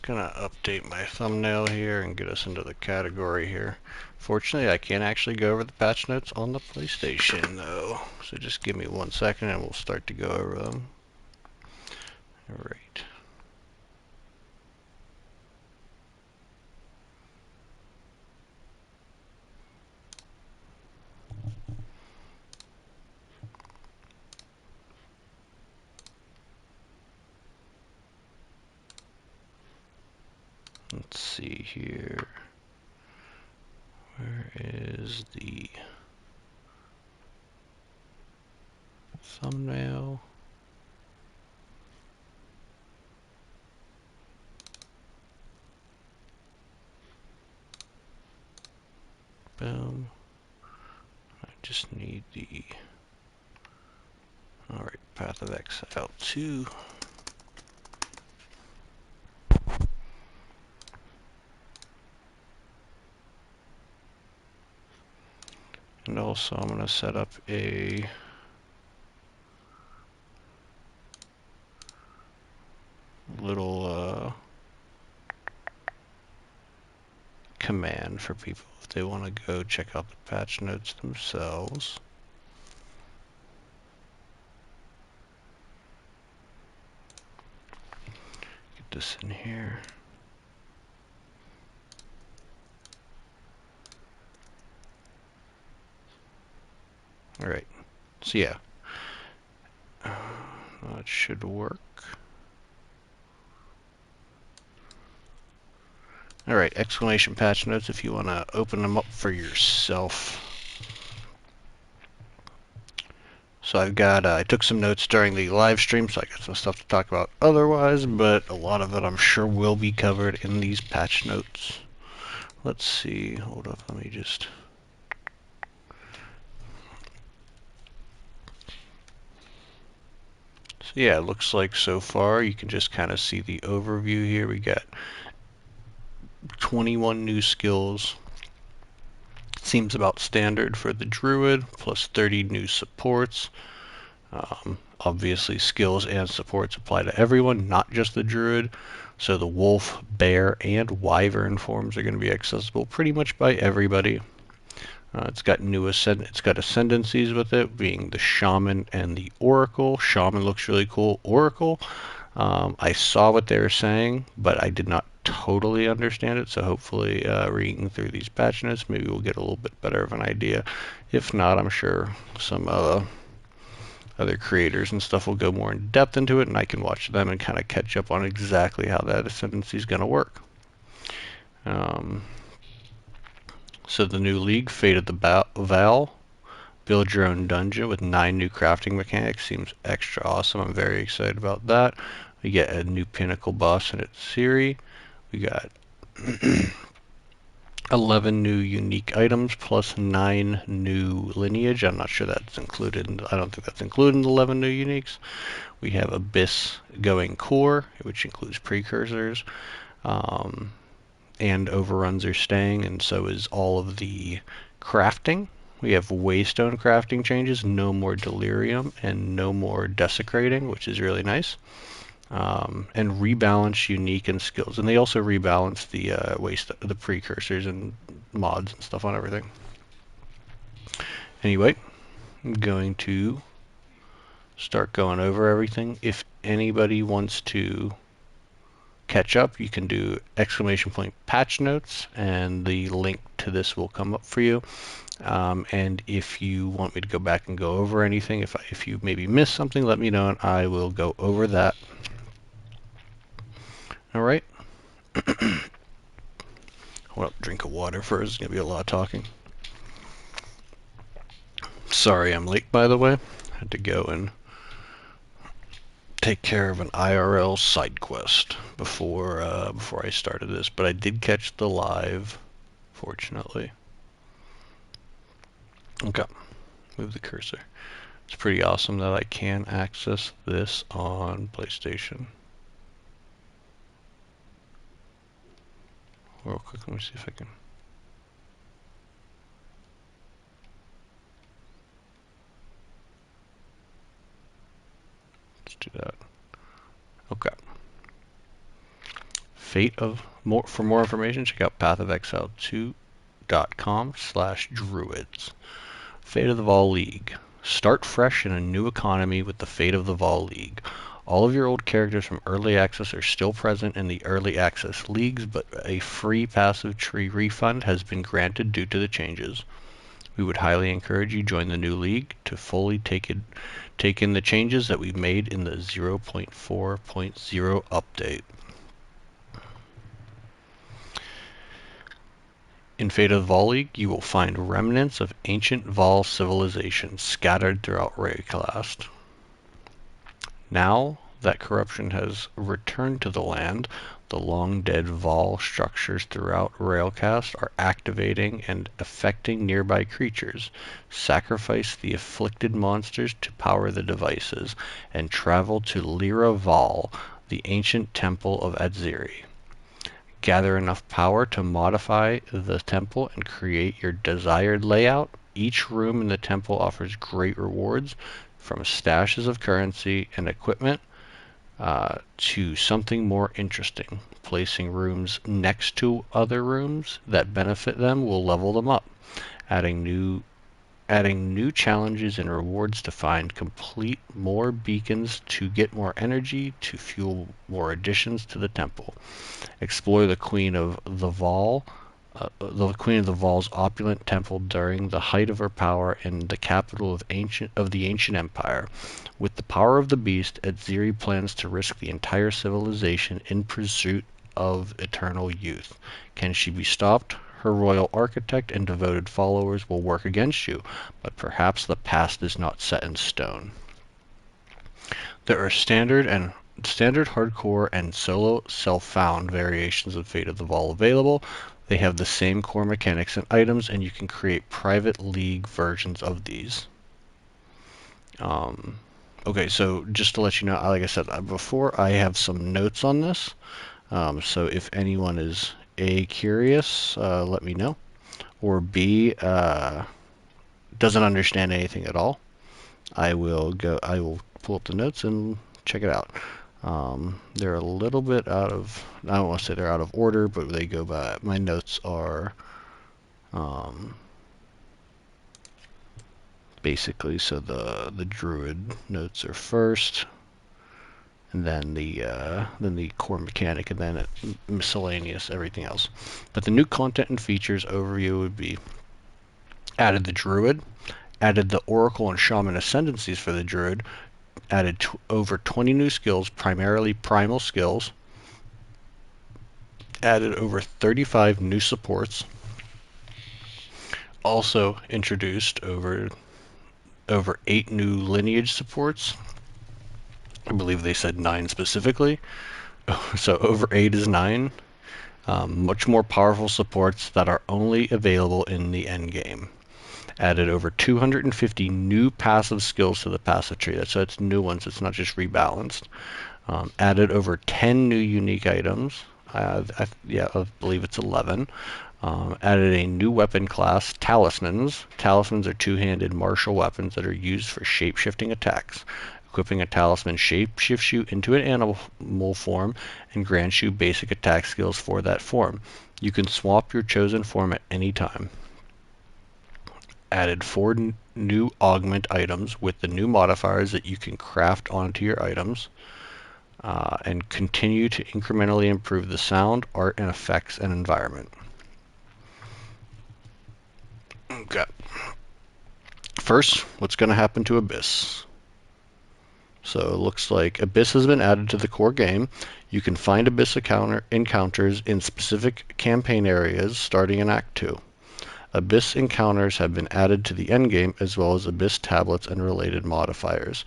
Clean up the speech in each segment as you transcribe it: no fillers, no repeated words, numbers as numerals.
gonna update my thumbnail here and get us into the category here. Fortunately, I can't actually go over the patch notes on the PlayStation though. So just give me 1 second and we'll start to go over them. Alright. Let's see here. Where is the thumbnail? Boom. I just need the... Alright, Path of Exile 2. And also I'm going to set up a little command for people if they want to go check out the patch notes themselves. Get this in here. Alright, so yeah, that should work. Alright, exclamation patch notes if you want to open them up for yourself. So I took some notes during the live stream, so I got some stuff to talk about otherwise, but a lot of it I'm sure will be covered in these patch notes. Let's see, hold up, let me just... So yeah, it looks like so far you can just kind of see the overview here. We got 21 new skills. Seems about standard for the Druid, plus 30 new supports. Obviously skills and supports apply to everyone, not just the Druid. So the Wolf, Bear, and Wyvern forms are going to be accessible pretty much by everybody. It's got ascendancies with it, being the Shaman and the Oracle. Shaman looks really cool. Oracle, I saw what they were saying, but I did not totally understand it, so hopefully reading through these patch notes, maybe we'll get a little bit better of an idea. If not, I'm sure some other creators and stuff will go more in depth into it, and I can watch them and kind of catch up on exactly how that ascendancy is going to work. So the new league, Fate of the Vaal. Build your own dungeon with 9 new crafting mechanics. Seems extra awesome. I'm very excited about that. We get a new pinnacle boss in its series. We got 11 new unique items plus 9 new lineage. I'm not sure that's included. I don't think that's included in the 11 new uniques. We have Abyss going core, which includes precursors. And overruns are staying, and so is all of the crafting. We have Waystone crafting changes, no more Delirium, and no more Desecrating, which is really nice. And rebalance unique and skills. And they also rebalance the precursors and mods and stuff on everything. Anyway, I'm going to start going over everything. If anybody wants to catch up, you can do !patch notes, and the link to this will come up for you. And if you want me to go back and go over anything, if you maybe missed something, let me know and I will go over that. Alright. Hold up, drink of water first. It's going to be a lot of talking. Sorry I'm late, by the way. I had to go and take care of an IRL side quest before I started this, but I did catch the live, fortunately. Okay, move the cursor. It's pretty awesome that I can access this on PlayStation. Real quick, let me see if I can. Let's do that. Okay. For more information, check out pathofexile2.com/druids. Fate of the Vaal League. Start fresh in a new economy with the Fate of the Vaal League. All of your old characters from Early Access are still present in the Early Access leagues, but a free passive tree refund has been granted due to the changes. We would highly encourage you join the new league to fully take in the changes that we've made in the 0.4.0 update. In Fate of the Vaal League, you will find remnants of ancient Vaal civilizations scattered throughout Raycast. Now that corruption has returned to the land, the long-dead Vaal structures throughout Railcast are activating and affecting nearby creatures. Sacrifice the afflicted monsters to power the devices, and travel to Lyra Vaal, the ancient temple of Adziri. Gather enough power to modify the temple and create your desired layout. Each room in the temple offers great rewards, from stashes of currency and equipment to something more interesting. Placing rooms next to other rooms that benefit them will level them up. Adding new challenges and rewards to complete more beacons to get more energy to fuel more additions to the temple. Explore the Queen of the Vaal's opulent temple during the height of her power in the capital of the ancient empire. With the power of the beast, Adziri plans to risk the entire civilization in pursuit of eternal youth. Can she be stopped? Her royal architect and devoted followers will work against you, but perhaps the past is not set in stone. There are standard, hardcore, and solo self-found variations of Fate of the Vaal available. They have the same core mechanics and items, and you can create private league versions of these. Okay, so just to let you know, like I said before, I have some notes on this. So if anyone is A, curious, let me know, or B, doesn't understand anything at all, I will pull up the notes and check it out. They're a little bit I don't want to say they're out of order, but they go by, my notes are basically, so the Druid notes are first, and then the core mechanic, and then miscellaneous, everything else. But the new content and features overview would be: added the Druid, added the Oracle and Shaman ascendancies for the Druid, added over 20 new skills, primarily primal skills, added over 35 new supports, also introduced over 8 new lineage supports. I believe they said 9 specifically, so over 8 is 9. Much more powerful supports that are only available in the endgame. Added over 250 new passive skills to the passive tree. So it's new ones, it's not just rebalanced. Added over 10 new unique items. I believe it's 11. Added a new weapon class, Talismans. Talismans are two-handed martial weapons that are used for shape-shifting attacks. Equipping a talisman shape-shifts you into an animal form and grants you basic attack skills for that form. You can swap your chosen form at any time. Added 4 new augment items with the new modifiers that you can craft onto your items, and continue to incrementally improve the sound, art, and effects and environment. Okay. First, what's going to happen to Abyss? So it looks like Abyss has been added to the core game. You can find Abyss encounters in specific campaign areas starting in Act 2. Abyss encounters have been added to the endgame, as well as Abyss tablets and related modifiers.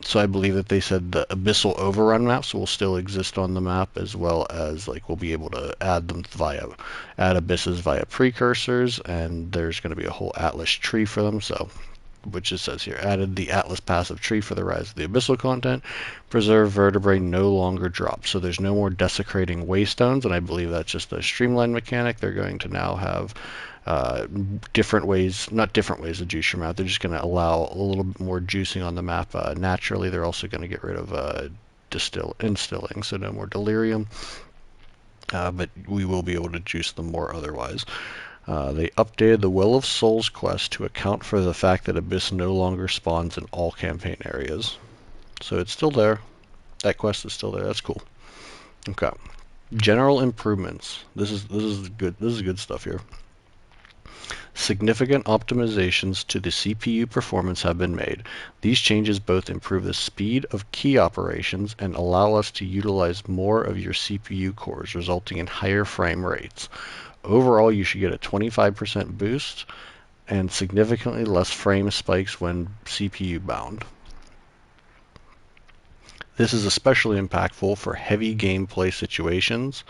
So I believe that they said the Abyssal Overrun maps will still exist on the map, as well as we'll be able to add them add Abysses via precursors, and there's going to be a whole Atlas tree for them. So, which it says here, added the Atlas passive tree for the Rise of the Abyssal content. Preserve vertebrae no longer drop, so there's no more desecrating waystones, and I believe that's just a streamlined mechanic. They're going to now have different ways, not different ways to juice your map. They're just going to allow a little bit more juicing on the map naturally. They're also going to get rid of instilling, so no more delirium. But we will be able to juice them more otherwise. They updated the Will of Souls quest to account for the fact that Abyss no longer spawns in all campaign areas. So it's still there. That quest is still there. That's cool. Okay. General improvements. This is good. This is good stuff here. Significant optimizations to the CPU performance have been made. These changes both improve the speed of key operations and allow us to utilize more of your CPU cores, resulting in higher frame rates. Overall, you should get a 25% boost and significantly less frame spikes when CPU bound. This is especially impactful for heavy gameplay situations.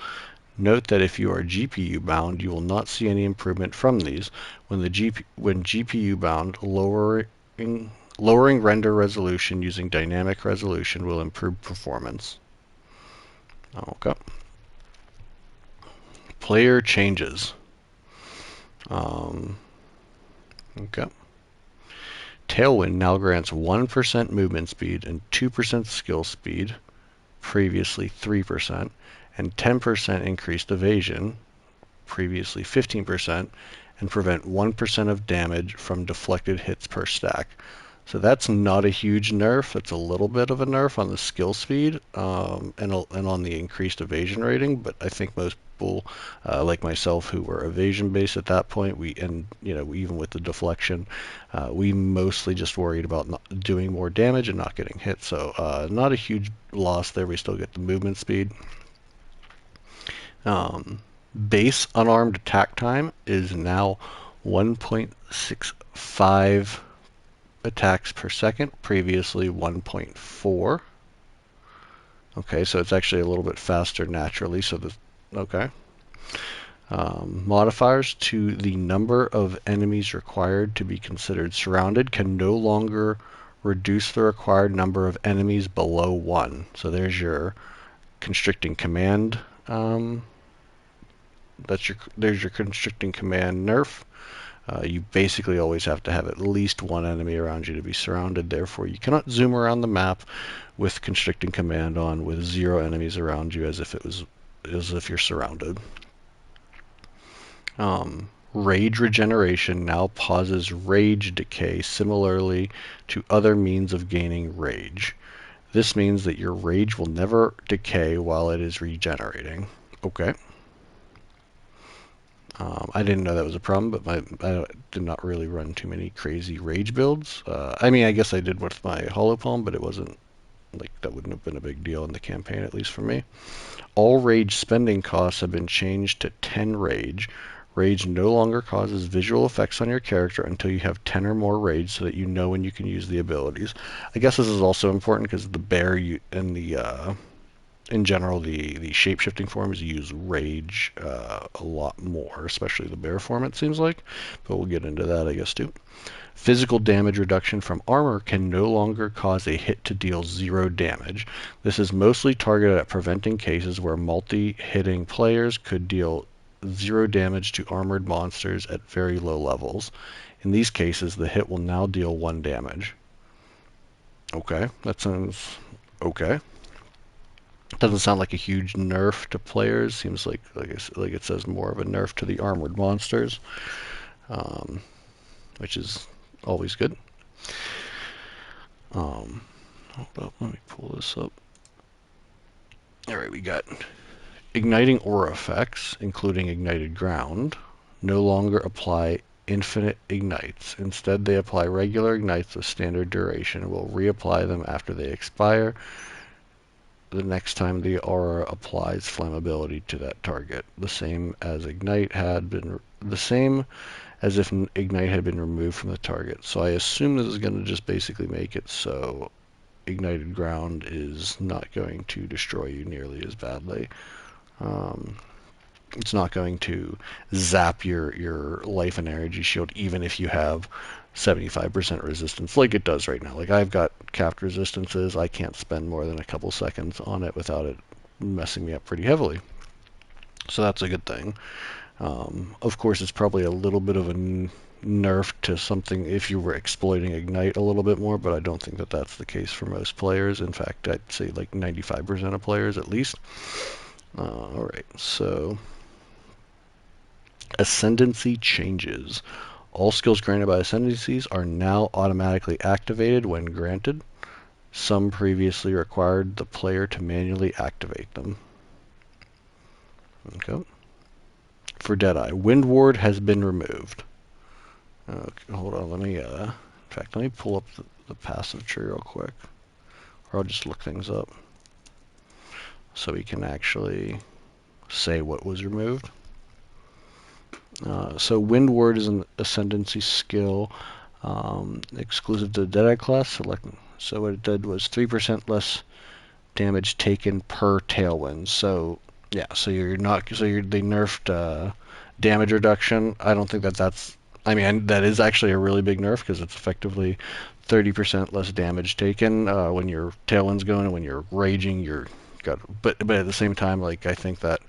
Note that if you are GPU bound, you will not see any improvement from these. When GPU bound, lowering render resolution using dynamic resolution will improve performance. Okay. Player changes. Okay. Tailwind now grants 1% movement speed and 2% skill speed, previously 3%, and 10% increased evasion, previously 15%, and prevent 1% of damage from deflected hits per stack. So that's not a huge nerf. That's a little bit of a nerf on the skill speed and on the increased evasion rating. But I think most people, like myself, who were evasion based at that point, even with the deflection, we mostly just worried about not doing more damage and not getting hit. So not a huge loss there. We still get the movement speed. Base unarmed attack time is now 1.65 attacks per second, previously 1.4. Okay, so it's actually a little bit faster naturally. Okay. Modifiers to the number of enemies required to be considered surrounded can no longer reduce the required number of enemies below 1. So there's your constricting command. There's your constricting command nerf. You basically always have to have at least one enemy around you to be surrounded. Therefore, you cannot zoom around the map with constricting command on with 0 enemies around you as if you're surrounded. Rage regeneration now pauses rage decay similarly to other means of gaining rage. This means that your rage will never decay while it is regenerating. Okay. I didn't know that was a problem, but I did not really run too many crazy rage builds. I mean, I guess I did with my Hollow Palm, but it wasn't like that wouldn't have been a big deal in the campaign, at least for me. All rage spending costs have been changed to 10 rage. Rage no longer causes visual effects on your character until you have 10 or more rage so that you know when you can use the abilities. I guess this is also important because the bear in general, the shape-shifting forms use rage a lot more, especially the bear form, it seems like. But we'll get into that, I guess, too. Physical damage reduction from armor can no longer cause a hit to deal 0 damage. This is mostly targeted at preventing cases where multi-hitting players could deal 0 damage to armored monsters at very low levels. In these cases, the hit will now deal 1 damage. Okay, that sounds okay. Doesn't sound like a huge nerf to players. Seems like it says more of a nerf to the armored monsters, which is always good. Hold up, let me pull this up. All right, we got igniting aura effects, including ignited ground, no longer apply infinite ignites. Instead, they apply regular ignites with standard duration and will reapply them after they expire the next time the aura applies flammability to that target. The same as if ignite had been removed from the target. So I assume this is going to just basically make it so ignited ground is not going to destroy you nearly as badly. It's not going to zap your life and energy shield even if you have 75% resistance like it does right now. Like I've got capped resistances. I can't spend more than a couple seconds on it without it messing me up pretty heavily. So that's a good thing. Of course, it's probably a little bit of a nerfed to something if you were exploiting Ignite a little bit more, but I don't think that that's the case for most players. In fact, I'd say like 95% of players at least. Alright, so Ascendancy changes. All skills granted by Ascendancies are now automatically activated when granted. Some previously required the player to manually activate them. Okay. For Deadeye, Wind Ward has been removed. Okay, hold on, let me, in fact, let me pull up the passive tree real quick. Or I'll just look things up. So we can actually say what was removed. So Wind Ward is an Ascendancy skill exclusive to the Deadeye class. So what it did was 3% less damage taken per Tailwind. So yeah, so you're not, they nerfed damage reduction. I don't think that's, I mean, that is actually a really big nerf because it's effectively 30% less damage taken when your Tailwind's going, and when you're raging, but at the same time, like, I think that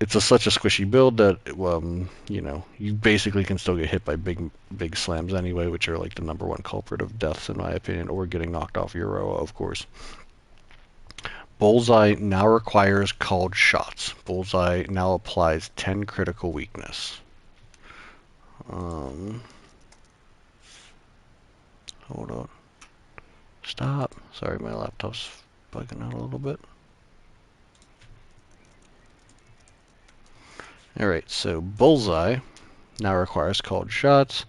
it's such a squishy build that, you know, you basically can still get hit by big slams anyway, which are like the #1 culprit of deaths in my opinion, or getting knocked off your row, of course. Bullseye now requires called shots. Bullseye now applies 10 critical weakness. Hold on. Stop. Sorry, my laptop's bugging out a little bit. Alright, so Bullseye now requires called shots.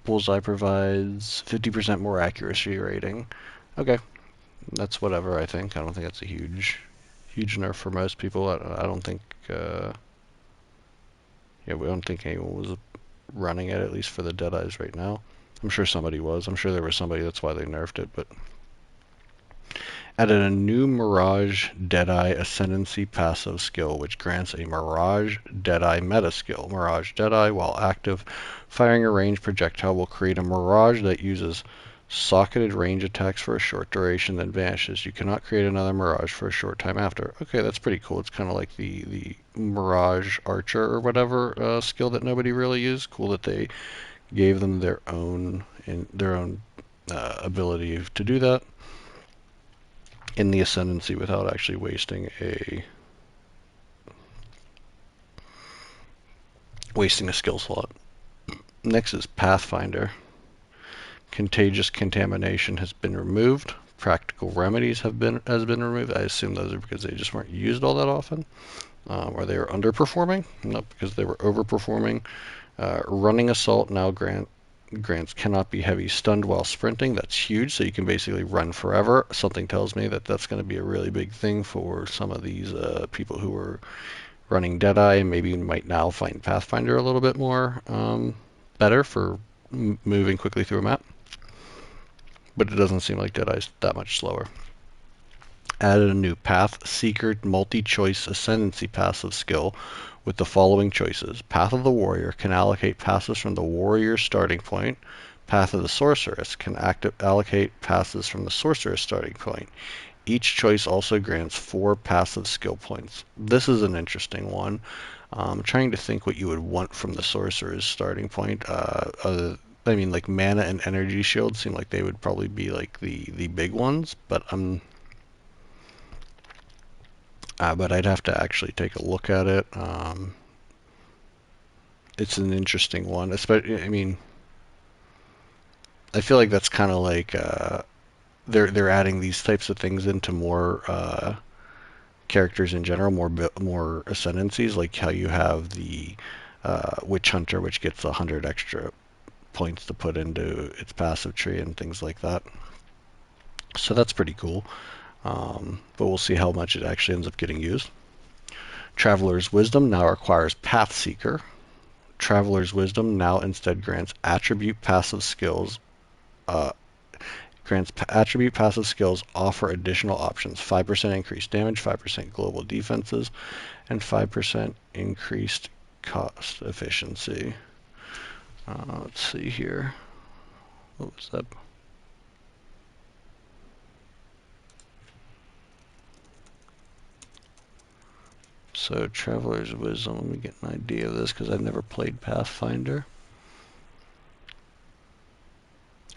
Bullseye provides 50% more accuracy rating. Okay, that's whatever, I think. I don't think that's a huge nerf for most people. I don't think, yeah, we don't think anyone was running it, at least for the Deadeyes right now. I'm sure somebody was. I'm sure there was somebody, that's why they nerfed it, but added a new Mirage Deadeye Ascendancy passive skill, which grants a Mirage Deadeye meta skill. Mirage Deadeye, while active, firing a ranged projectile will create a Mirage that uses socketed range attacks for a short duration, then vanishes. You cannot create another Mirage for a short time after. Okay, that's pretty cool. It's kind of like the Mirage Archer or whatever skill that nobody really used. Cool that they gave them their own ability to do that in the Ascendancy without actually wasting a skill slot. Next is Pathfinder. Contagious contamination has been removed. Practical remedies has been removed. I assume those are because they just weren't used all that often, or they were underperforming, not because they were overperforming. Running assault now grants cannot be heavy stunned while sprinting. That's huge, so you can basically run forever. Something tells me that that's going to be a really big thing for some of these people who are running Deadeye, and maybe might now find Pathfinder a little bit more better for moving quickly through a map. But it doesn't seem like Deadeye's that much slower. Added a new Path Seeker multi-choice Ascendancy passive skill with the following choices. Path of the Warrior can allocate passes from the Warrior starting point. Path of the Sorceress can allocate passes from the Sorceress starting point. Each choice also grants 4 passive skill points. This is an interesting one. I'm trying to think what you would want from the Sorcerer's starting point. I mean, like mana and energy shield seem like they would probably be like the big ones, but I'd have to actually take a look at it. It's an interesting one, especially. I mean, I feel like that's kind of like they're adding these types of things into more characters in general, more ascendancies, like how you have the Witch Hunter, which gets 100 extra points to put into its passive tree and things like that. So that's pretty cool. But we'll see how much it actually ends up getting used. Traveler's Wisdom now requires Path Seeker. Traveler's Wisdom now instead grants attribute passive skills. Attribute passive skills offer additional options: 5% increased damage, 5% global defenses, and 5% increased cost efficiency. Let's see here. What was that? So Traveler's Wisdom, let me get an idea of this because I've never played Pathfinder.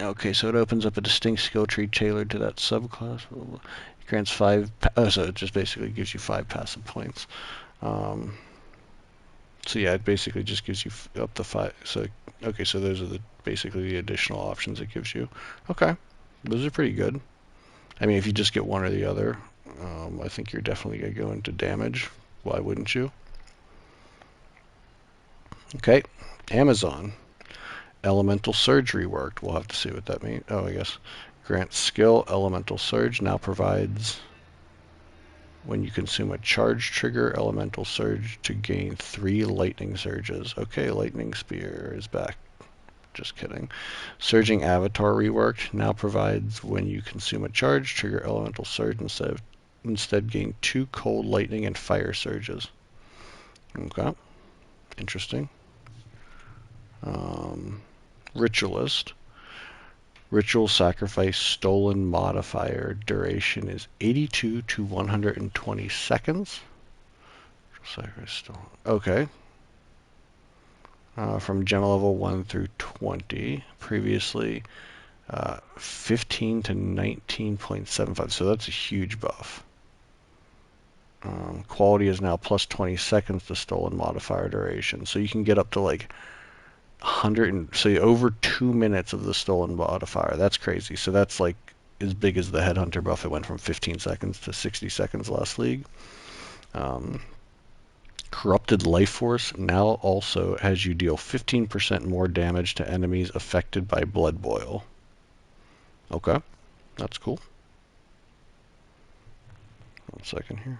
Okay, so it opens up a distinct skill tree tailored to that subclass. It grants 5, so it just basically gives you 5 passive points. So yeah, it basically just gives you up to 5. So, okay, so those are basically the additional options it gives you. Okay, those are pretty good. I mean, if you just get one or the other, I think you're definitely going to go into damage. Why wouldn't you? Okay, Amazon. Elemental Surge reworked. We'll have to see what that means. Oh, I guess. Grant skill. Elemental Surge now provides when you consume a charge trigger Elemental Surge to gain 3 lightning surges. Okay, Lightning Spear is back. Just kidding. Surging Avatar reworked now provides when you consume a charge trigger Elemental Surge instead gain 2 cold lightning and fire surges. Okay, interesting. Ritualist. Ritual sacrifice stolen modifier duration is 82 to 120 seconds. Okay. From gem level 1 through 20. Previously 15 to 19.75. So that's a huge buff. Quality is now plus 20 seconds to stolen modifier duration. So you can get up to like 100 and so over 2 minutes of the stolen modifier. That's crazy. So that's like as big as the headhunter buff. It went from 15 seconds to 60 seconds last league. Corrupted Life Force now also has you deal 15% more damage to enemies affected by Blood Boil. Okay, that's cool. 1 second here.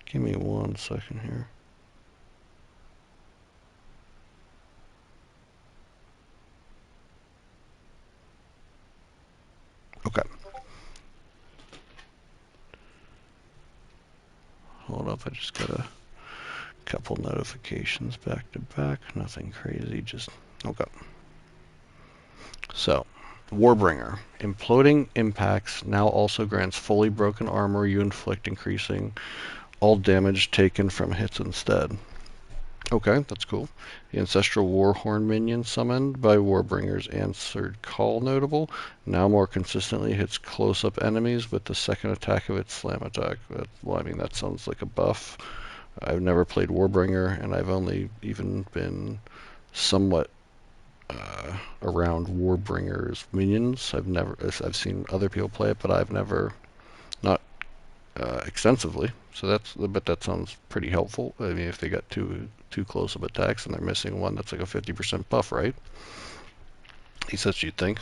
Give me 1 second here. Okay. Hold up, I just got a couple notifications back to back. Nothing crazy, just okay. So, Warbringer. Imploding impacts now also grants fully broken armor you inflict, increasing all damage taken from hits instead. Okay, that's cool. The Ancestral Warhorn minion summoned by Warbringer's answered call notable now more consistently hits close-up enemies with the second attack of its slam attack. Well, I mean, that sounds like a buff. I've never played Warbringer, and I've only even been somewhat around Warbringer's minions. I've seen other people play it, but I've never, not extensively. So that sounds pretty helpful. I mean, if they got two close-up attacks and they're missing one, that's like a 50% buff, right? At least that's what you'd think.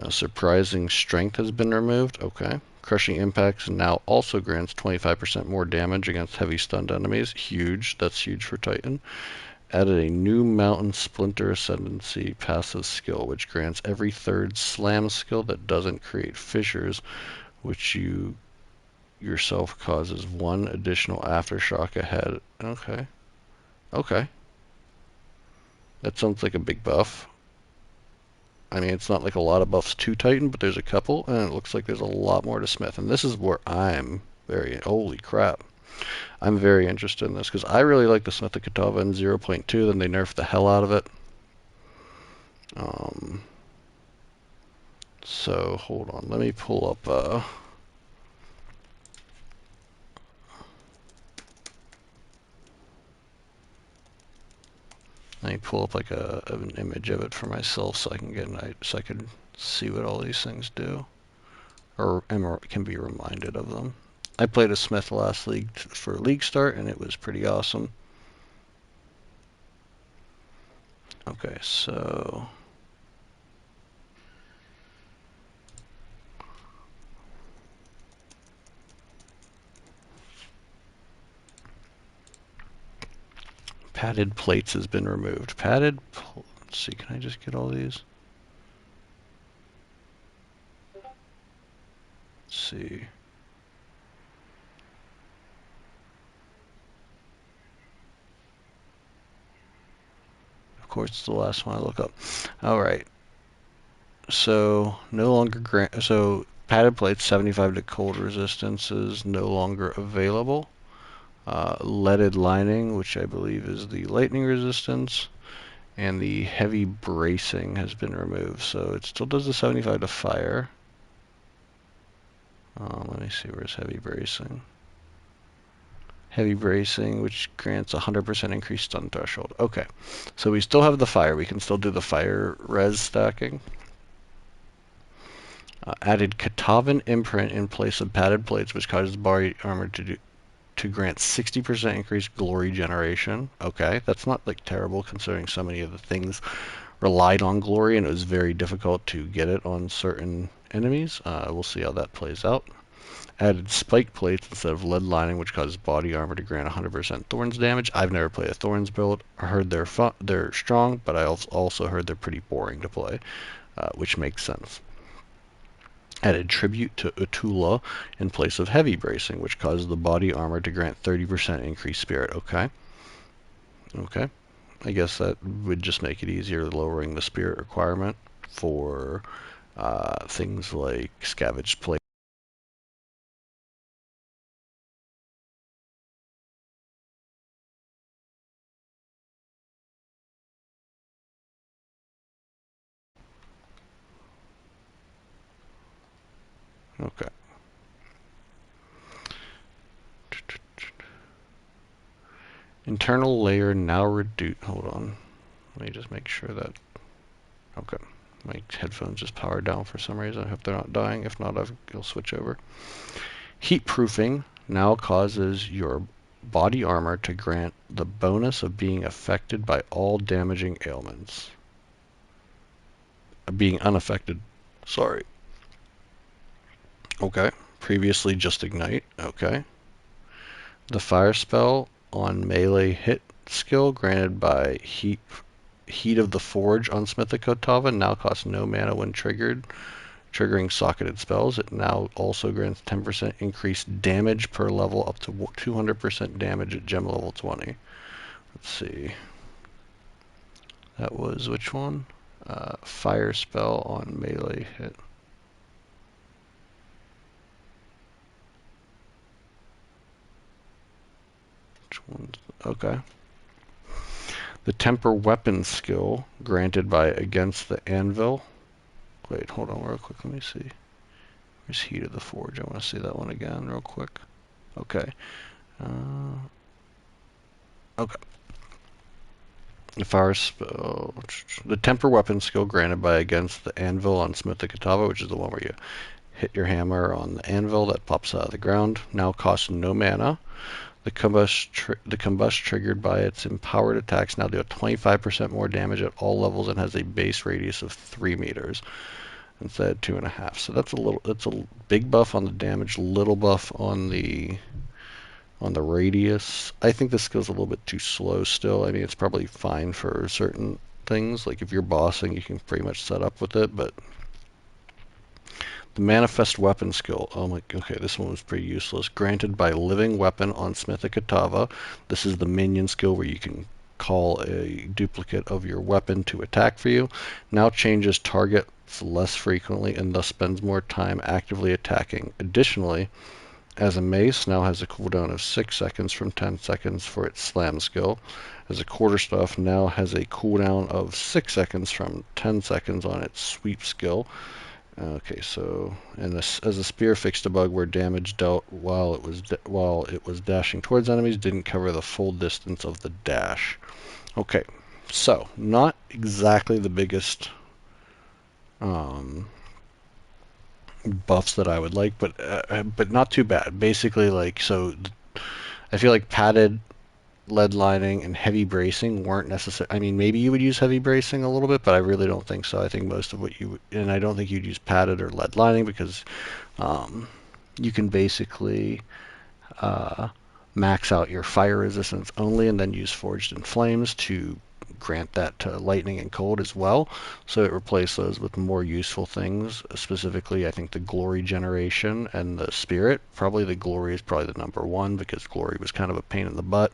Surprising strength has been removed. Okay. Crushing impacts now also grants 25% more damage against heavy stunned enemies. Huge. That's huge for Titan. Added a new Mountain Splinter Ascendancy passive skill, which grants every third slam skill that doesn't create fissures, which you yourself causes 1 additional aftershock ahead. Okay. Okay. That sounds like a big buff. I mean, it's not like a lot of buffs to Titan, but there's a couple, and it looks like there's a lot more to Smith. And this is where I'm holy crap. I'm very interested in this, because I really like the Smith of Kitava in 0.2, then they nerfed the hell out of it. So, hold on, let me pull up, like an image of it for myself so I can see what all these things do, or can be reminded of them. I played a Smith last league for league start, and it was pretty awesome. Okay, so padded plates has been removed. Let's see, can I just get all these? Let's see. course, it's the last one I look up. All right. So no longer grant. So padded plates 75 to cold resistance is no longer available. Leaded lining, which I believe is the lightning resistance, and the heavy bracing has been removed. So it still does the 75 to fire. Let me see, where's heavy bracing? Heavy bracing, which grants 100% increased stun threshold. Okay, so we still have the fire. We can still do the fire res stacking. Added Katavan imprint in place of padded plates, which causes body armor to grant 60% increased glory generation. Okay, that's not like terrible considering so many of the things relied on glory and it was very difficult to get it on certain enemies. We'll see how that plays out. Added spike plates instead of lead lining, which causes body armor to grant 100% thorns damage. I've never played a thorns build. I heard they're strong, but I also heard they're pretty boring to play, which makes sense. Added tribute to Utula in place of heavy bracing, which causes the body armor to grant 30% increased spirit. Okay. Okay. I guess that would just make it easier lowering the spirit requirement for things like scavenged plate. Okay. Internal layer now reduced. Hold on. Let me just make sure that. Okay. My headphones just powered down for some reason. I hope they're not dying. If not, I'll switch over. Heat proofing now causes your body armor to grant the bonus of being affected by all damaging ailments. Being unaffected. Sorry. Okay. Previously just ignite. Okay. The fire spell on melee hit skill granted by Heat of the Forge on Smithikotava now costs no mana when triggering socketed spells. It now also grants 10% increased damage per level up to 200% damage at gem level 20. Let's see. That was which one? Fire spell on melee hit. Which one's okay? The temper weapon skill granted by against the anvil. Wait, hold on real quick. Let me see. Where's Heat of the Forge? I want to see that one again real quick. Okay. Okay. The fire spell. The temper weapon skill granted by against the anvil on Smithikotava, which is the one where you hit your hammer on the anvil that pops out of the ground, now costs no mana. The combust triggered by its empowered attacks now deal 25% more damage at all levels and has a base radius of 3 meters instead of 2.5. So that's a big buff on the damage, little buff on the radius. I think this skill's a little bit too slow still. I mean, it's probably fine for certain things. Like if you're bossing, you can pretty much set up with it, but the Manifest Weapon skill. Oh my, okay, this one was pretty useless. Granted by Living Weapon on Smithikotava. This is the minion skill where you can call a duplicate of your weapon to attack for you. Now changes targets less frequently and thus spends more time actively attacking. Additionally, as a mace, now has a cooldown of 6 seconds from 10 seconds for its slam skill. As a quarterstaff, now has a cooldown of 6 seconds from 10 seconds on its sweep skill. Okay, so and this, as a spear fixed a bug where damage dealt while it was dashing towards enemies didn't cover the full distance of the dash. Okay, so not exactly the biggest buffs that I would like, but not too bad. Basically, like so, I feel like padded lead lining and heavy bracing weren't necessary. I mean, maybe you would use heavy bracing a little bit, but I really don't think so. I think most of what you and I don't think you'd use padded or lead lining because you can basically max out your fire resistance only and then use Forged in Flames to grant that to lightning and cold as well. So it replaces those with more useful things. Specifically, I think the glory generation and the spirit. Probably the glory is probably the number one because glory was kind of a pain in the butt.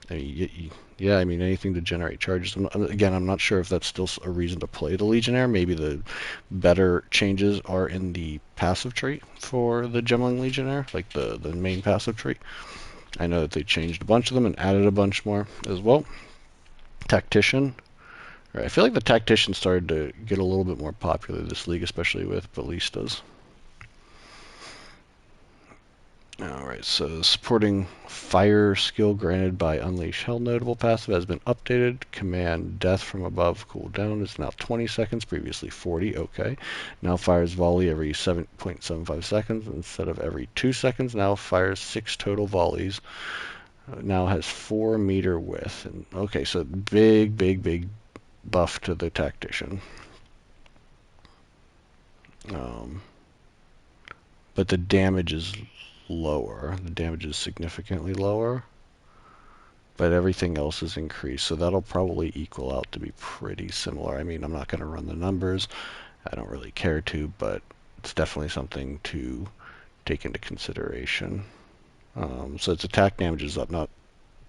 I mean, yeah, I mean anything to generate charges. Again, I'm not sure if that's still a reason to play the Legionnaire. Maybe the better changes are in the passive trait for the Gemling Legionnaire, like the main passive trait. I know that they changed a bunch of them and added a bunch more as well. Tactician. Right, I feel like the Tactician started to get a little bit more popular this league, especially with ballistas. Alright, so supporting fire skill granted by Unleash Hell notable passive has been updated. Command Death from above cooldown is now 20 seconds, previously 40. Okay. Now fires volley every 7.75 seconds instead of every 2 seconds. Now fires 6 total volleys. Now has 4-meter width. And, okay, so big buff to the Tactician. But the damage is lower. The damage is significantly lower, but everything else is increased, so that'll probably equal out to be pretty similar. I mean, I'm not going to run the numbers. I don't really care to, but it's definitely something to take into consideration. So its attack damage is up, not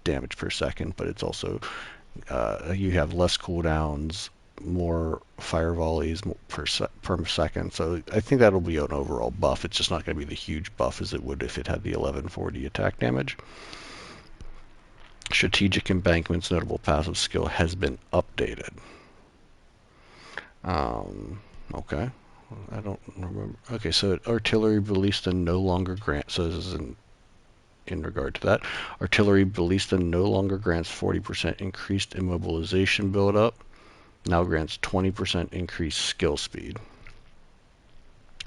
damage per second, but it's also you have less cooldowns, more fire volleys per second. So I think that'll be an overall buff. It's just not going to be the huge buff as it would if it had the 1140 attack damage. Strategic Embankment's notable passive skill has been updated. Okay. I don't remember. Okay, so artillery ballista no longer grants. So this is in regard to that. Artillery ballista no longer grants 40% increased immobilization buildup. Now grants 20% increased skill speed.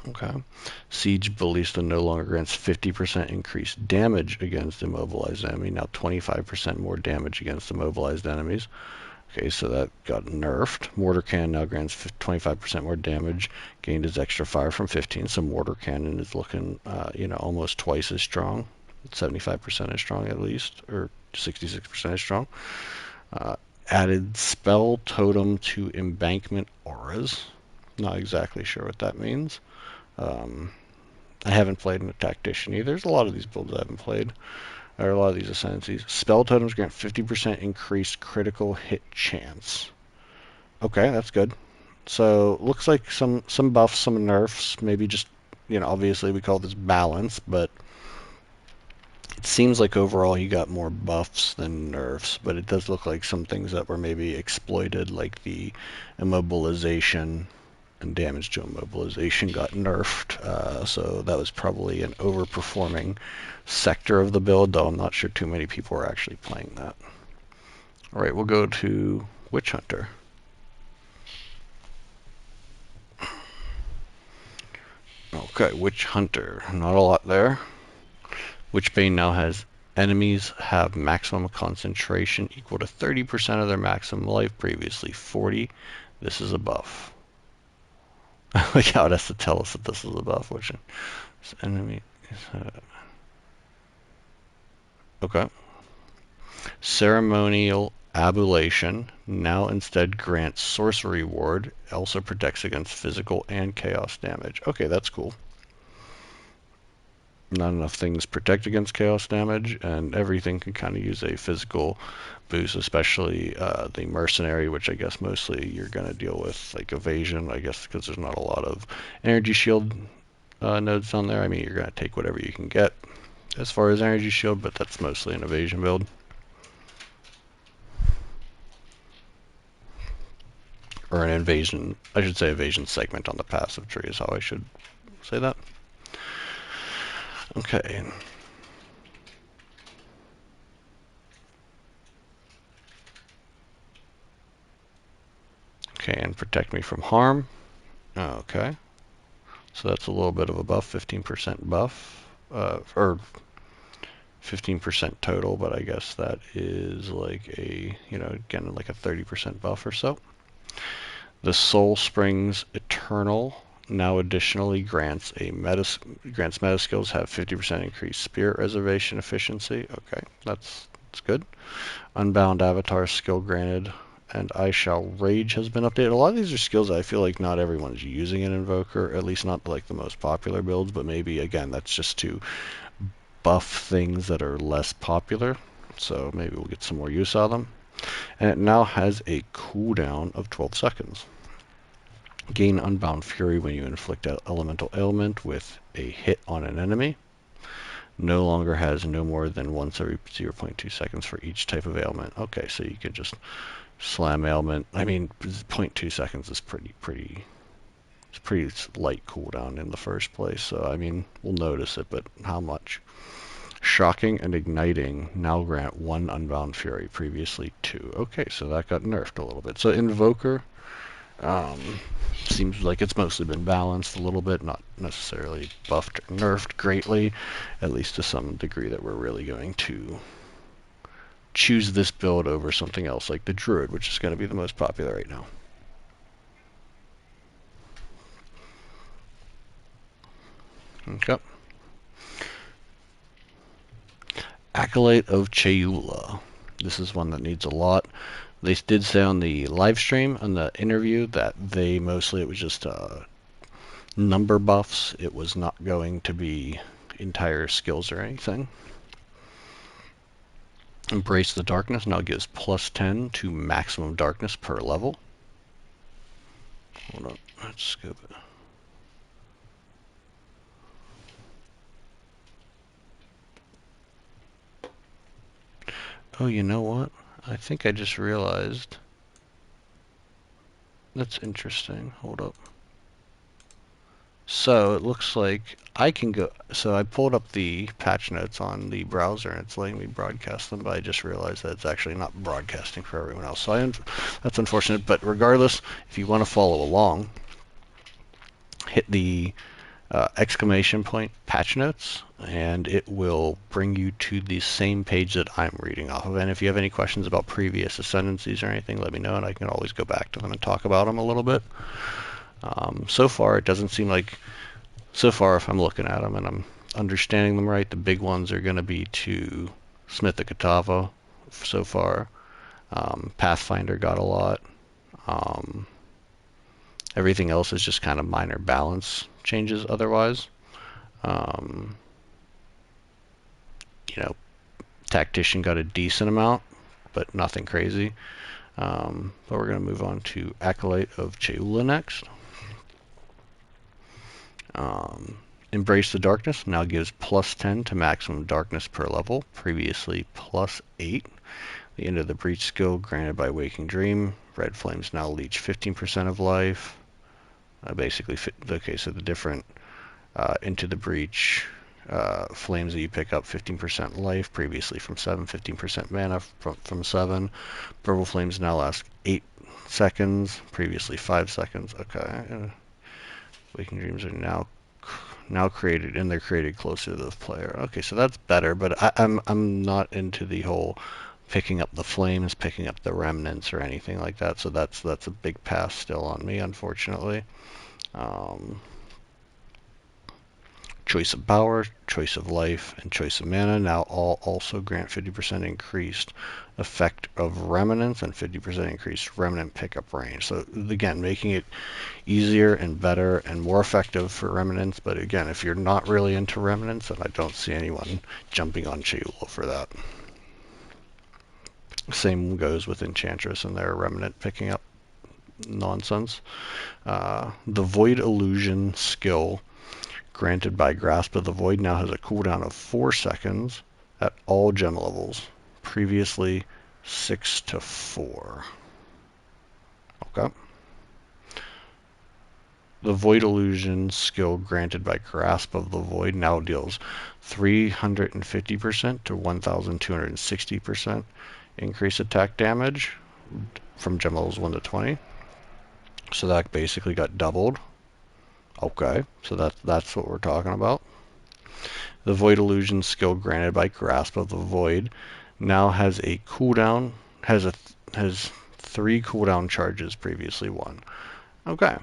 Okay. Siege Ballista no longer grants 50% increased damage against immobilized enemy. Now 25% more damage against immobilized enemies. Okay, so that got nerfed. Mortar Cannon now grants 25% more damage. Gained its extra fire from 15. So Mortar Cannon is looking, almost twice as strong. 75% as strong at least, or 66% as strong. Added Spell Totem to Embankment Auras. Not exactly sure what that means. I haven't played in a Tactician either. There's a lot of these builds I haven't played, or a lot of these Ascendancies. Spell Totems grant 50% increased critical hit chance. Okay, that's good. So looks like some buffs, some nerfs. Maybe just, obviously we call this balance, but it seems like overall you got more buffs than nerfs, but it does look like some things that were maybe exploited, like the immobilization and damage to immobilization got nerfed. So that was probably an overperforming sector of the build, though I'm not sure too many people are actually playing that. All right, we'll go to Witch Hunter. Okay, Witch Hunter. Not a lot there. Witchbane now has enemies have maximum concentration equal to 30% of their maximum life, previously 40. This is a buff. Like how it has to tell us that this is a buff, which is enemy. Okay. Ceremonial Abulation now instead grants sorcery ward, also protects against physical and chaos damage. Okay, that's cool. Not enough things protect against chaos damage, and everything can kind of use a physical boost, especially the mercenary, which I guess mostly you're going to deal with like evasion, I guess, because there's not a lot of energy shield nodes on there. I mean, you're going to take whatever you can get as far as energy shield, but that's mostly an evasion build. Or an invasion, I should say evasion segment on the passive tree is how I should say that. Okay. Okay, and protect me from harm. Okay. So that's a little bit of a buff, 15% buff, or 15% total, but I guess that is like a, again, like a 30% buff or so. The Soul Springs Eternal now additionally grants meta skills have 50% increased spirit reservation efficiency. Okay, that's good. Unbound Avatar skill granted, and I Shall Rage has been updated. A lot of these are skills I feel like not everyone's using in Invoker, at least not like the most popular builds, but maybe again that's just to buff things that are less popular. So maybe we'll get some more use out of them. And it now has a cooldown of 12 seconds. Gain Unbound Fury when you inflict an elemental ailment with a hit on an enemy. No longer has no more than once every 0.2 seconds for each type of ailment. Okay, so you can just slam ailment. I mean, 0.2 seconds is it's pretty light cooldown in the first place. So, I mean, we'll notice it, but how much? Shocking and Igniting now grant 1 Unbound Fury, previously 2. Okay, so that got nerfed a little bit. So Invoker seems like it's mostly been balanced a little bit, not necessarily buffed or nerfed greatly, at least to some degree that we're really going to choose this build over something else like the Druid, which is going to be the most popular right now. Okay. Acolyte of Cheula. This is one that needs a lot. They did say on the live stream, on the interview, that it was just number buffs. It was not going to be entire skills or anything. Embrace the Darkness now gives plus 10 to maximum darkness per level. Hold on, let's scope it. Oh, you know what? I think I just realized. That's interesting. Hold up. So it looks like I can go. So I pulled up the patch notes on the browser and it's letting me broadcast them, but I just realized that it's actually not broadcasting for everyone else. So that's unfortunate. But regardless, if you want to follow along, hit the exclamation point patch notes and it will bring you to the same page that I'm reading off of. And if you have any questions about previous ascendancies or anything, let me know and I can always go back to them and talk about them a little bit. So far, it doesn't seem like, so far if I'm looking at them and I'm understanding them right, the big ones are going to be to Smith the Katava so far. Pathfinder got a lot. Everything else is just kind of minor balance changes otherwise. You know, Tactician got a decent amount, but nothing crazy. But we're going to move on to Acolyte of Cheula next. Embrace the Darkness now gives plus 10 to maximum darkness per level, previously plus 8. The end of the breach skill granted by Waking Dream. Red Flames now leech 15% of life. Basically, okay, so the different Into the Breach flames that you pick up 15% life, previously from 7, 15% mana from 7. Purple Flames now last 8 seconds, previously 5 seconds. Okay. Waking Dreams are now created, and they're created closer to the player. Okay, so that's better, but I'm not into the whole picking up the flames, picking up the remnants, or anything like that. So that's a big pass still on me, unfortunately. Choice of Power, Choice of Life, and Choice of Mana now all also grant 50% increased effect of Remnants and 50% increased Remnant pickup range. So again, making it easier and better and more effective for Remnants. But again, if you're not really into Remnants, then I don't see anyone jumping on Cheula for that. Same goes with Enchantress and their Remnant picking up nonsense. The Void Illusion skill granted by Grasp of the Void now has a cooldown of 4 seconds at all gem levels, previously 6 to 4. Okay. The Void Illusion skill granted by Grasp of the Void now deals 350% to 1,260% increase attack damage from gem levels 1 to 20. So that basically got doubled. Okay, so that's what we're talking about. The Void Illusion skill granted by Grasp of the Void now has a cooldown, has 3 cooldown charges, previously 1. Okay.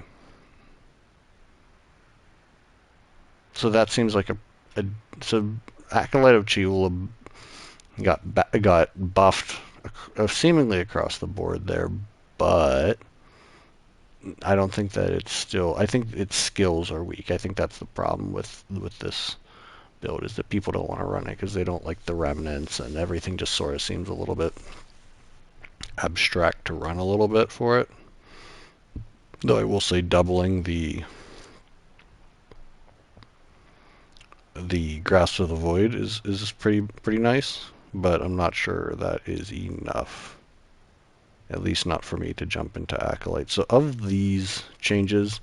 So that seems like so Acolyte of Cheula got buffed seemingly across the board there, but I don't think that it's still. I think its skills are weak. I think that's the problem with this build is that people don't want to run it because they don't like the remnants, and everything just sort of seems a little bit abstract to run a little bit for it. Though I will say doubling the Grasp of the Void is pretty nice, but I'm not sure that is enough. At least not for me to jump into Acolyte. So of these changes,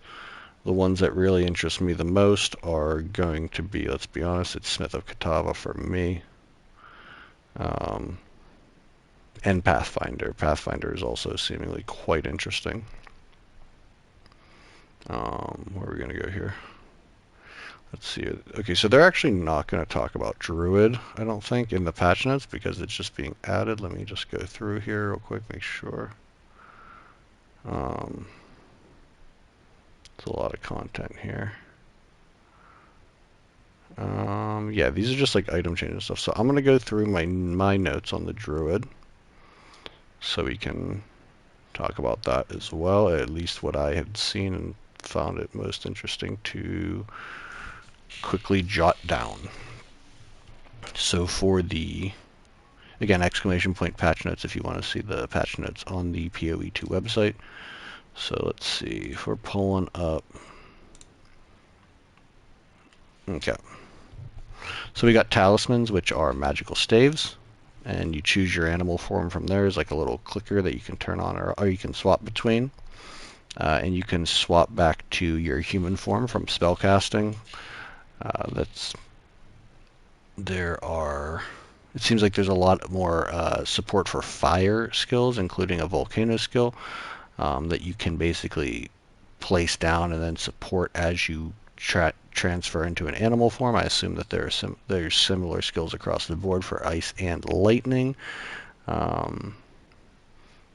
the ones that really interest me the most are going to be, let's be honest, it's Smith of Katava for me. And Pathfinder. Pathfinder is also seemingly quite interesting. Where are we going to go here? Let's see. Okay, so they're actually not going to talk about Druid, I don't think, in the patch notes because it's just being added. Let me just go through here real quick, make sure. It's a lot of content here. Yeah, these are just like item changes and stuff. So I'm going to go through my notes on the Druid so we can talk about that as well, at least what I had seen and found it most interesting to quickly jot down. So for the, again, exclamation point patch notes if you want to see the patch notes on the PoE2 website. So let's see, if we're pulling up, okay. So we got talismans, which are magical staves, and you choose your animal form from there. There's like a little clicker that you can turn on or you can swap between. And you can swap back to your human form from spellcasting. It seems like there's a lot more support for fire skills, including a volcano skill that you can basically place down and then support as you transfer into an animal form. I assume that there's similar skills across the board for ice and lightning.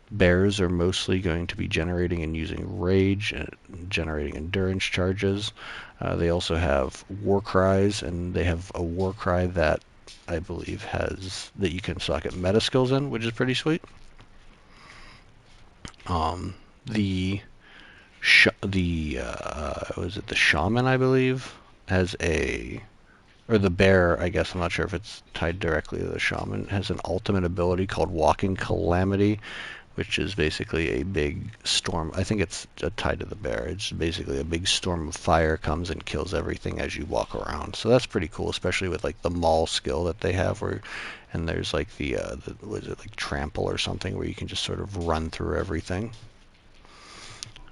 Bears are mostly going to be generating and using rage and generating endurance charges. They also have war cries, and they have a war cry that I believe that you can socket meta skills in, which is pretty sweet. The was it the shaman, I believe, or the bear, I guess, I'm not sure if it's tied directly to the shaman, has an ultimate ability called Walking Calamity, which is basically a big storm. I think it's tied to the bear. It's basically a big storm of fire comes and kills everything as you walk around. So that's pretty cool, especially with like the maul skill that they have, and there's like was it like trample or something where you can just sort of run through everything.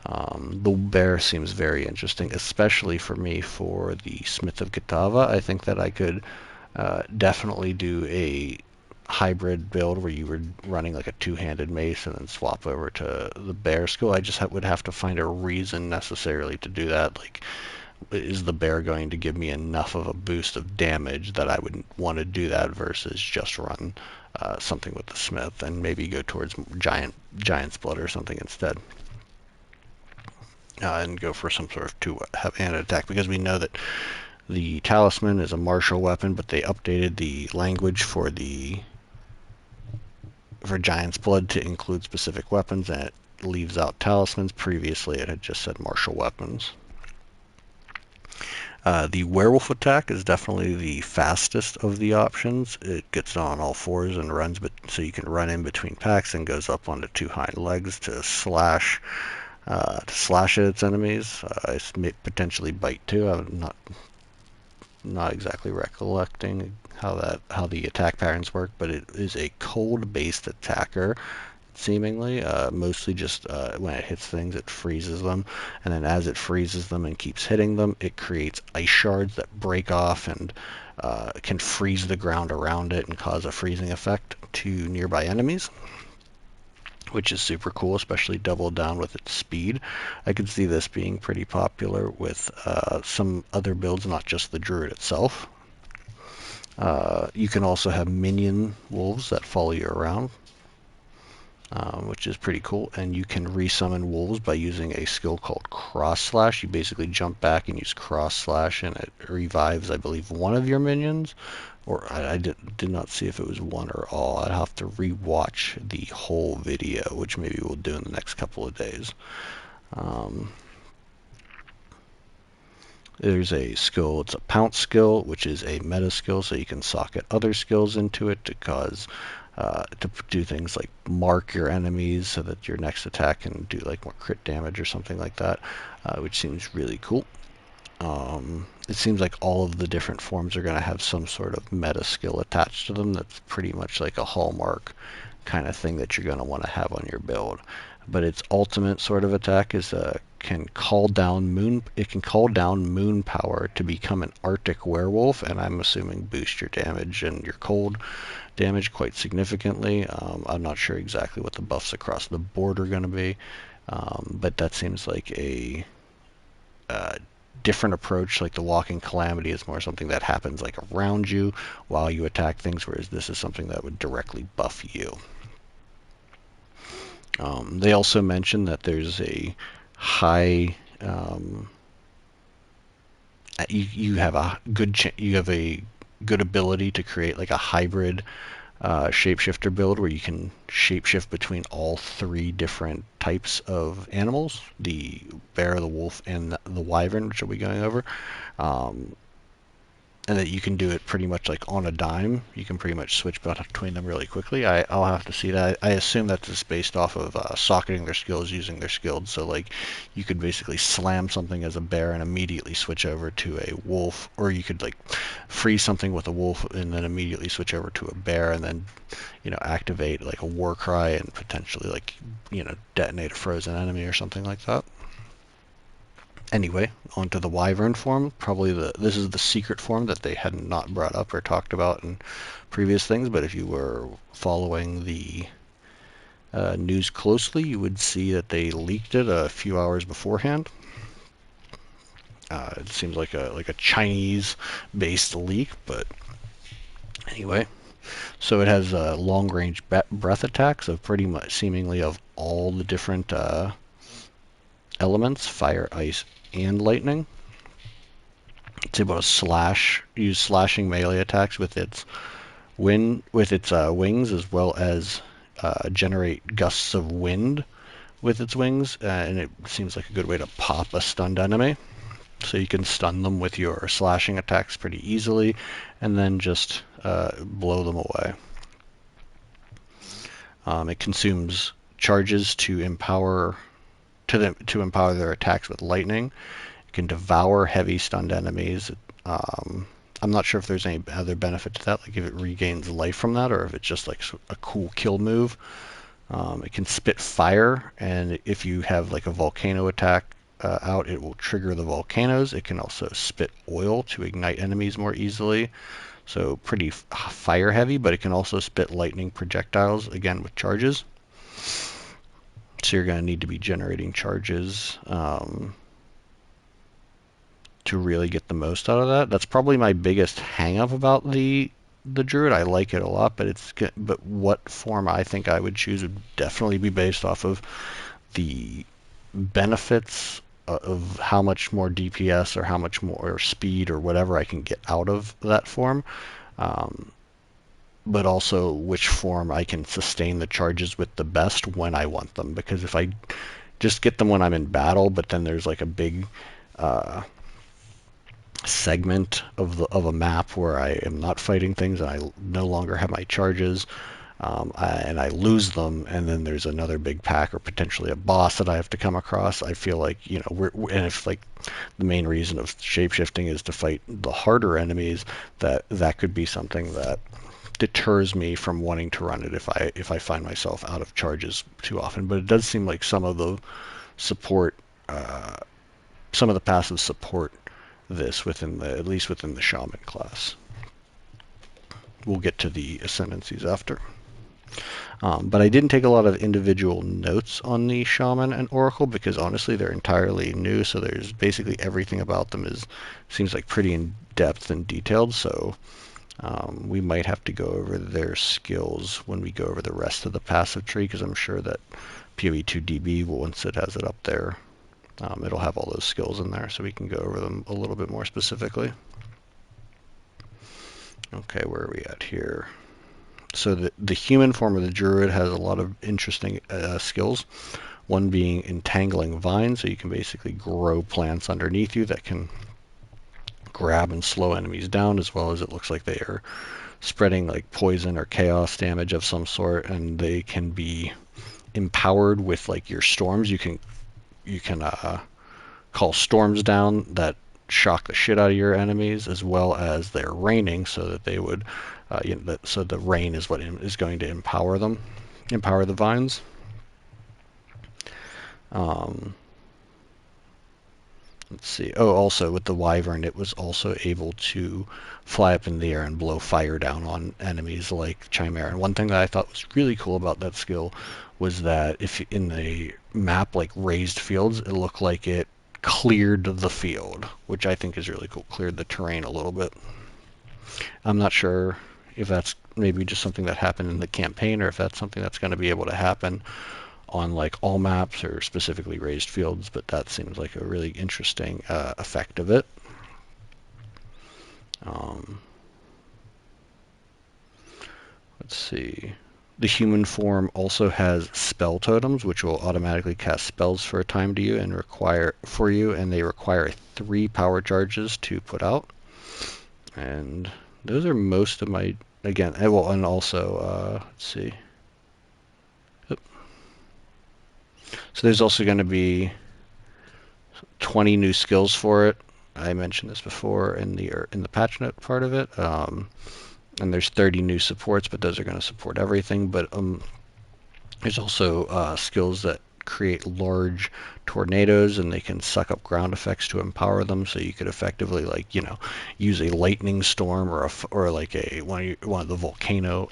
The bear seems very interesting, especially for me for the Smith of Katava. I think that I could definitely do a hybrid build where you were running like a two-handed mace and then swap over to the bear skill. I just would have to find a reason necessarily to do that. Like, is the bear going to give me enough of a boost of damage that I would want to do that versus just run something with the smith and maybe go towards giant's blood or something instead. And go for some sort of two-handed attack, because we know that the talisman is a martial weapon, but they updated the language for giant's blood to include specific weapons, and it leaves out talismans. Previously it had just said martial weapons. The werewolf attack is definitely the fastest of the options. It gets on all fours and runs, so you can run in between packs and goes up onto two hind legs to slash at its enemies. It may potentially bite too. I'm not exactly recollecting how the attack patterns work, but it is a cold-based attacker, seemingly. Mostly just when it hits things, it freezes them, and then as it freezes them and keeps hitting them, it creates ice shards that break off and can freeze the ground around it and cause a freezing effect to nearby enemies, which is super cool, especially doubled down with its speed. I could see this being pretty popular with some other builds, not just the Druid itself. You can also have minion wolves that follow you around, which is pretty cool. And you can resummon wolves by using a skill called Cross Slash. You basically jump back and use Cross Slash, and it revives, I believe, one of your minions. Or I did not see if it was one or all. I'd have to re-watch the whole video, which maybe we'll do in the next couple of days. There's a skill, it's a pounce skill, which is a meta skill, so you can socket other skills into it to cause to do things like mark your enemies so that your next attack can do like more crit damage or something like that, which seems really cool. It seems like all of the different forms are going to have some sort of meta skill attached to them that's pretty much like a hallmark kind of thing that you're going to want to have on your build. But its ultimate sort of attack is can call down moon. It can call down moon power to become an Arctic werewolf, and I'm assuming boost your damage and your cold damage quite significantly. I'm not sure exactly what the buffs across the board are going to be, but that seems like a different approach. Like the walking calamity is more something that happens like around you while you attack things, whereas this is something that would directly buff you. They also mentioned that there's a high you have a good ability to create like a hybrid shapeshifter build where you can shapeshift between all three different types of animals: the bear, the wolf, and the wyvern, which we'll be going over. Um, and that you can do it pretty much like on a dime. You can pretty much switch between them really quickly. I'll have to see that. I assume that's just based off of socketing their skills, using their skills. So like you could basically slam something as a bear and immediately switch over to a wolf, or you could like freeze something with a wolf and then immediately switch over to a bear, and then activate like a war cry and potentially like detonate a frozen enemy or something like that. Anyway, onto the wyvern form. This is the secret form that they had not brought up or talked about in previous things, but if you were following the news closely, you would see that they leaked it a few hours beforehand. It seems like a Chinese-based leak, but anyway. So it has long-range breath attacks of pretty much seemingly of all the different elements: fire, ice, and lightning. It's able to use slashing melee attacks with its wings, as well as generate gusts of wind with its wings, and it seems like a good way to pop a stunned enemy. So you can stun them with your slashing attacks pretty easily, and then just blow them away. It consumes charges to empower their attacks with lightning. Can devour heavy stunned enemies. I'm not sure if there's any other benefit to that, like if it regains life from that, or if it's just like a cool kill move. It can spit fire, and if you have like a volcano attack out, it will trigger the volcanoes. It can also spit oil to ignite enemies more easily. So pretty fire heavy, but it can also spit lightning projectiles, again with charges. So you're going to need to be generating charges to really get the most out of that. That's probably my biggest hang up about the druid. I like it a lot, but what form I think I would choose would definitely be based off of the benefits of how much more DPS or how much more speed or whatever I can get out of that form. But also which form I can sustain the charges with the best when I want them. Because if I just get them when I'm in battle, but then there's like a big segment of a map where I am not fighting things and I no longer have my charges, and I lose them, and then there's another big pack or potentially a boss that I have to come across. I feel like and if like the main reason of shapeshifting is to fight the harder enemies, that could be something that deters me from wanting to run it if I find myself out of charges too often. But it does seem like some of the support, some of the passives support this at least within the shaman class. We'll get to the ascendancies after. But I didn't take a lot of individual notes on the shaman and oracle because honestly they're entirely new. So there's basically everything about them seems like pretty in depth and detailed. So we might have to go over their skills when we go over the rest of the passive tree, because I'm sure that PoE2DB, once it has it up there, it'll have all those skills in there, so we can go over them a little bit more specifically. Okay, where are we at here? So the human form of the druid has a lot of interesting skills. One being entangling vines, so you can basically grow plants underneath you that can grab and slow enemies down, as well as it looks like they are spreading like poison or chaos damage of some sort, and they can be empowered with like your storms. You can call storms down that shock the shit out of your enemies, as well as they're raining, so that they would, so the rain is what is going to empower them, empower the vines. Um, let's see. Oh, also with the wyvern, it was also able to fly up in the air and blow fire down on enemies like Chimera. And one thing that I thought was really cool about that skill was that if in the map like raised fields, it looked like it cleared the field, which I think is really cool. Cleared the terrain a little bit. I'm not sure if that's maybe just something that happened in the campaign, or if that's something that's going to be able to happen on like all maps or specifically raised fields, but that seems like a really interesting effect of it. Um, let's see. The human form also has spell totems, which will automatically cast spells for a time to you and they require 3 power charges to put out. And those are most of my, again, well, and also, let's see. Oop. So there's also going to be 20 new skills for it. I mentioned this before in the patch note part of it. And there's 30 new supports, but those are going to support everything. But there's also skills that create large tornadoes, and they can suck up ground effects to empower them. So you could effectively, like, use a lightning storm or like one of the volcano.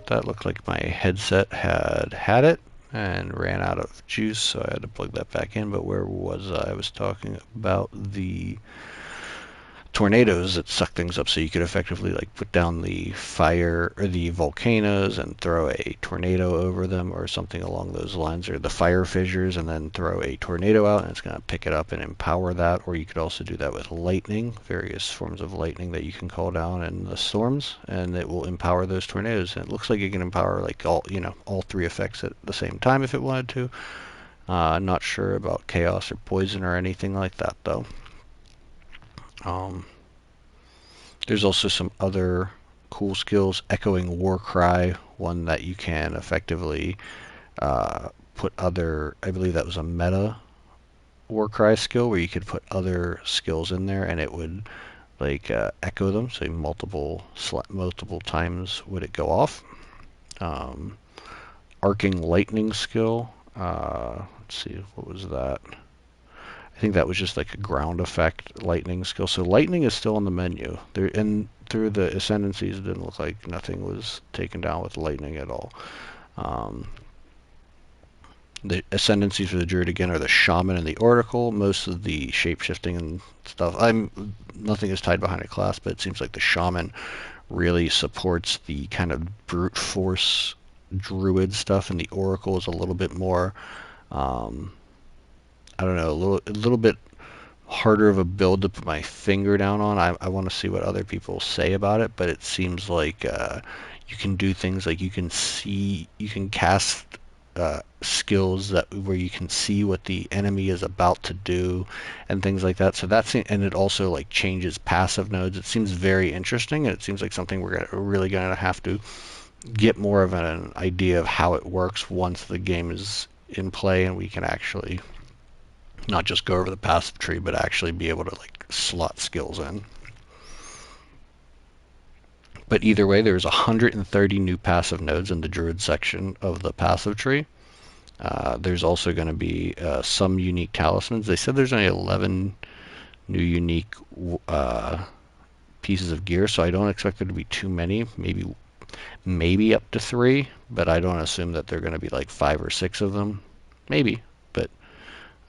That looked like my headset had it and ran out of juice, so I had to plug that back in. But where was I? I was talking about the tornadoes that suck things up, so you could effectively like put down the fire or the volcanoes and throw a tornado over them or something along those lines, or the fire fissures and then throw a tornado out and it's going to pick it up and empower that. Or you could also do that with lightning, various forms of lightning that you can call down in the storms, and it will empower those tornadoes. And it looks like it can empower like all 3 effects at the same time if it wanted to. Not sure about chaos or poison or anything like that though. There's also some other cool skills. Echoing War Cry, one that you can effectively put other, I believe that was a meta War Cry skill where you could put other skills in there and it would like echo them, so multiple times would it go off. Arcing Lightning skill. Let's see, what was that? I think that was just like a ground effect lightning skill. So lightning is still on the menu. There, and through the ascendancies, it didn't look like nothing was taken down with lightning at all. The ascendancies for the druid again are the shaman and the oracle. Most of the shape-shifting and stuff, nothing is tied behind a class, but it seems like the shaman really supports the kind of brute force druid stuff, and the oracle is a little bit more I don't know, a little bit harder of a build to put my finger down on. I want to see what other people say about it, but it seems like you can do things like you can cast skills where you can see what the enemy is about to do and things like that. So and it also like changes passive nodes. It seems very interesting, and it seems like something we're really gonna have to get more of an idea of how it works once the game is in play and we can actually not just go over the passive tree, but actually be able to like slot skills in. But either way, there's 130 new passive nodes in the Druid section of the passive tree. There's also going to be some unique talismans. They said there's only 11 new unique pieces of gear, so I don't expect there to be too many. Maybe up to 3, but I don't assume that they're going to be like 5 or 6 of them. Maybe, but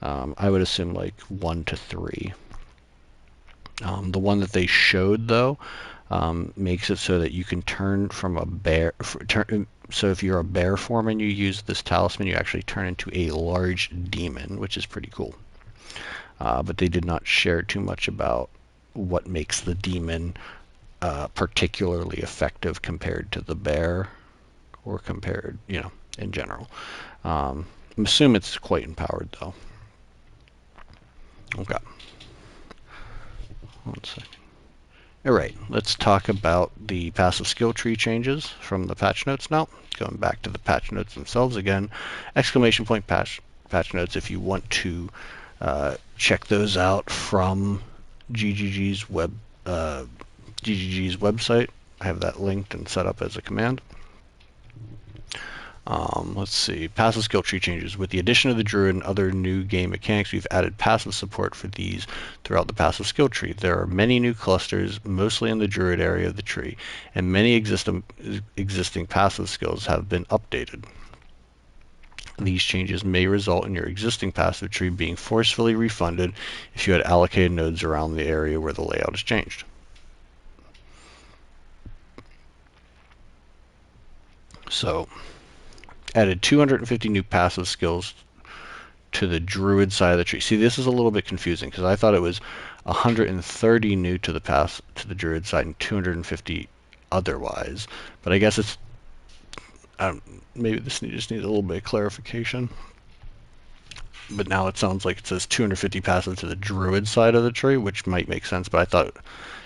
I would assume like 1 to 3. The one that they showed, though, makes it so that you can turn from a bear. So if you're a bear form and you use this talisman, you actually turn into a large demon, which is pretty cool. But they did not share too much about what makes the demon particularly effective compared to the bear, or compared, in general. I assume it's quite empowered, though. Okay. One second. All right, let's talk about the passive skill tree changes from the patch notes now. Going back to the patch notes themselves again, exclamation point patch notes if you want to check those out from GGG's website. I have that linked and set up as a command. Let's see, passive skill tree changes. With the addition of the Druid and other new game mechanics, we've added passive support for these throughout the passive skill tree. There are many new clusters, mostly in the Druid area of the tree, and many existing passive skills have been updated. These changes may result in your existing passive tree being forcefully refunded if you had allocated nodes around the area where the layout is changed. So, added 250 new passive skills to the Druid side of the tree. See, this is a little bit confusing because I thought it was 130 new to the Druid side and 250 otherwise. But I guess it's maybe this just needs a little bit of clarification. But now it sounds like it says 250 passive to the Druid side of the tree, which might make sense. But I thought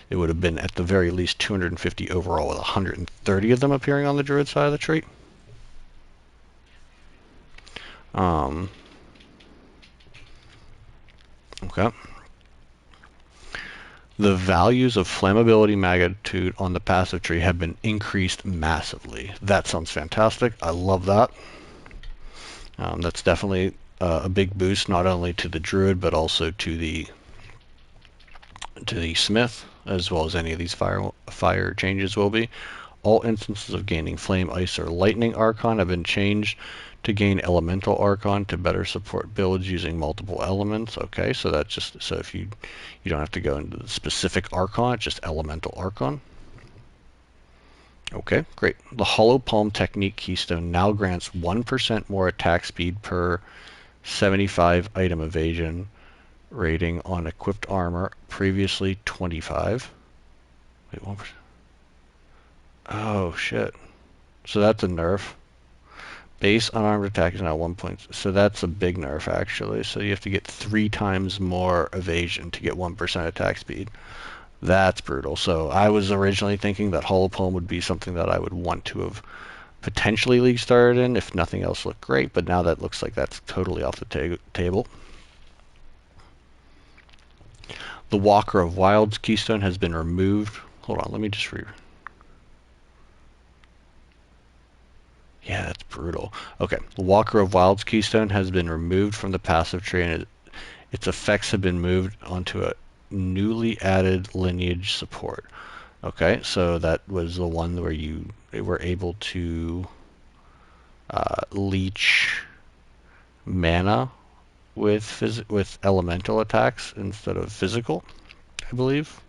it would have been at the very least 250 overall, with 130 of them appearing on the Druid side of the tree. Okay. The values of flammability magnitude on the passive tree have been increased massively. That sounds fantastic. I love that. That's definitely a big boost, not only to the Druid, but also to the Smith, as well as any of these fire changes will be. All instances of gaining Flame, Ice, or Lightning Archon have been changed to gain Elemental Archon to better support builds using multiple elements. Okay, so that's just so if you don't have to go into the specific Archon, it's just Elemental Archon. Okay, great. The Hollow Palm Technique Keystone now grants 1% more attack speed per 75 item evasion rating on equipped armor, previously 25. Wait, 1%. Oh, shit. So that's a nerf. Base unarmed attack is now 1 point. So that's a big nerf, actually. So you have to get 3 times more evasion to get 1% attack speed. That's brutal. So I was originally thinking that Hollow Palm would be something that I would want to have potentially league started in if nothing else looked great, but now that looks like that's totally off the table. The Walker of Wilds Keystone has been removed. Hold on, let me just Yeah, that's brutal. Okay, the Walker of Wilds Keystone has been removed from the passive tree, and its effects have been moved onto a newly added lineage support. Okay, so that was the one where you were able to leech mana with elemental attacks instead of physical, I believe.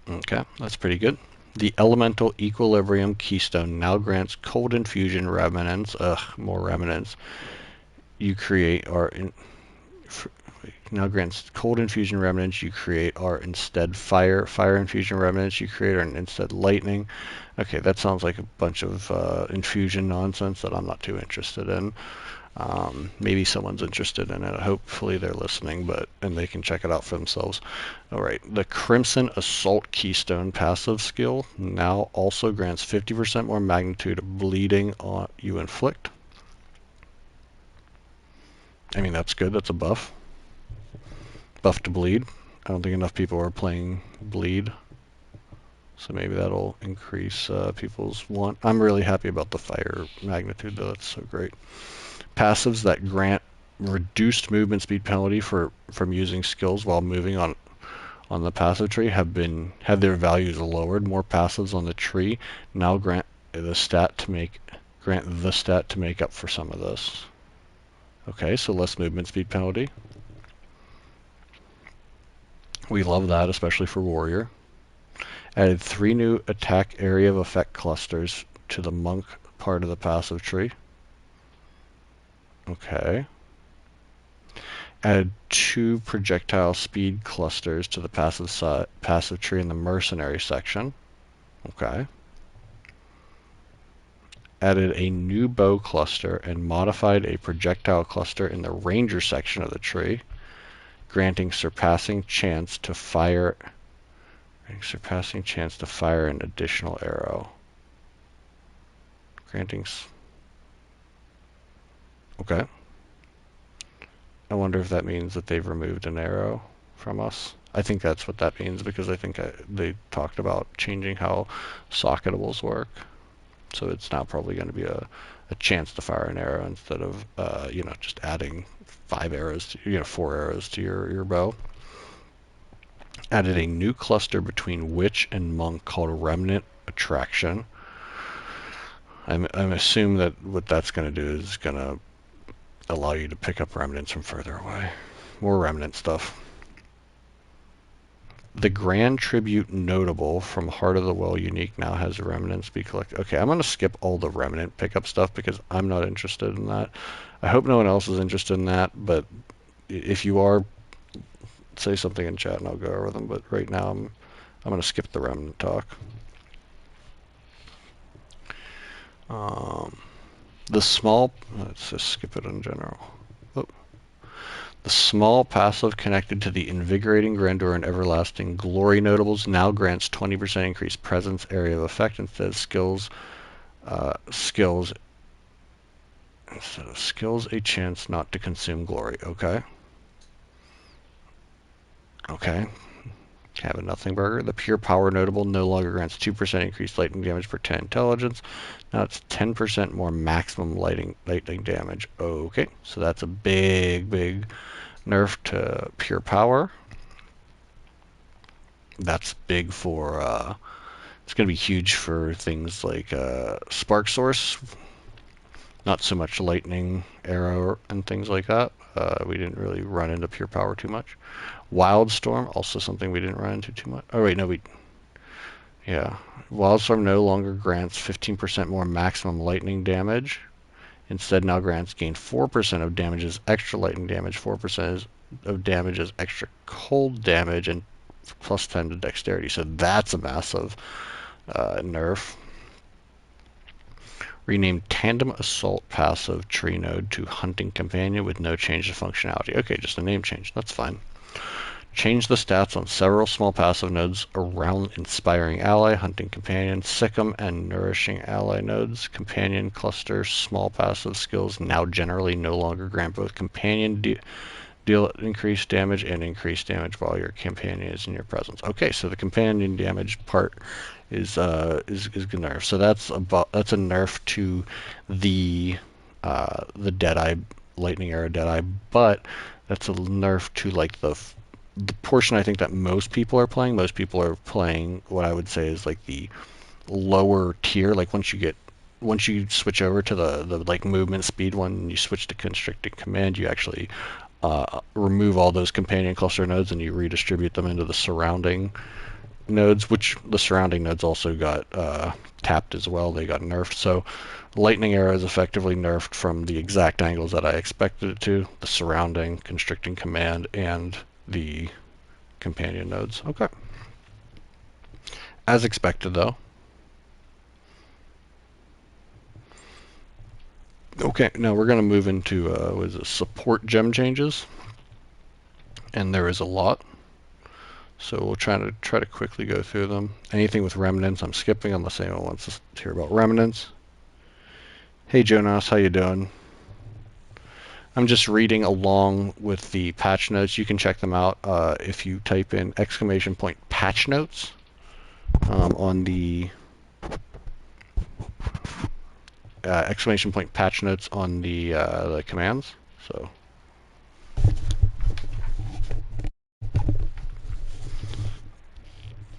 Okay, that's pretty good. The Elemental Equilibrium Keystone now grants Cold Infusion Remnants. More remnants. You create now grants Cold Infusion Remnants you create are instead Fire Infusion Remnants you create are instead Lightning. Okay, that sounds like a bunch of infusion nonsense that I'm not too interested in. Maybe someone's interested in it. Hopefully they're listening, and they can check it out for themselves. All right, the Crimson Assault Keystone passive skill now also grants 50% more magnitude of bleeding you inflict. I mean, that's good. That's a buff. Buff to bleed. I don't think enough people are playing bleed, so maybe that'll increase people's want. I'm really happy about the fire magnitude, though. That's so great. Passives that grant reduced movement speed penalty from using skills while moving on the passive tree have their values lowered. More passives on the tree now grant the stat to make up for some of this. Okay, so less movement speed penalty. We love that, especially for warrior. Added 3 new attack area of effect clusters to the monk part of the passive tree. Okay. Added 2 projectile speed clusters to the passive tree in the mercenary section. Okay. Added a new bow cluster and modified a projectile cluster in the ranger section of the tree, granting surpassing chance to fire an additional arrow. Okay. I wonder if that means that they've removed an arrow from us. I think that's what that means, because I think they talked about changing how socketables work. So it's now probably going to be a chance to fire an arrow instead of just adding 4 arrows to your bow. Added a new cluster between witch and monk called Remnant Attraction. I'm assuming that what that's going to do is going to allow you to pick up remnants from further away. More remnant stuff. The Grand Tribute Notable from Heart of the Well unique now has remnants be collected. Okay, I'm going to skip all the remnant pickup stuff because I'm not interested in that. I hope no one else is interested in that, but if you are, say something in chat and I'll go over them. But right now I'm going to skip the remnant talk. Let's just skip it in general. Oh. The small passive connected to the Invigorating Grandeur and Everlasting Glory notables now grants 20% increased presence area of effect instead of skills a chance not to consume glory. Okay. Have a nothing burger. The Pure Power notable no longer grants 2% increased lightning damage per 10 intelligence. Now it's 10% more maximum lightning damage. Okay, so that's a big nerf to Pure Power. That's big for, it's going to be huge for things like Spark Source. Not so much Lightning Arrow and things like that. We didn't really run into Pure Power too much. Wildstorm, also something we didn't run into too much. Oh wait, no, yeah. Wildstorm no longer grants 15% more maximum lightning damage. Instead now gain 4% of damage as extra lightning damage, 4% of damage as extra cold damage, and plus 10 to dexterity. So that's a massive nerf. Rename Tandem Assault passive tree node to Hunting Companion with no change to functionality. Okay, just a name change. That's fine. Change the stats on several small passive nodes around Inspiring Ally, Hunting Companion, Sikkim, and Nourishing Ally nodes. Companion cluster small passive skills now generally no longer grant both Companion deal increased damage and increased damage while your Companion is in your presence. Okay, so the Companion damage part is good nerf. So that's a nerf to the Deadeye Lightning Arrow Deadeye, but that's a nerf to like the portion I think that most people are playing. Most people are playing what I would say is like the lower tier. Like once you switch over to the like movement speed one, and you switch to constricted command, you actually remove all those companion cluster nodes and you redistribute them into the surrounding nodes, which the surrounding nodes also got tapped as well. They got nerfed. So Lightning Arrow is effectively nerfed from the exact angles that I expected it to. The surrounding, constricting command, and the companion nodes. Okay. As expected, though. Okay, now we're going to move into what is it, support gem changes, and there is a lot. So we'll try to quickly go through them. Anything with remnants, I'm skipping unless anyone wants to hear about remnants. Hey Jonas, how you doing? I'm just reading along with the patch notes. You can check them out if you type in !patch notes on the !patch notes on the commands. So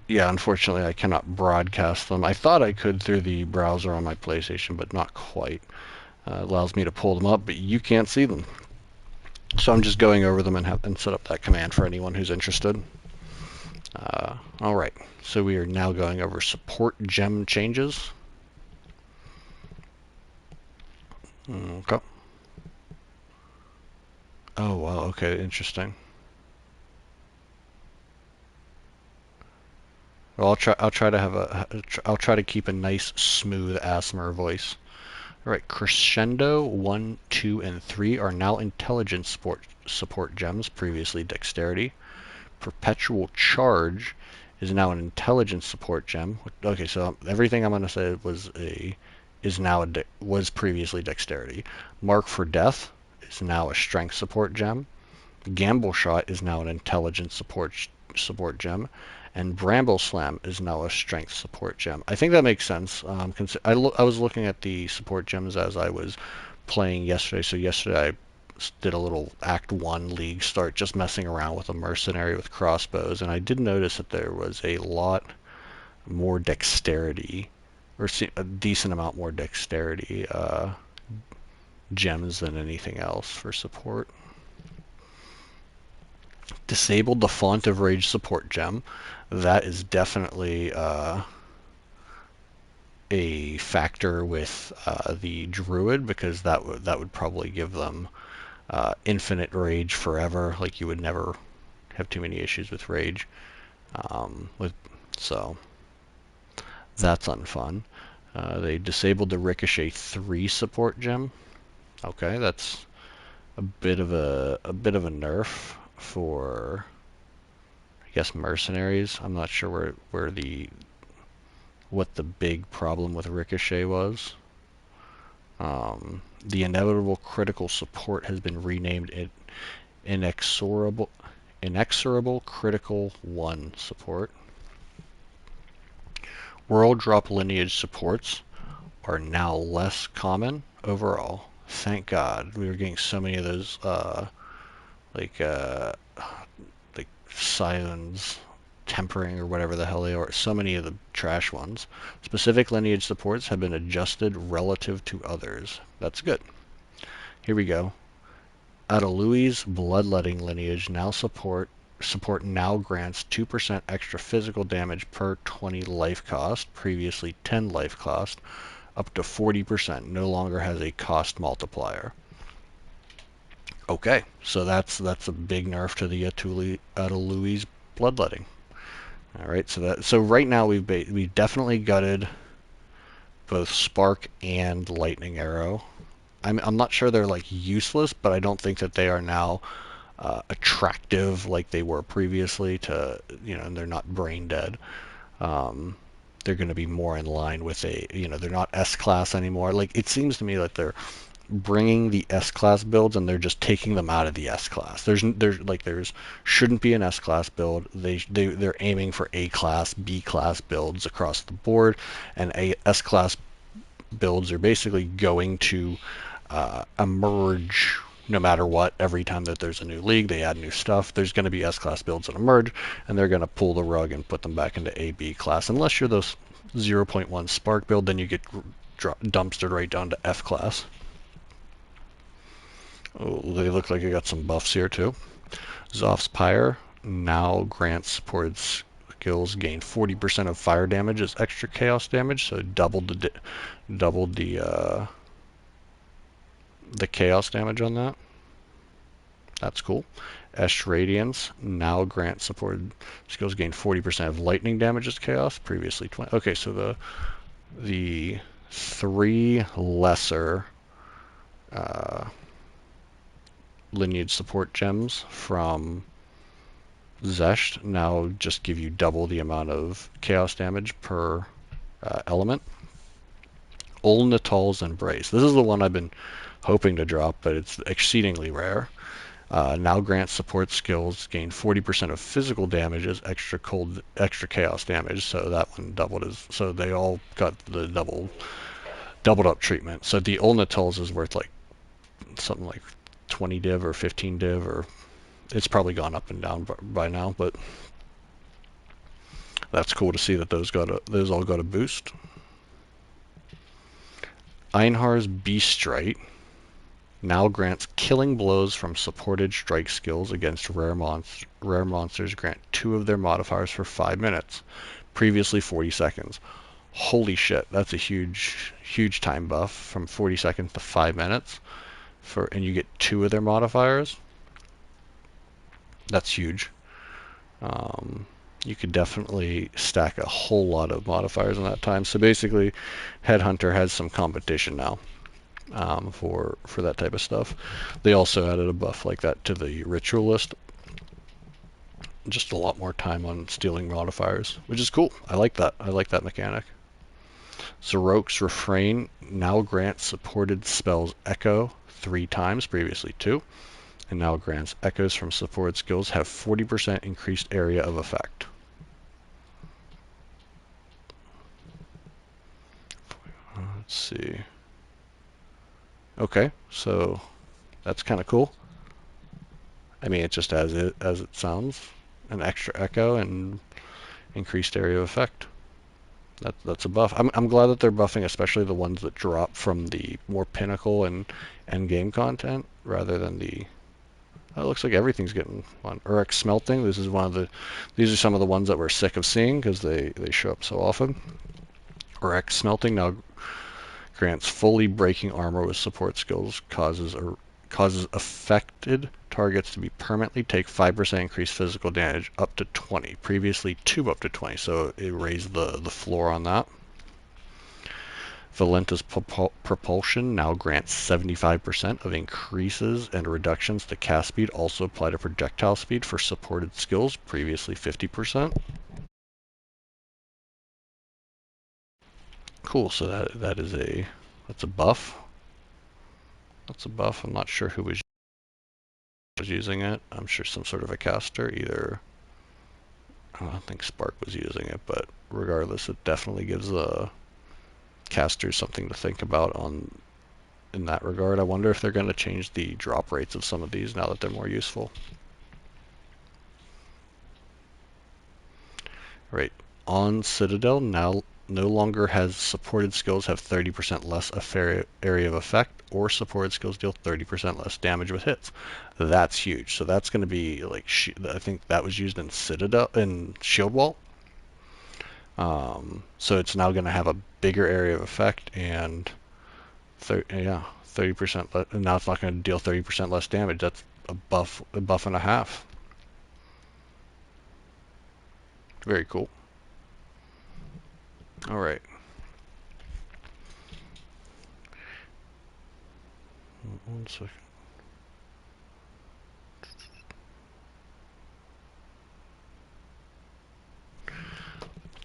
yeah, unfortunately I cannot broadcast them. I thought I could through the browser on my PlayStation, but not quite. Allows me to pull them up, but you can't see them. So I'm just going over them and set up that command for anyone who's interested. All right, so we are now going over support gem changes. Okay. Oh wow. Okay, interesting. Well, I'll try to keep a nice, smooth ASMR voice. All right, Crescendo 1, 2, and 3 are now intelligence support gems, previously dexterity. Perpetual Charge is now an intelligence support gem. Okay, so everything I'm going to say was previously dexterity. Mark for Death is now a strength support gem. Gamble Shot is now an intelligence support gem, and Bramble Slam is now a strength support gem. I think that makes sense. I was looking at the support gems as I was playing yesterday. So yesterday I did a little Act 1 league start, just messing around with a mercenary with crossbows, and I did notice that there was a lot more dexterity, or a decent amount more dexterity gems than anything else for support. Disabled the Font of Rage support gem. That is definitely a factor with the Druid, because that would probably give them infinite rage forever. Like, you would never have too many issues with rage. So that's unfun. They disabled the Ricochet 3 support gem. Okay, that's a bit of a nerf for, I guess, mercenaries. I'm not sure what the big problem with Ricochet was. The inevitable critical support has been renamed inexorable critical 1 support. World drop lineage supports are now less common overall. Thank God. We were getting so many of those like Scions tempering or whatever the hell they are. So many of the trash ones. Specific lineage supports have been adjusted relative to others. That's good. Here we go. Adalui's bloodletting lineage now support now grants 2% extra physical damage per 20 life cost, previously 10 life cost, up to 40%. No longer has a cost multiplier. Okay, so that's a big nerf to the Adalui's bloodletting. All right, so right now we've definitely gutted both Spark and Lightning Arrow. I'm not sure they're like useless, but I don't think that they are now attractive like they were previously and they're not brain dead. They're going to be more in line with they're not S-class anymore. Like, it seems to me like they're bringing the S-class builds and they're just taking them out of the S-class. There's shouldn't be an S-class build. They're aiming for A-class, B-class builds across the board, and S-class builds are basically going to emerge no matter what. Every time that there's a new league, they add new stuff. There's going to be S-class builds that emerge, and they're going to pull the rug and put them back into A, B class. Unless you're those 0.1 Spark build, then you get dumpstered right down to F class. Oh, they look like they got some buffs here too. Zoph's Pyre now grants support skills gain 40% of fire damage as extra chaos damage, so doubled the chaos damage on that. That's cool. Esh Radiance now grants support skills gain 40% of lightning damage as chaos, previously 20. Okay, so the 3 lesser uh, lineage support gems from Zesht now just give you double the amount of chaos damage per element. Ol Natal's Embrace. This is the one I've been hoping to drop, but it's exceedingly rare. Now grants support skills gain 40% of physical damage as extra chaos damage. So that one doubled as, so they all got the doubled up treatment. So the Ol Natal's is worth like something like 20 div or 15 div, or it's probably gone up and down by now, but that's cool to see that those all got a boost. Einhar's Beastrite now grants killing blows from supported strike skills against rare monsters. Grant 2 of their modifiers for 5 minutes, previously 40 seconds. Holy shit, that's a huge time buff from 40 seconds to 5 minutes, and you get 2 of their modifiers. That's huge. You could definitely stack a whole lot of modifiers in that time. So basically, Headhunter has some competition now for that type of stuff. They also added a buff like that to the Ritualist. Just a lot more time on stealing modifiers, which is cool. I like that. I like that mechanic. Zarok's Refrain now grants supported spells Echo 3 times, previously 2. And now grants echoes from supported skills have 40% increased area of effect. Let's see. Okay, so that's kind of cool. I mean, it's just as it sounds, an extra echo and increased area of effect. That's a buff. I'm glad that they're buffing, especially the ones that drop from the more pinnacle and end game content, rather than the. Oh, it looks like everything's getting one. Uruk Smelting. This is one of the. These are some of the ones that we're sick of seeing because they show up so often. Uruk Smelting now grants fully breaking armor with support skills, causes affected targets to be permanently take 5% increased physical damage up to 20. Previously 2 up to 20, so it raised the floor on that. Valenta's Propulsion now grants 75% of increases and reductions to cast speed, also apply to projectile speed for supported skills, previously 50%. Cool, so that's a buff. That's a buff. I'm not sure who was using it. I'm sure some sort of a caster, either. I don't think Spark was using it, but regardless, it definitely gives the casters something to think about in that regard. I wonder if they're going to change the drop rates of some of these now that they're more useful. Right. On Citadel now no longer has supported skills have 30% less area of effect, or supported skills deal 30% less damage with hits. That's huge. So that's going to be like, I think that was used in Citadel, in Shield Wall. So it's now going to have a bigger area of effect, and 30% less, and now it's not going to deal 30% less damage. That's a buff and a half. Very cool. All right. One second.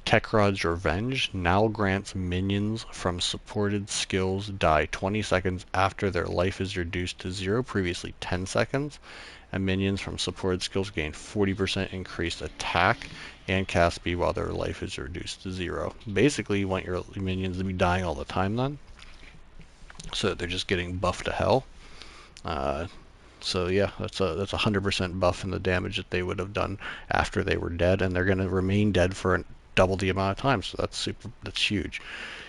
Tekrod's Revenge now grants minions from supported skills die 20 seconds after their life is reduced to 0, previously 10 seconds, and minions from supported skills gain 40% increased attack and cast speed while their life is reduced to 0. Basically, you want your minions to be dying all the time then, so they're just getting buffed to hell. So yeah, that's a 100% buff in the damage that they would have done after they were dead, and they're going to remain dead for double the amount of time. So that's huge.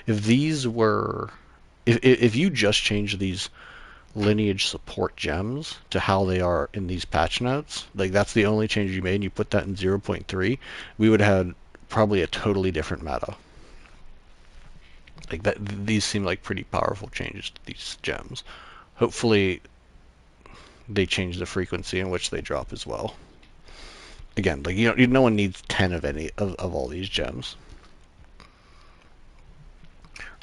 If these were, if you just change these lineage support gems to how they are in these patch notes, like that's the only change you made, and you put that in 0.3, we would have had probably a totally different meta. Like that, these seem like pretty powerful changes to these gems. Hopefully they change the frequency in which they drop as well. Again, like no one needs 10 of any of all these gems.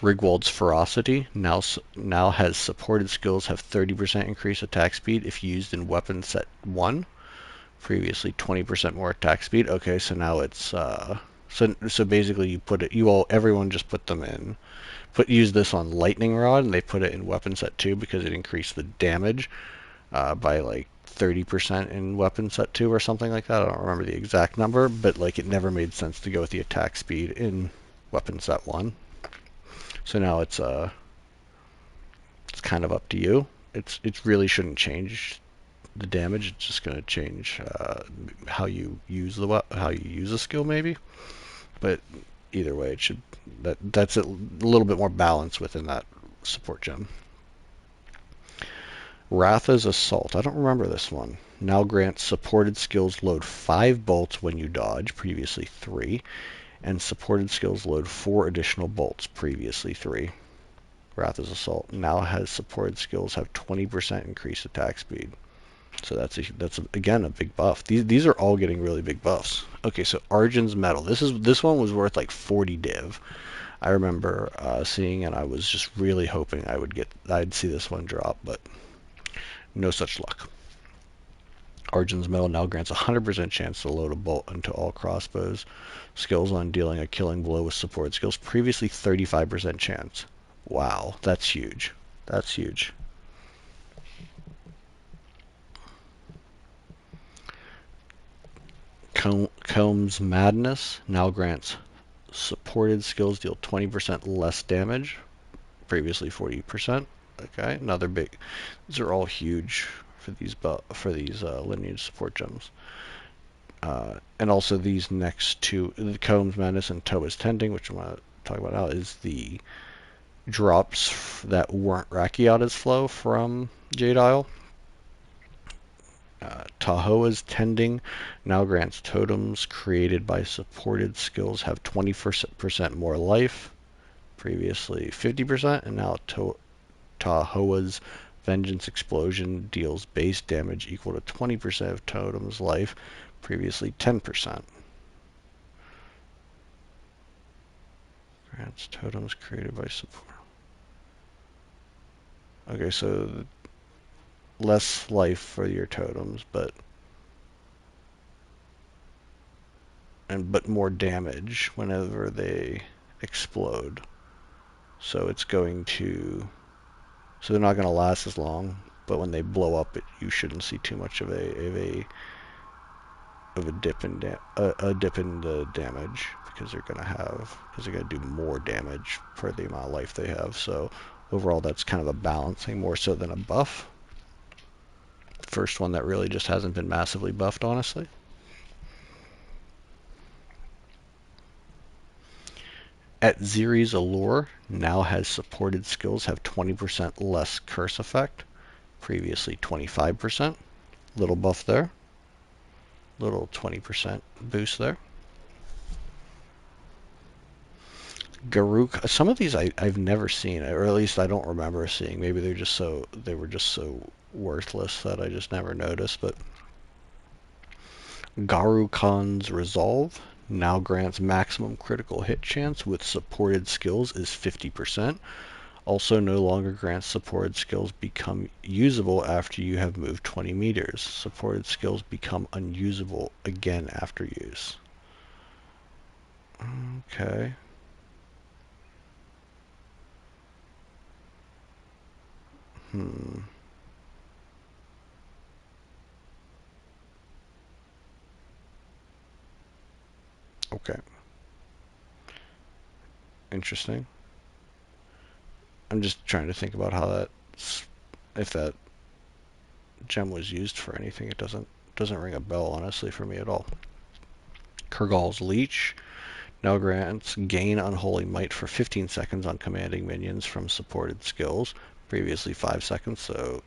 Rigwald's Ferocity now has supported skills have 30% increased attack speed if used in weapon set 1. Previously 20% more attack speed. Okay, so now it's so basically everyone just put them in. Use this on Lightning Rod, and they put it in weapon set 2 because it increased the damage by like 30% in weapon set 2 or something like that. I don't remember the exact number, but like it never made sense to go with the attack speed in weapon set 1. So now it's kind of up to you. It really shouldn't change the damage. It's just going to change how you use the skill maybe. But either way, it should that's a little bit more balance within that support gem. Ratha's Assault. I don't remember this one. Now grants supported skills load 5 bolts when you dodge, previously 3, and supported skills load 4 additional bolts, previously 3. Ratha's Assault now has supported skills have 20% increased attack speed. So that's again a big buff. These are all getting really big buffs. Okay, so Arjun's Medal. This one was worth like 40 div. I remember seeing, and I was just really hoping I'd see this one drop, but no such luck. Arjun's Medal now grants a 100% chance to load a bolt into all crossbows skills on dealing a killing blow with support skills. Previously 35% chance. Wow, that's huge. That's huge. Comb's Madness now grants supported skills deal 20% less damage, previously 40%. Okay, another big. These are all huge for these lineage support gems. And also these next two, the Comb's Madness and Toa's Tending, which I'm going to talk about now, is the drops that weren't Rakiata's flow from Jade Isle. Tahoa's Tending now grants totems created by supported skills have 20% more life, previously 50%, and now Tahoa's Vengeance Explosion deals base damage equal to 20% of totem's life, previously 10%. Grants totems created by support. Okay, so less life for your totems, but more damage whenever they explode. So it's going to, so they're not going to last as long, but when they blow up, you shouldn't see too much of a dip in the damage because they're going to do more damage for the amount of life they have. So overall, that's kind of a balancing more so than a buff. First one that really just hasn't been massively buffed, honestly. At Ziri's Allure now has supported skills have 20% less curse effect, previously 25%. Little buff there. Little 20% boost there. Garuk. Some of these I've never seen, or at least I don't remember seeing. Maybe they were just so worthless that I just never noticed. But Garukan's Resolve now grants maximum critical hit chance with supported skills is 50%. Also no longer grants supported skills become usable after you have moved 20 meters. Supported skills become unusable again after use. Okay. Okay. Interesting. I'm just trying to think about how if that gem was used for anything. It doesn't ring a bell, honestly, for me at all. Kurgal's Leech now grants gain Unholy Might for 15 seconds on commanding minions from supported skills. Previously 5 seconds, so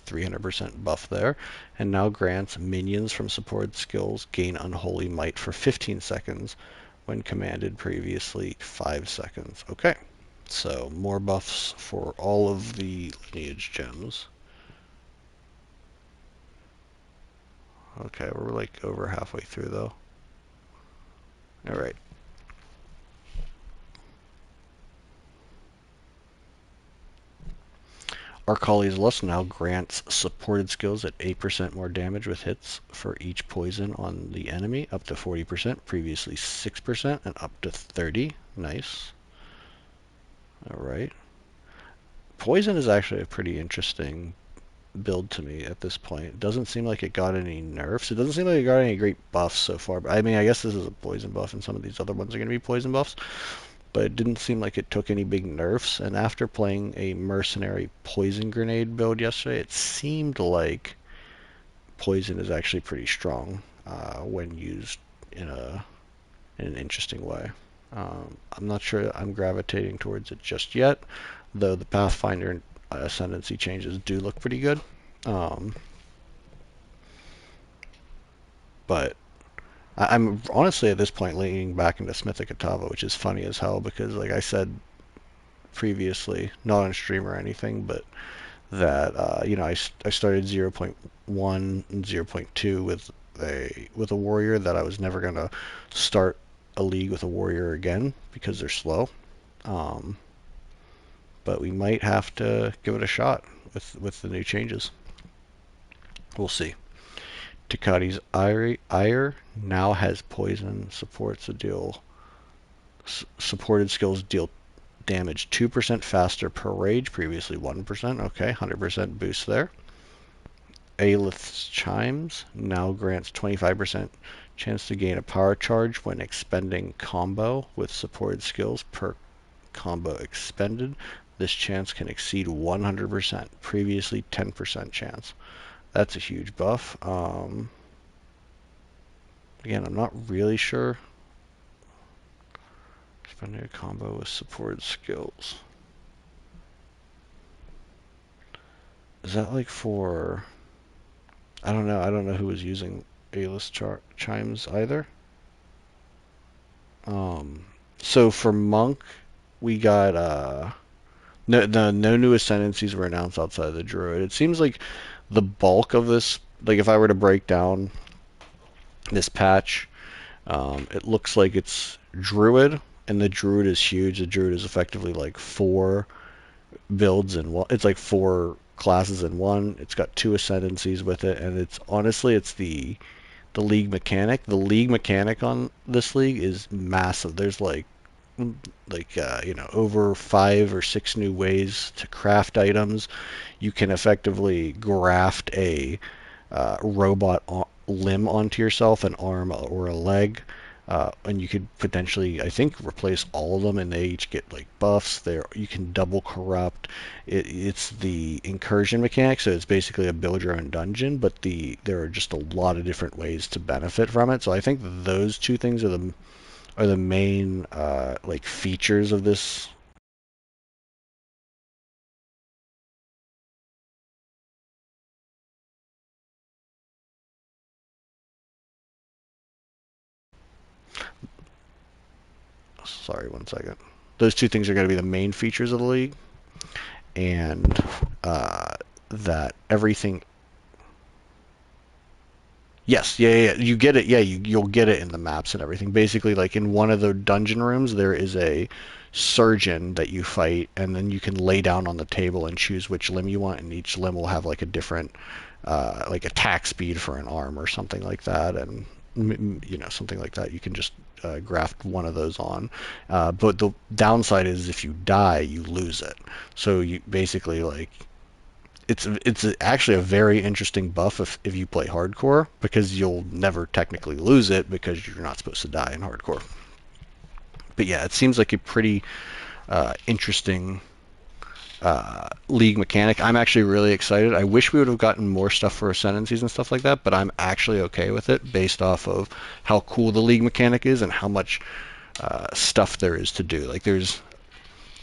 300% buff there. And now grants minions from supported skills gain Unholy Might for 15 seconds when commanded, previously 5 seconds. Okay, so more buffs for all of the lineage gems. Okay, we're like over halfway through though. All right. Arcali's Lust now grants supported skills at 8% more damage with hits for each poison on the enemy, up to 40%, previously 6%, and up to 30. Nice. Alright. Poison is actually a pretty interesting build to me at this point. It doesn't seem like it got any nerfs. It doesn't seem like it got any great buffs so far. But I mean, I guess this is a poison buff, and some of these other ones are going to be poison buffs. But it didn't seem like it took any big nerfs. And after playing a mercenary poison grenade build yesterday, it seemed like poison is actually pretty strong when used in an interesting way. I'm not sure I'm gravitating towards it just yet, though the Pathfinder ascendancy changes do look pretty good. But I'm honestly at this point leaning back into Smithic Atava, which is funny as hell because, like I said previously, not on stream or anything, but that I started 0.1 and 0.2 with a warrior that I was never gonna start a league with a warrior again because they're slow. Um, but we might have to give it a shot with the new changes. We'll see. Takati's Ire now has poison supports supported skills deal damage 2% faster per rage, previously 1%. Okay, 100% boost there. Aelith's Chimes now grants 25% chance to gain a power charge when expending combo with supported skills per combo expended. This chance can exceed 100%, previously 10% chance. That's a huge buff. Again, I'm not really sure. Expending a combo with supported skills. Is that like for... I don't know. I don't know who was using A-list chimes either. So for Monk, we got no new ascendancies were announced outside of the Druid. It seems like the bulk of this, like if I were to break down this patch, it looks like it's Druid, and the Druid is huge. The Druid is effectively like 4 builds in one. It's like 4 classes in one. It's got 2 ascendancies with it, and it's honestly it's the league mechanic. The league mechanic on this league is massive. There's over 5 or 6 new ways to craft items. You can effectively graft a robot limb onto yourself, an arm or a leg. And you could potentially, I think, replace all of them, and they each get like buffs. There, you can double corrupt. It's the incursion mechanic, so it's basically a build your own dungeon. But there are just a lot of different ways to benefit from it. So I think those 2 things are the main like features of this. Sorry, one second. Those 2 things are going to be the main features of the league, and that everything. Yes, yeah. You get it. Yeah, you'll get it in the maps and everything. Basically, like in one of the dungeon rooms, there is a surgeon that you fight, and then you can lay down on the table and choose which limb you want, and each limb will have like a different, like attack speed for an arm or something like that, and something like that. You can just graft one of those on. But the downside is if you die, you lose it. So you basically like it's actually a very interesting buff if you play hardcore, because you'll never technically lose it because you're not supposed to die in hardcore. But yeah, it seems like a pretty interesting league mechanic. I'm actually really excited. I wish we would have gotten more stuff for ascendancies and stuff like that, but I'm actually okay with it based off of how cool the league mechanic is and how much stuff there is to do. Like there's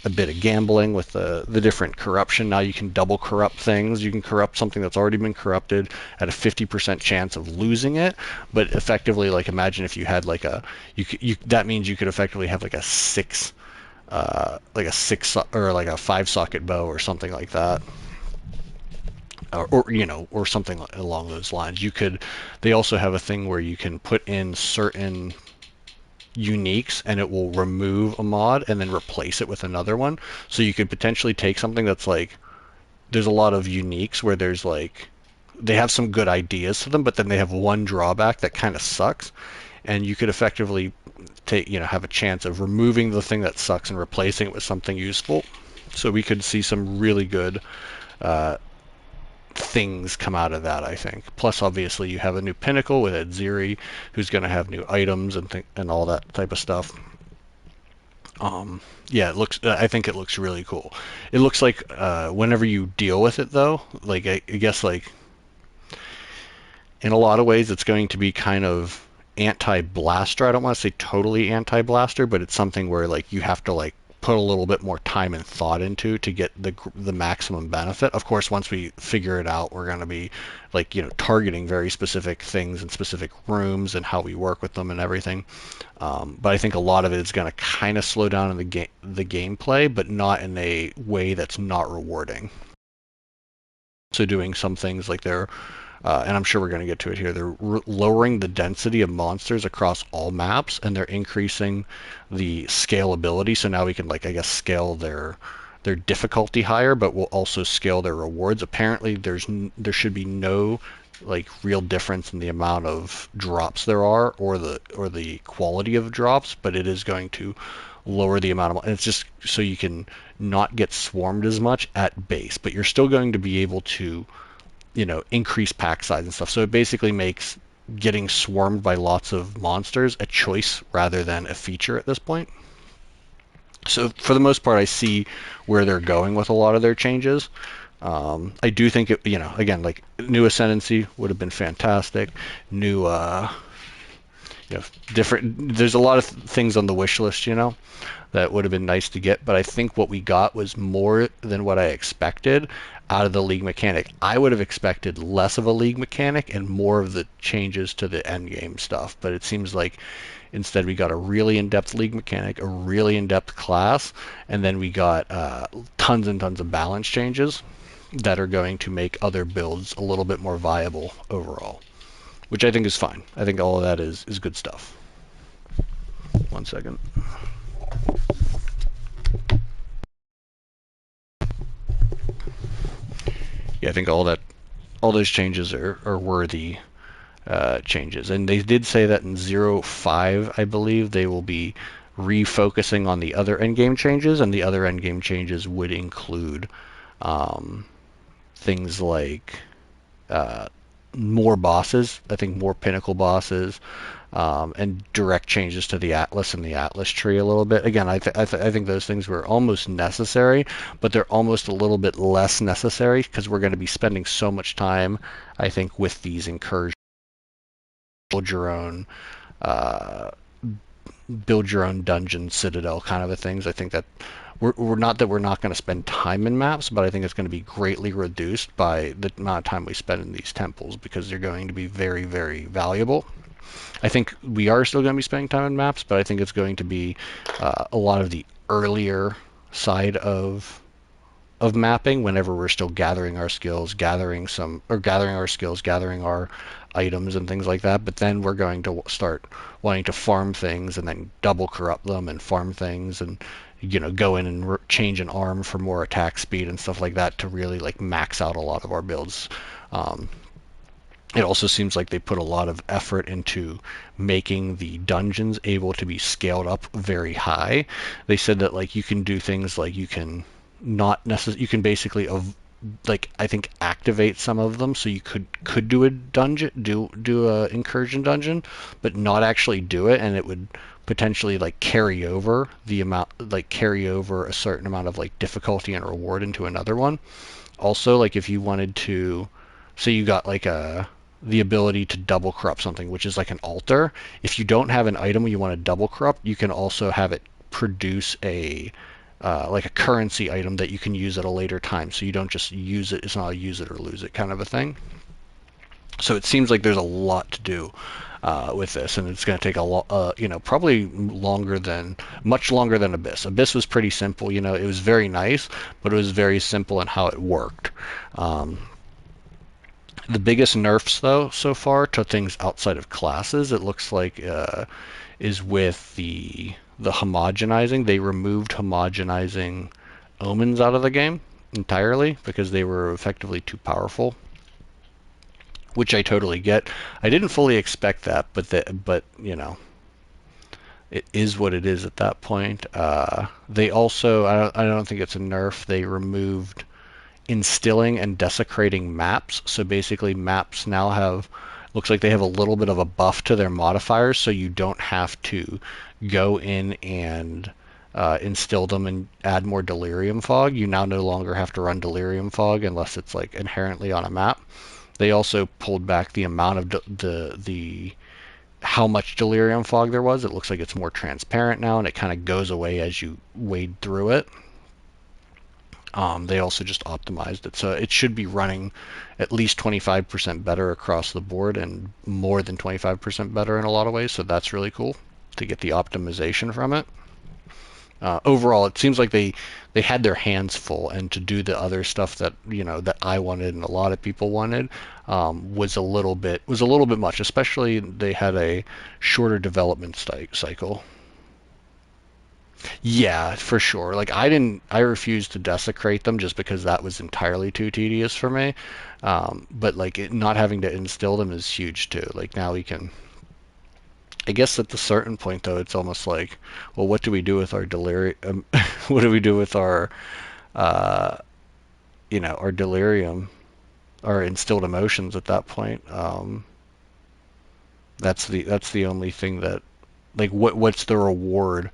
a bit of gambling with the different corruption. Now you can double corrupt things. You can corrupt something that's already been corrupted at a 50% chance of losing it. But effectively, like imagine if you had like that means you could effectively have like a 6 or like a 5-socket bow or something like that. Or something along those lines. They also have a thing where you can put in certain uniques and it will remove a mod and then replace it with another one. So you could potentially take something that's like there's a lot of uniques where there's like they have some good ideas to them, but then they have one drawback that kind of sucks, and you could effectively take have a chance of removing the thing that sucks and replacing it with something useful. So we could see some really good uh, things come out of that, I think. Plus, obviously, you have a new pinnacle with Edziri, who's going to have new items and all that type of stuff. Yeah, it looks. I think it looks really cool. It looks like whenever you deal with it, though, like I guess like in a lot of ways, it's going to be kind of anti-blaster. I don't want to say totally anti-blaster, but it's something where like you have to like put a little bit more time and thought into to get the maximum benefit. Of course, once we figure it out, we're going to be like targeting very specific things and specific rooms and how we work with them and everything. But I think a lot of it is going to kind of slow down in the gameplay, but not in a way that's not rewarding. So doing some things like and I'm sure we're going to get to it here. They're lowering the density of monsters across all maps, and they're increasing the scalability. So now we can, like, I guess, scale their difficulty higher, but we'll also scale their rewards. Apparently, there should be no like real difference in the amount of drops there are, or the quality of drops, but it is going to lower the amount of, and it's just so you can not get swarmed as much at base, but you're still going to be able to increase pack size and stuff. So it basically makes getting swarmed by lots of monsters a choice rather than a feature at this point. So for the most part, I see where they're going with a lot of their changes. I do think it, again, like new Ascendancy would have been fantastic. New, different. There's a lot of things on the wish list, that would have been nice to get. But I think what we got was more than what I expected out of the league mechanic. I would have expected less of a league mechanic and more of the changes to the end game stuff. But it seems like instead we got a really in-depth league mechanic, a really in-depth class, and then we got tons and tons of balance changes that are going to make other builds a little bit more viable overall, which I think is fine. I think all of that is good stuff. 1 second. Yeah, I think all those changes are worthy changes. And they did say that in 0.5, I believe, they will be refocusing on the other endgame changes, and the other endgame changes would include things like more bosses, I think more pinnacle bosses, and direct changes to the Atlas and the Atlas tree a little bit. Again, I think those things were almost necessary, but they're almost a little bit less necessary because we're going to be spending so much time, I think, with these incursions. Build your own, build your own dungeon, citadel kind of a things. I think that we're not going to spend time in maps, but I think it's going to be greatly reduced by the amount of time we spend in these temples because they're going to be very, very valuable. I think we are still going to be spending time in maps, but I think it's going to be a lot of the earlier side of mapping whenever we're still gathering our skills, gathering our items and things like that. But then we're going to start wanting to farm things and then double corrupt them and farm things and go in and change an arm for more attack speed and stuff like that to really like max out a lot of our builds. It also seems like they put a lot of effort into making the dungeons able to be scaled up very high. They said that like you can do things like you can you can basically like I think activate some of them, so you could do a dungeon, do a incursion dungeon, but not actually do it, and it would potentially like carry over a certain amount of like difficulty and reward into another one. Also, like if you wanted to, say you got like the ability to double corrupt something, which is like an altar. If you don't have an item you want to double corrupt, you can also have it produce like a currency item that you can use at a later time. So you don't just use it. It's not a use it or lose it kind of a thing. So it seems like there's a lot to do with this, and it's going to take a lot, probably much longer than Abyss. Abyss was pretty simple. It was very nice, but it was very simple in how it worked. The biggest nerfs, though, so far to things outside of classes, it looks like, is with the homogenizing. They removed homogenizing omens out of the game. entirely because they were effectively too powerful, which I totally get. I didn't fully expect that, but you know, it is what it is at that point. They also, I don't think it's a nerf. They removed instilling and desecrating maps. So basically, maps now have, looks like they have a little bit of a buff to their modifiers, so you don't have to go in and instill them and add more delirium fog. You now no longer have to run delirium fog unless it's like inherently on a map. They also pulled back the amount of the how much delirium fog there was. It looks like it's more transparent now, and it kind of goes away as you wade through it. They also just optimized it, so it should be running at least 25% better across the board, and more than 25% better in a lot of ways. So that's really cool to get the optimization from it. Overall, it seems like they had their hands full, and to do the other stuff that that I wanted and a lot of people wanted was a little bit much. Especially they had a shorter development cycle. Yeah, for sure. Like I refused to desecrate them just because that was entirely too tedious for me. But like not having to instill them is huge too. Like now we can. I guess at a certain point though, it's almost like, well, what do we do with our delirium? What do we do with our, uh, our delirium, our instilled emotions at that point? That's the only thing that, like, what's the reward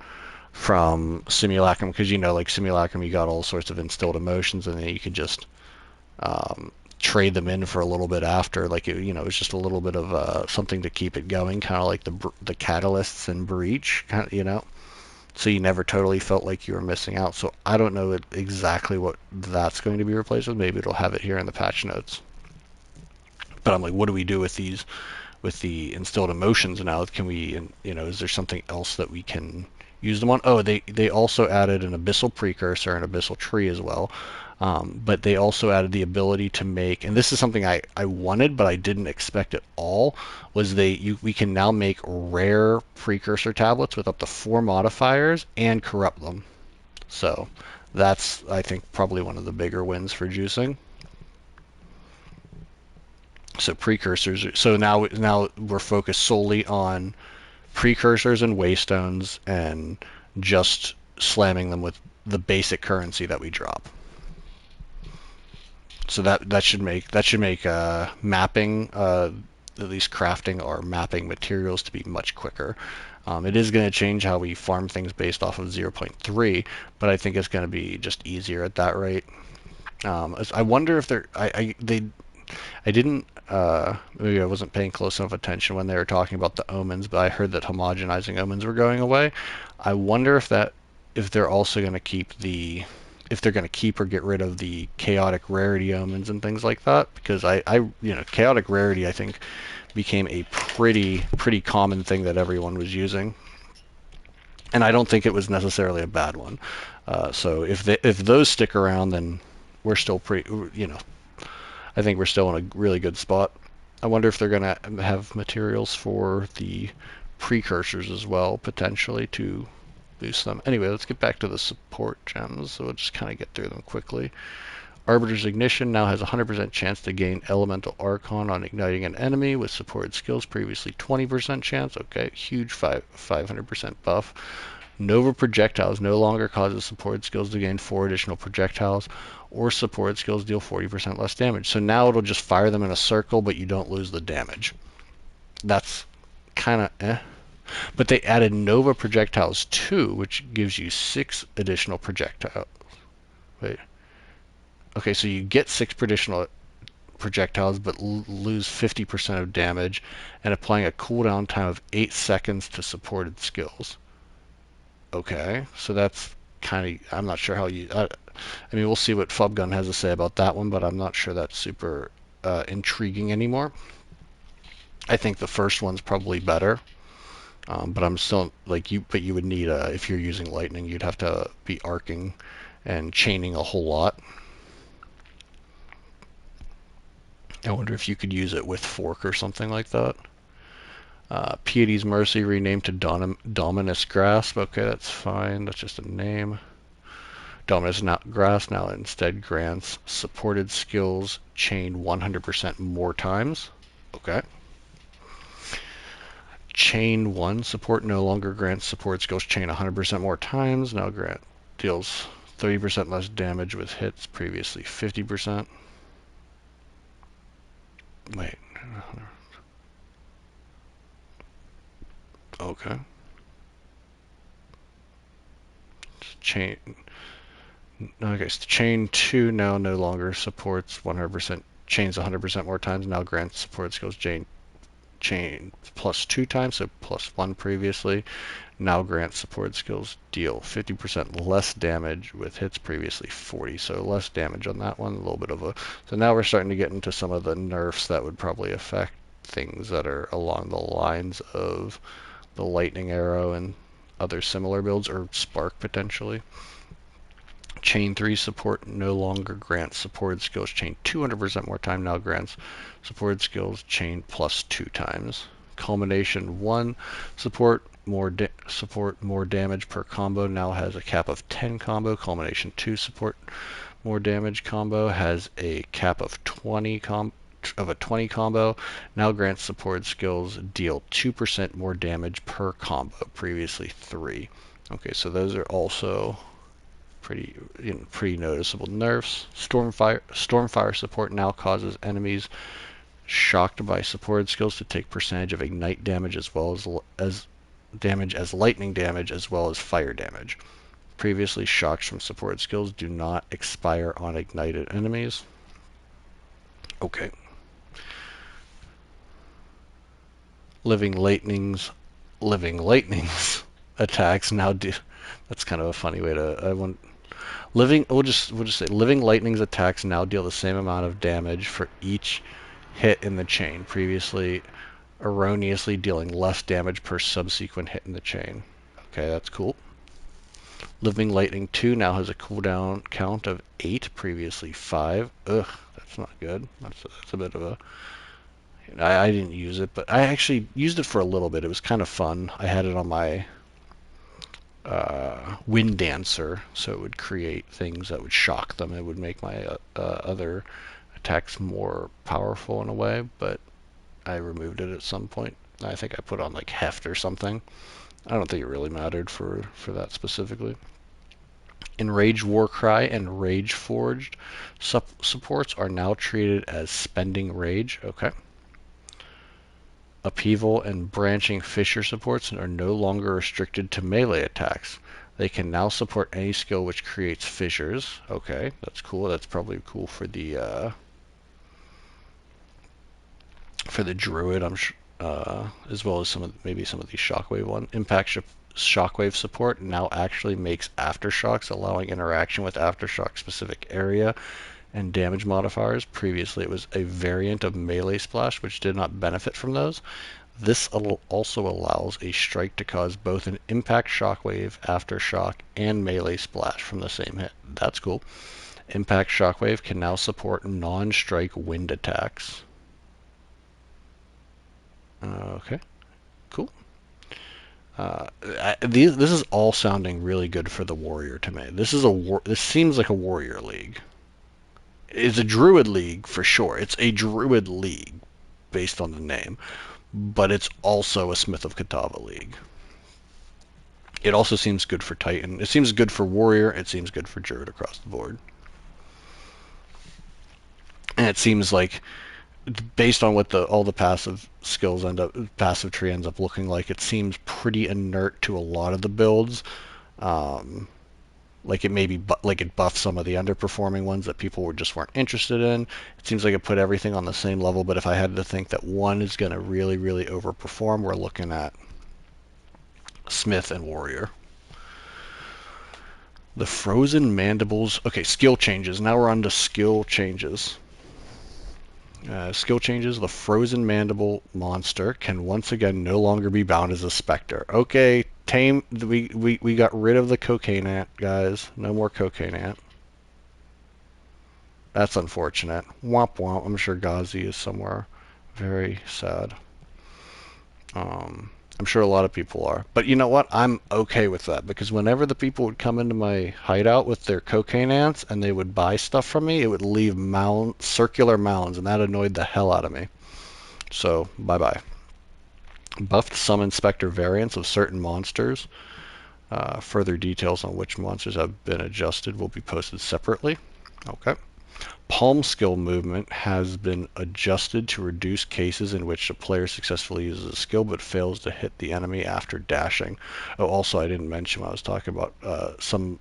from simulacrum? Because like simulacrum, you got all sorts of instilled emotions, and then you could just um, trade them in for a little bit after. Like it's just a little bit of something to keep it going, kind of like the catalysts in Breach, kind of. So you never totally felt like you were missing out. So I don't know exactly what that's going to be replaced with. Maybe it'll have it here in the patch notes. But I'm like, what do we do with these, with the instilled emotions now? Can we, is there something else that we can use them on? Oh, they also added an abyssal precursor and abyssal tree as well. But they also added the ability to make, and this is something I wanted but I didn't expect at all, was we can now make rare precursor tablets with up to 4 modifiers and corrupt them. So that's, I think, probably one of the bigger wins for juicing. So precursors. So now we're focused solely on precursors and waystones and just slamming them with the basic currency that we drop. So that should make mapping, at least crafting or mapping materials, to be much quicker. It is going to change how we farm things based off of 0.3, but I think it's going to be just easier at that rate. I wonder if I didn't, maybe I wasn't paying close enough attention when they were talking about the omens, but I heard that homogenizing omens were going away. I wonder if they're also going to if they're going to keep or get rid of the chaotic rarity omens and things like that, because chaotic rarity, I think, became a pretty common thing that everyone was using, and I don't think it was necessarily a bad one. So if those stick around, then we're still I think we're still in a really good spot. I wonder if they're going to have materials for the precursors as well, potentially, to boost them. Anyway, let's get back to the support gems. So we'll just kind of get through them quickly. Arbiter's Ignition now has a 100% chance to gain Elemental Archon on igniting an enemy with supported skills, previously 20% chance. Okay, huge 500% buff. Nova Projectiles no longer causes supported skills to gain 4 additional projectiles, or supported skills deal 40% less damage. So now it'll just fire them in a circle, but you don't lose the damage. That's kind of eh. But they added Nova Projectiles 2, which gives you 6 additional projectiles. Wait. Okay, so you get 6 additional projectiles, but lose 50% of damage, and applying a cooldown time of 8 seconds to supported skills. Okay, so that's kind of, I'm not sure how I mean, we'll see what Fubgun has to say about that one, but I'm not sure that's super intriguing anymore. I think the first one's probably better. But I'm still like you. But you would need if you're using lightning, you'd have to be arcing and chaining a whole lot. I wonder if you could use it with fork or something like that. Piety's Mercy renamed to Dominus Grasp. Okay, that's fine. That's just a name. Dominus Grass now instead grants supported skills chain 100% more times. Okay. Chain 1 support no longer grants support skills chain 100% more times. Now deals 30% less damage with hits, previously 50%. Wait. Okay. Chain. Okay, so chain 2 now no longer supports 100%, chains 100% more times, now grants support skills chain plus 2 times, so plus 1 previously. Now grants support skills deal 50% less damage with hits, previously 40, so less damage on that one, a little bit of a... So now we're starting to get into some of the nerfs that would probably affect things that are along the lines of the lightning arrow and other similar builds, or spark potentially. Chain 3 support no longer grants supported skills chain 200% more time, now grants supported skills chain plus 2 times. Culmination 1 support more damage per combo now has a cap of 10 combo. Culmination 2 support more damage combo has a cap of 20 combo. Now grants supported skills deal 2% more damage per combo, previously 3. Okay, so those are also pretty noticeable nerfs. Stormfire support now causes enemies shocked by supported skills to take percentage of ignite damage as well as damage as lightning damage as well as fire damage. Previously, shocks from supported skills do not expire on ignited enemies. Okay. Living lightnings attacks now do. That's kind of a funny way to. We'll just say living lightning's attacks now deal the same amount of damage for each hit in the chain, previously erroneously dealing less damage per subsequent hit in the chain. Okay, that's cool. Living Lightning 2 now has a cooldown count of 8, previously 5. Ugh, that's not good. That's a bit of a... I didn't use it, but I actually used it for a little bit. It was kind of fun. I had it on my Wind Dancer, so it would create things that would shock them. It would make my other attacks more powerful in a way, but I removed it at some point. I think I put on like Heft or something. I don't think it really mattered for that specifically. Enraged Warcry and Rage Forged supports are now treated as spending rage. Okay. Upheaval and Branching Fissure supports are no longer restricted to melee attacks. They can now support any skill which creates fissures. Okay, that's cool. That's probably cool for the Druid, as well as maybe some of these Shockwave one. Shockwave support now actually makes aftershocks, allowing interaction with aftershock specific area and damage modifiers. Previously, it was a variant of melee splash, which did not benefit from those. This also allows a strike to cause both an impact shockwave, aftershock, and melee splash from the same hit. That's cool. Impact shockwave can now support non-strike wind attacks. Okay, cool. This is all sounding really good for the warrior to me. This seems like a warrior league. It's a druid league for sure. It's a druid league based on the name, but it's also a Smith of Catava league. It also seems good for Titan. It seems good for warrior. It seems good for druid across the board. And it seems like, based on what all the passive skills passive tree ends up looking like, it seems pretty inert to a lot of the builds. Like it buffed some of the underperforming ones that people weren't interested in. It seems like it put everything on the same level, but if I had to think that one is going to really, really overperform, we're looking at Smith and Warrior. The Frozen Mandibles. Okay, skill changes. Now we're on to skill changes. Skill changes. The Frozen Mandible monster can once again no longer be bound as a specter. Okay, we got rid of the cocaine ant, guys. No more cocaine ant. That's unfortunate. Womp womp. I'm sure Ghazi is somewhere. Very sad. I'm sure a lot of people are. But you know what? I'm okay with that because whenever the people would come into my hideout with their cocaine ants and they would buy stuff from me, it would leave circular mounds, and that annoyed the hell out of me. So, bye-bye. Buffed some inspector variants of certain monsters. Further details on which monsters have been adjusted will be posted separately. Okay. Palm skill movement has been adjusted to reduce cases in which a player successfully uses a skill but fails to hit the enemy after dashing. Oh, also, I didn't mention when I was talking about some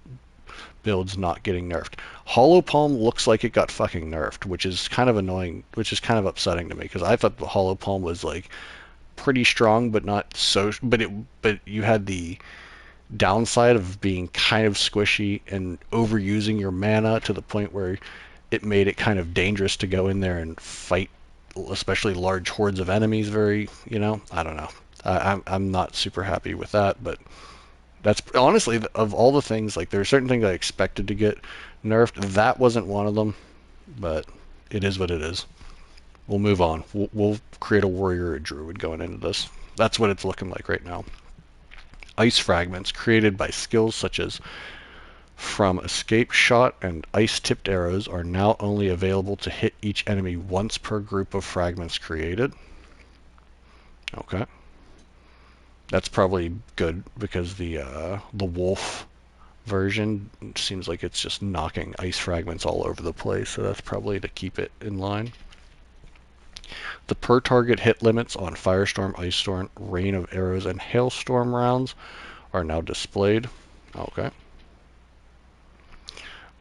builds not getting nerfed. Hollow Palm looks like it got fucking nerfed, which is kind of annoying, which is kind of upsetting to me because I thought the Hollow Palm was like pretty strong, but not so. But you had the downside of being kind of squishy and overusing your mana to the point where it made it kind of dangerous to go in there and fight, especially large hordes of enemies. I don't know. I'm not super happy with that, but that's honestly of all the things. Like there are certain things I expected to get nerfed. That wasn't one of them, but it is what it is. We'll move on. We'll create a warrior or a druid going into this. That's what it's looking like right now. Ice fragments created by skills such as from escape shot and ice-tipped arrows are now only available to hit each enemy once per group of fragments created. Okay. That's probably good because the wolf version seems like it's just knocking ice fragments all over the place, so that's probably to keep it in line. The per target hit limits on Firestorm, Ice Storm, Rain of Arrows, and Hailstorm rounds are now displayed. Okay.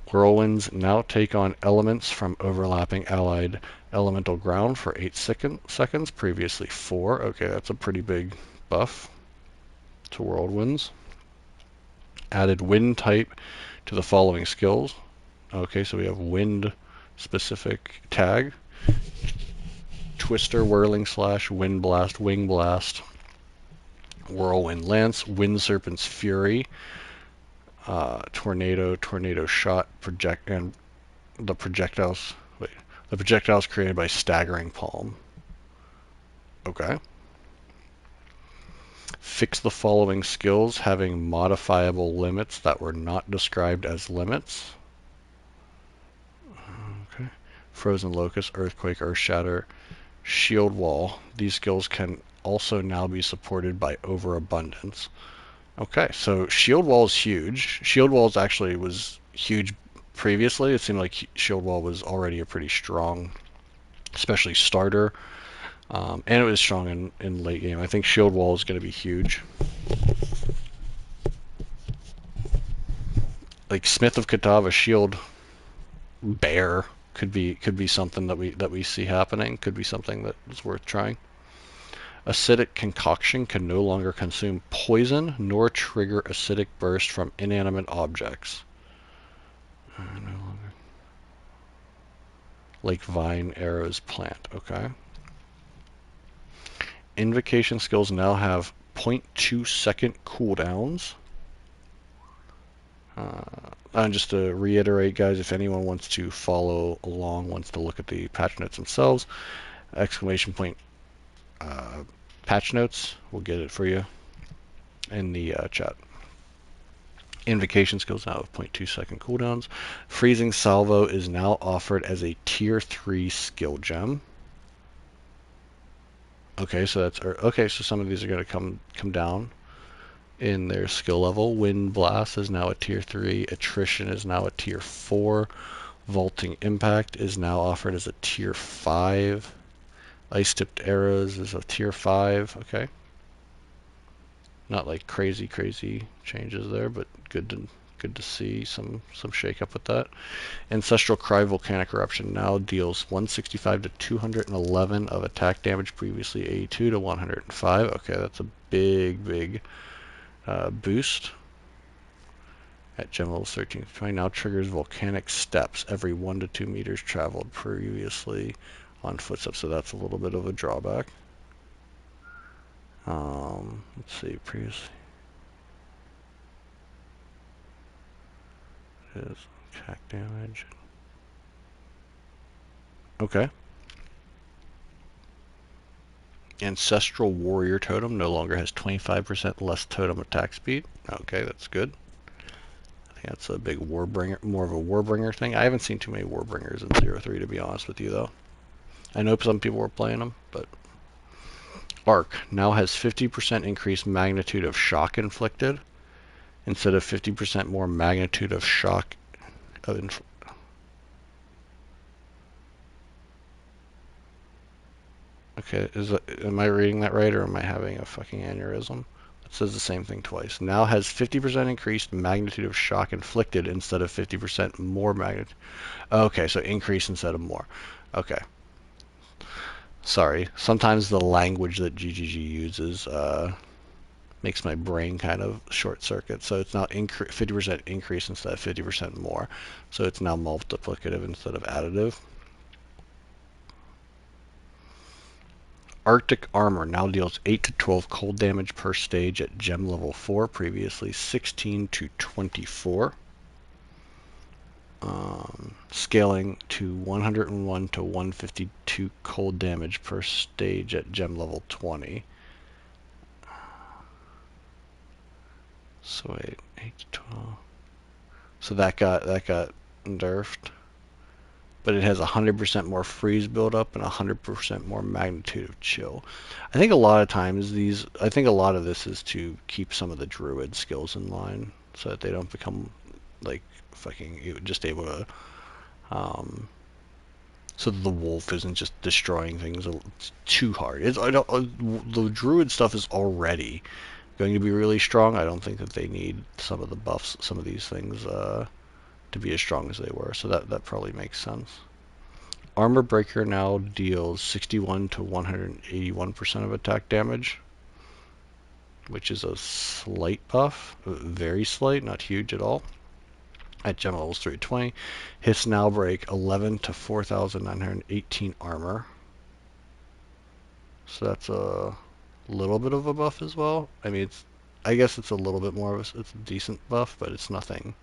Whirlwinds now take on elements from overlapping allied elemental ground for 8 seconds, previously 4. Okay, that's a pretty big buff to Whirlwinds. Added wind type to the following skills. Okay, so we have wind specific tag. Twister, Whirling Slash, Wind Blast, Wing Blast, Whirlwind Lance, Wind Serpent's Fury, Tornado Shot, and the projectiles. Wait, the projectiles created by Staggering Palm. Okay. Fix the following skills having modifiable limits that were not described as limits. Okay. Frozen Locust, Earthquake, Earth Shatter, Shield Wall. These skills can also now be supported by Overabundance. Okay, so Shield Wall is huge. Shield Wall actually was huge previously. It seemed like Shield Wall was already a pretty strong, especially starter, and it was strong in late game. I think Shield Wall is going to be huge. Like Smith of Katava Shield Bear could be something that we see happening. Could be something that is worth trying. Acidic concoction can no longer consume poison nor trigger acidic burst from inanimate objects. No longer. Like vine, arrows, plant. Okay. Invocation skills now have 0.2 second cooldowns. And just to reiterate, guys, if anyone wants to follow along, wants to look at the patch notes themselves, exclamation point patch notes, we'll get it for you in the chat. Invocation skills now have 0.2 second cooldowns. Freezing Salvo is now offered as a tier 3 skill gem. Okay, so some of these are going to come down in their skill level. Wind Blast is now a tier 3. Attrition is now a tier 4. Vaulting Impact is now offered as a tier 5. Ice Tipped Arrows is a tier 5. Okay. Not like crazy changes there, but good to see some shake up with that. Ancestral Cry Volcanic Eruption now deals 165 to 211 of attack damage, previously 82 to 105. Okay, that's a big boost. At gem level 13 to 20 now triggers volcanic steps every 1 to 2 meters traveled, previously on footsteps, so that's a little bit of a drawback. Let's see, previously is attack damage. Okay. Ancestral Warrior Totem no longer has 25% less totem attack speed. Okay, that's good. I think that's a big Warbringer, more of a Warbringer thing. I haven't seen too many Warbringers in 0-3 to be honest with you though. I know some people were playing them, but Arc now has 50% increased magnitude of shock inflicted instead of 50% more magnitude of shock of Okay, am I reading that right or am I having a fucking aneurysm? It says the same thing twice. Now has 50% increased magnitude of shock inflicted instead of 50% more magnitude. Okay, so increase instead of more. Okay. Sorry. Sometimes the language that GGG uses makes my brain kind of short circuit. So it's now 50% increase instead of 50% more. So it's now multiplicative instead of additive. Arctic Armor now deals 8 to 12 cold damage per stage at gem level 4, previously 16 to 24. Scaling to 101 to 152 cold damage per stage at gem level 20. So wait, 8 to 12. So that got nerfed. But it has 100% more freeze buildup and 100% more magnitude of chill. I think a lot of times I think a lot of this is to keep some of the druid skills in line so that they don't become like fucking just able to, so that the wolf isn't just destroying things too hard. The druid stuff is already going to be really strong. I don't think that they need some of the buffs, some of these things, to be as strong as they were. So that probably makes sense. Armor Breaker now deals 61 to 181% of attack damage, which is a slight buff, very slight, not huge at all. At gem levels 320, hits now break 11 to 4,918 armor. So that's a little bit of a buff as well. I mean, I guess it's a little bit more of it's a decent buff, but it's nothing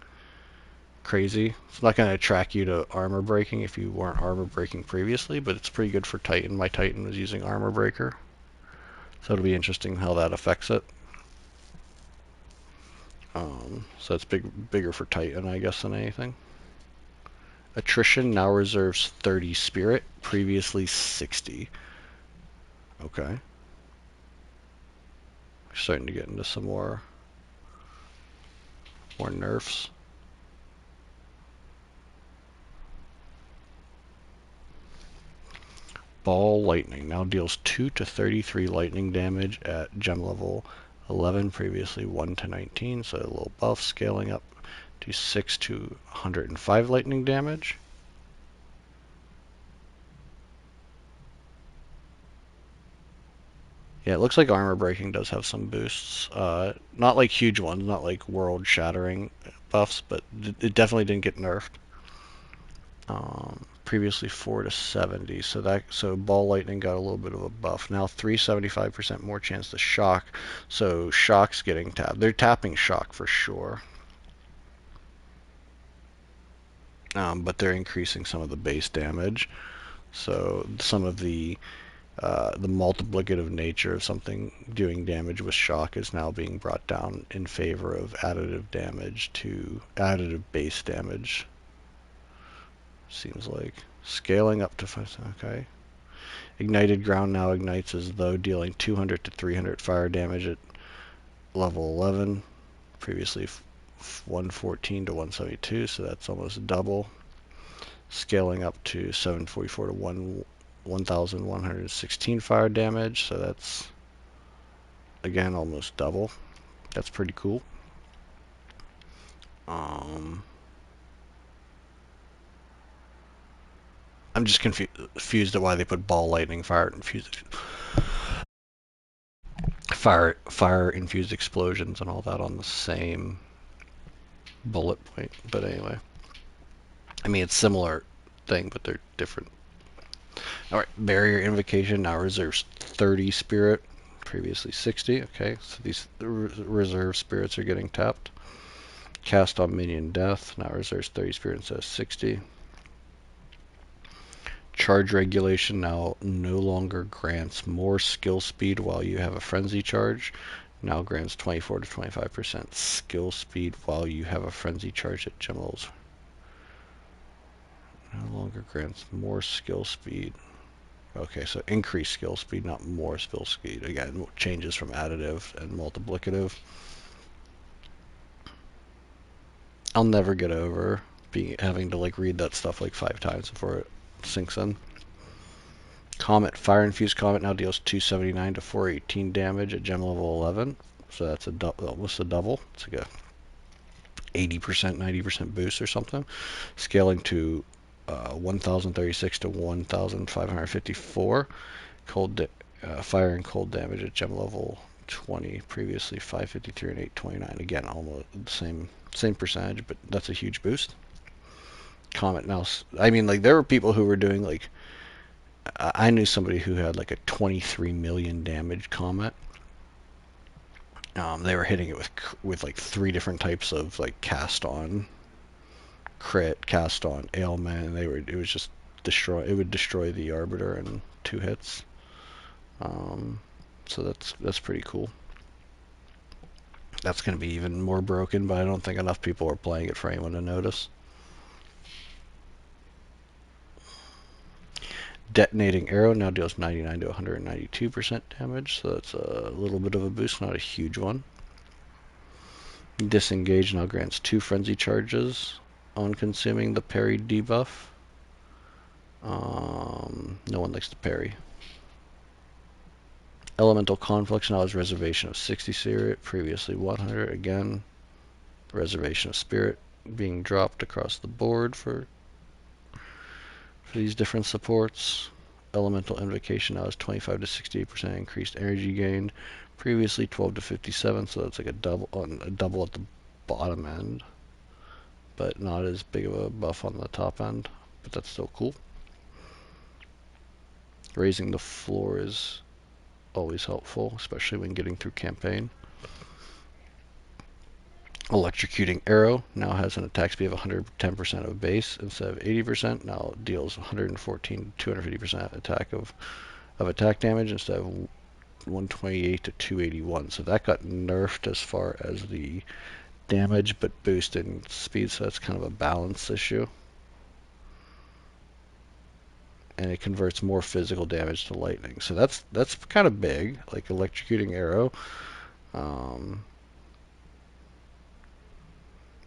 crazy. It's not going to track you to armor breaking if you weren't armor breaking previously, but it's pretty good for Titan. My Titan was using armor breaker, so it'll be interesting how that affects it. So it's bigger for Titan, I guess, than anything. Attrition now reserves 30 spirit, previously 60. Okay. We're starting to get into some more nerfs. Ball Lightning now deals 2 to 33 lightning damage at gem level 11, previously 1 to 19, so a little buff, scaling up to 6 to 105 lightning damage. Yeah, it looks like armor breaking does have some boosts. Not like huge ones, not like world shattering buffs, but it definitely didn't get nerfed. Previously 4 to 70, so Ball Lightning got a little bit of a buff. Now 375% more chance to shock, so shock's getting tapped. They're tapping shock for sure, but they're increasing some of the base damage. So some of the multiplicative nature of something doing damage with shock is now being brought down in favor of additive damage to additive base damage. Seems like scaling up to 5. Okay. Ignited Ground now ignites as though dealing 200 to 300 fire damage at level 11. Previously 114 to 172, so that's almost double. Scaling up to 744 to 1,116 fire damage, so that's again almost double. That's pretty cool. I'm just confused at why they put Ball Lightning fire infused explosions and all that on the same bullet point. But anyway, I mean it's similar thing, but they're different. All right, Barrier Invocation now reserves 30 spirit, previously 60. Okay, so these reserve spirits are getting tapped. Cast on minion death now reserves 30 spirit instead of 60. Charge regulation now no longer grants more skill speed while you have a frenzy charge. Now grants 24 to 25% skill speed while you have a frenzy charge at gem levels. No longer grants more skill speed. Okay, so increased skill speed, not more skill speed. Again, changes from additive and multiplicative. I'll never get over having to like read that stuff like 5 times before it sinks in. Comet, Fire Infused Comet now deals 279 to 418 damage at gem level 11. So that's almost a double. It's like a 80%, 90% boost or something. Scaling to 1036 to 1554. Fire and cold damage at gem level 20. Previously 553 and 829. Again, almost the same percentage, but that's a huge boost. Comet now, I mean, like there were people who were doing like, I knew somebody who had like a 23 million damage Comet. They were hitting it with like 3 different types of like cast on crit, cast on ailment, and it was just it would destroy the Arbiter in 2 hits. So that's pretty cool. That's going to be even more broken, but I don't think enough people are playing it for anyone to notice. Detonating Arrow now deals 99 to 192% damage, so that's a little bit of a boost, not a huge one. Disengage now grants 2 frenzy charges on consuming the parry debuff. No one likes to parry. Elemental Conflicts now has Reservation of 60 Spirit, previously 100. Again, Reservation of Spirit being dropped across the board for these different supports. Elemental Invocation now has 25 to 68% increased energy gained, previously 12 to 57, so that's like a double at the bottom end, but not as big of a buff on the top end, but that's still cool. Raising the floor is always helpful, especially when getting through campaign. Electrocuting Arrow now has an attack speed of 110% of base instead of 80%. Now it deals 114 to 250% attack damage instead of 128 to 281. So that got nerfed as far as the damage, but boosted in speed. So that's kind of a balance issue. And it converts more physical damage to lightning. So that's kind of big, like Electrocuting Arrow.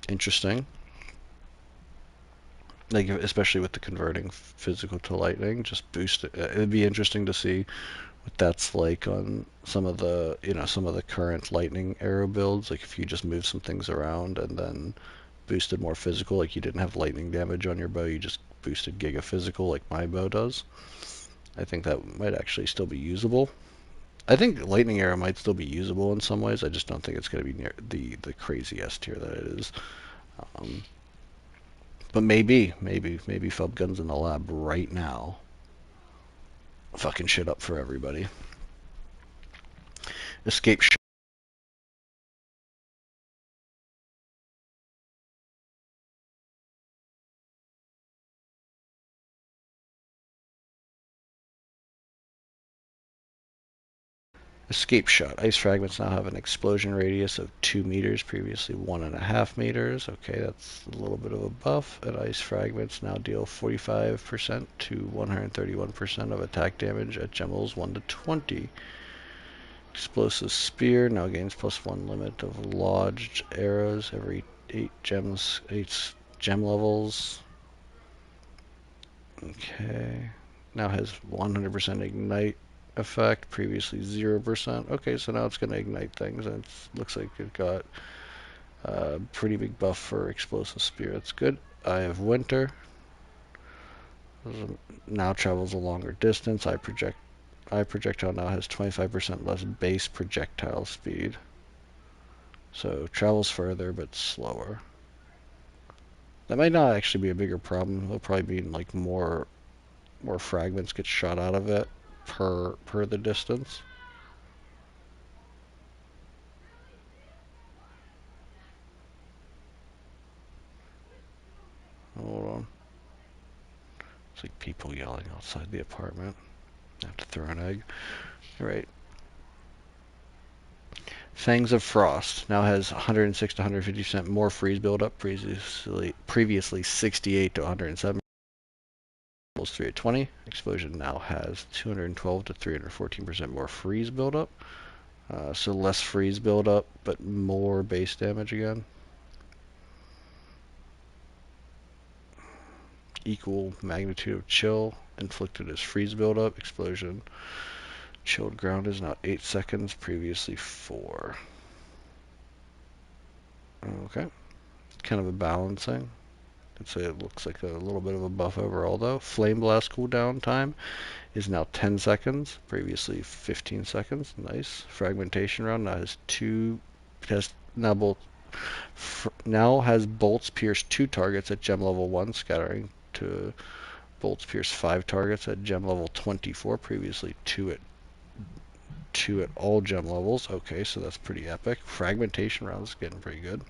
Interesting. Like especially with the converting physical to lightning, just boost it. It'd be interesting to see what that's like on some of the current lightning arrow builds. Like if you just move some things around and then boosted more physical, like you didn't have lightning damage on your bow, you just boosted giga physical like my bow does. I think that might actually still be usable. I think lightning arrow might still be usable in some ways. I just don't think it's going to be near the crazy S tier that it is. But maybe Felbgun's in the lab right now, fucking shit up for everybody. Escape Escape Shot. Ice fragments now have an explosion radius of 2 meters, previously 1.5 meters. Okay, that's a little bit of a buff. And ice fragments now deal 45% to 131% of attack damage at gem levels 1 to 20. Explosive Spear now gains +1 limit of lodged arrows every 8 gem levels. Okay. Now has 100% ignite effect, previously 0%. Okay, so now it's going to ignite things, and it looks like it got a pretty big buff for Explosive Spear. That's good. Eye of Winter now travels a longer distance. Eye Projectile now has 25% less base projectile speed. So travels further, but slower. That might not actually be a bigger problem. It'll probably be like more fragments get shot out of it per the distance. Hold on. It's like people yelling outside the apartment. I have to throw an egg. All right. Fangs of Frost now has 106 to 150% more freeze buildup. Previously 68 to 107. 3 at 20. Explosion now has 212 to 314% more freeze buildup. So less freeze buildup, but more base damage again. Equal magnitude of chill inflicted as freeze buildup. Explosion. Chilled ground is now 8 seconds, previously 4. Okay. Kind of a balancing. I'd say it looks like a little bit of a buff overall, though. Flame Blast cooldown time is now 10 seconds, previously 15 seconds. Nice. Fragmentation round now has now has bolts pierce 2 targets at gem level 1, scattering to bolts pierce 5 targets at gem level 24, previously 2 at all gem levels. Okay, so that's pretty epic. Fragmentation round is getting pretty good.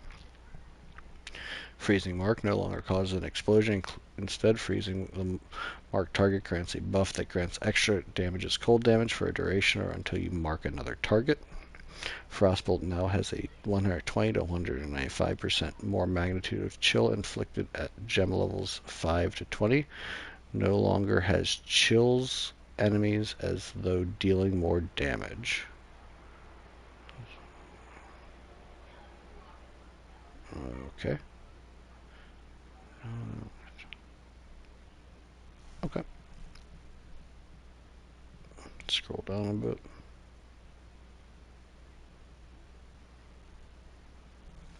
Freezing Mark no longer causes an explosion. Instead, freezing the marked target grants a buff that grants extra damage as cold damage for a duration or until you mark another target. Frostbolt now has a 120 to 195% more magnitude of chill inflicted at gem levels 5 to 20. No longer has chills enemies as though dealing more damage. Okay. Okay. Scroll down a bit.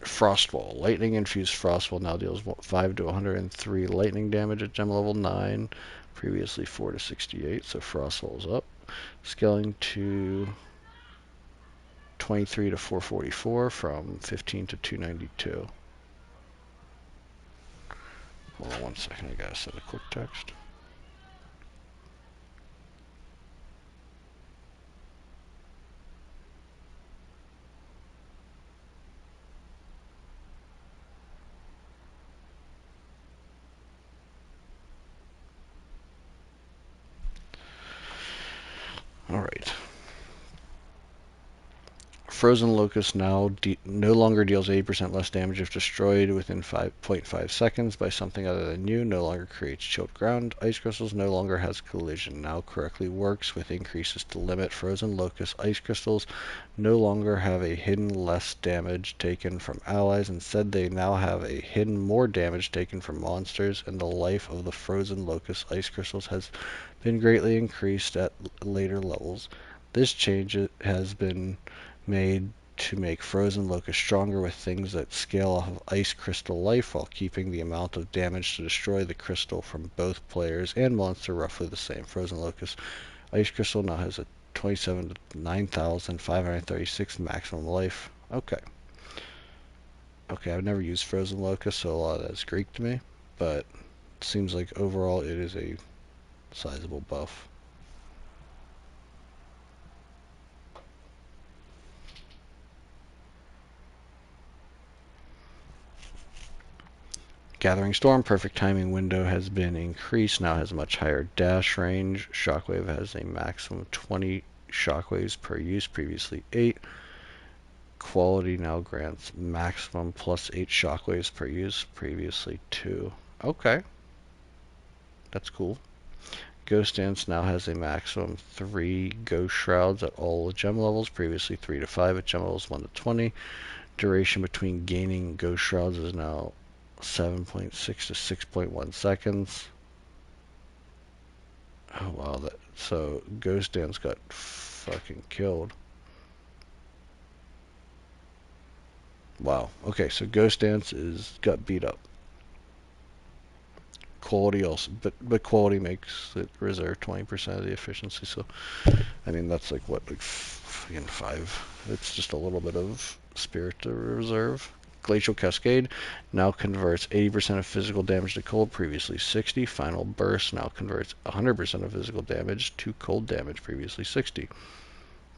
Frostwall. Lightning infused Frostwall now deals 5 to 103 lightning damage at gem level 9. Previously 4 to 68, so Frostwall's up. Scaling to 23 to 444 from 15 to 292. Hold on one second, I gotta set a quick text. Alright. Frozen Locust now no longer deals 80% less damage if destroyed within 5.5 seconds by something other than you. No longer creates chilled ground. Ice Crystals no longer has collision. Now correctly works with increases to limit. Frozen Locust Ice Crystals no longer have a hidden less damage taken from allies. Instead, they now have a hidden more damage taken from monsters, and the life of the Frozen Locust Ice Crystals has been greatly increased at later levels. This change has been made to make Frozen Locust stronger with things that scale off of Ice Crystal life while keeping the amount of damage to destroy the crystal from both players and monster roughly the same. Frozen Locust Ice Crystal now has a 27 to 9,536 maximum life. Okay. Okay, I've never used Frozen Locust, so a lot of that's Greek to me, but it seems like overall it is a sizable buff. Gathering Storm, perfect timing window has been increased, now has a much higher dash range. Shockwave has a maximum of 20 shockwaves per use, previously 8. Quality now grants maximum plus 8 shockwaves per use, previously 2. Okay, that's cool. Ghost Dance now has a maximum 3 Ghost Shrouds at all gem levels, previously 3 to 5 at gem levels 1 to 20. Duration between gaining Ghost Shrouds is now 7.6 to 6.1 seconds. Oh wow, so Ghost Dance got fucking killed. Wow. Okay, so Ghost Dance got beat up. Quality also, but quality makes it reserve 20% of the efficiency. So, I mean that's like what, like fucking 5. It's just a little bit of spirit to reserve. Glacial Cascade now converts 80% of physical damage to cold, previously 60. Final Burst now converts 100% of physical damage to cold damage, previously 60.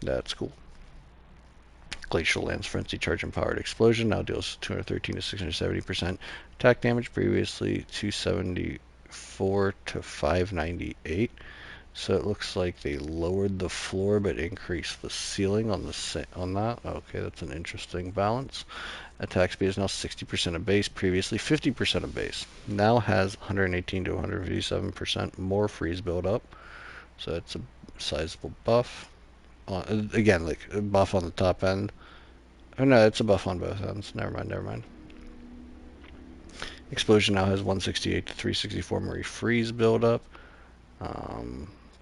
That's cool. Glacial Lance Frenzy Charge Empowered Explosion now deals 213 to 670% attack damage, previously 270 4 to 598. So it looks like they lowered the floor but increased the ceiling on on that. Okay, that's an interesting balance. Attack speed is now 60% of base, previously 50% of base. Now has 118 to 157% more freeze buildup. So it's a sizable buff. Again, like a buff on the top end. Oh no, it's a buff on both ends. Never mind, never mind. Explosion now has 168 to 364 more freeze buildup.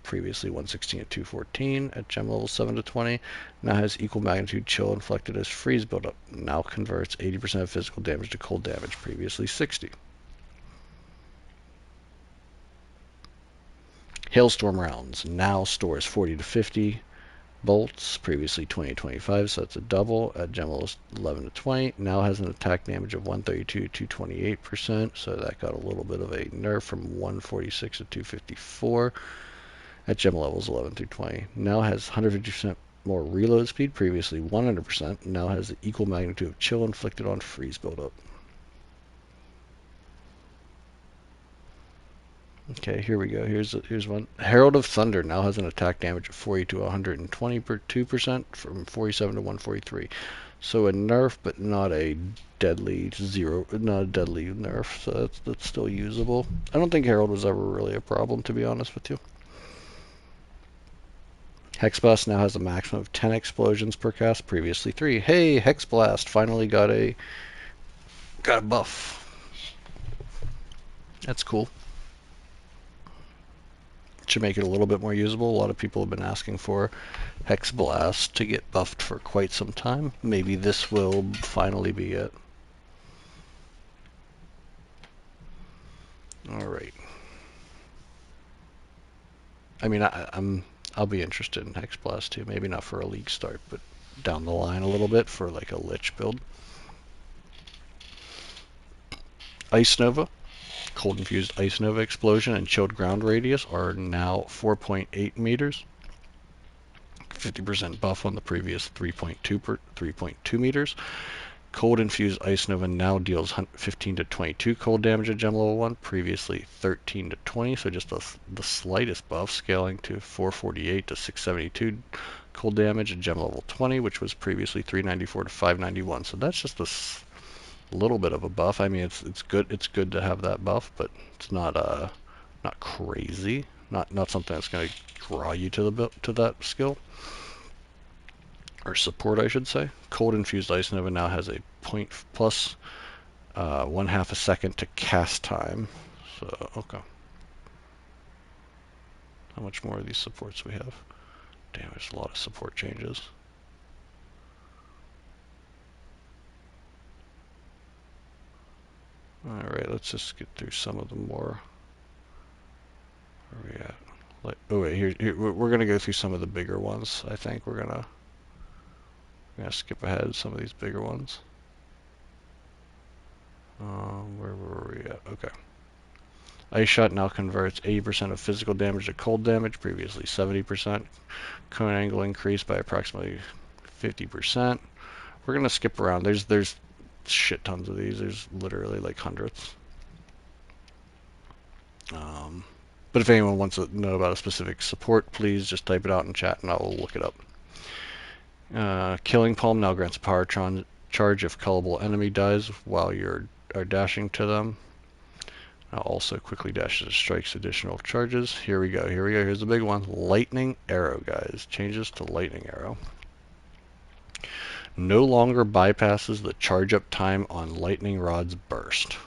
Previously 116 at 214 at gem level 7 to 20. Now has equal magnitude chill inflicted as freeze buildup. Now converts 80% of physical damage to cold damage, previously 60. Hailstorm rounds now stores 40 to 50 bolts, previously 20 to 25, so that's a double at gem levels 11 to 20. Now has an attack damage of 132 to 228%, so that got a little bit of a nerf from 146 to 254 at gem levels 11 through 20. Now has 150% more reload speed, previously 100%. Now has the equal magnitude of chill inflicted on freeze buildup. Okay, here we go. Here's one. Herald of Thunder now has an attack damage of 40 to 122% from 47 to 143. So a nerf, but not a deadly nerf. So that's still usable. I don't think Herald was ever really a problem, to be honest with you. Hex Blast now has a maximum of 10 explosions per cast, previously 3. Hey, Hex Blast finally got a buff. That's cool. Should make it a little bit more usable. A lot of people have been asking for Hex Blast to get buffed for quite some time. Maybe this will finally be it. Alright. I mean, I'll be interested in Hex Blast too. Maybe not for a league start, but down the line a little bit for like a Lich build. Ice Nova. Cold infused Ice Nova explosion and chilled ground radius are now 4.8 meters. 50% buff on the previous 3.2 meters. Cold infused Ice Nova now deals 15 to 22 cold damage at gem level 1, previously 13 to 20, so just the slightest buff, scaling to 448 to 672 cold damage at gem level 20, which was previously 394 to 591. So that's just a little bit of a buff. I mean, it's good. It's good to have that buff, but it's not crazy. Not something that's going to draw you to that skill or support, I should say. Cold infused Ice Nova now has a point plus 1/2 a second to cast time. So okay. How much more of these supports we have? Damn, there's a lot of support changes. Alright, let's just get through some of the more. Where are we at? Like, oh wait, here we're gonna go through some of the bigger ones. I think we're gonna skip ahead some of these bigger ones. Where were we at? Okay. Ice Shot now converts 80% of physical damage to cold damage, previously 70%. Cone angle increased by approximately 50%. We're gonna skip around. There's shit tons of these. There's literally like hundreds. But if anyone wants to know about a specific support, please just type it out in chat and I will look it up. Killing Palm now grants a power charge if cullable enemy dies while you are dashing to them. Now also quickly dashes and strikes additional charges. Here we go. Here's the big one. Lightning Arrow, guys. Changes to Lightning Arrow. No longer bypasses the charge up time on Lightning Rod's burst.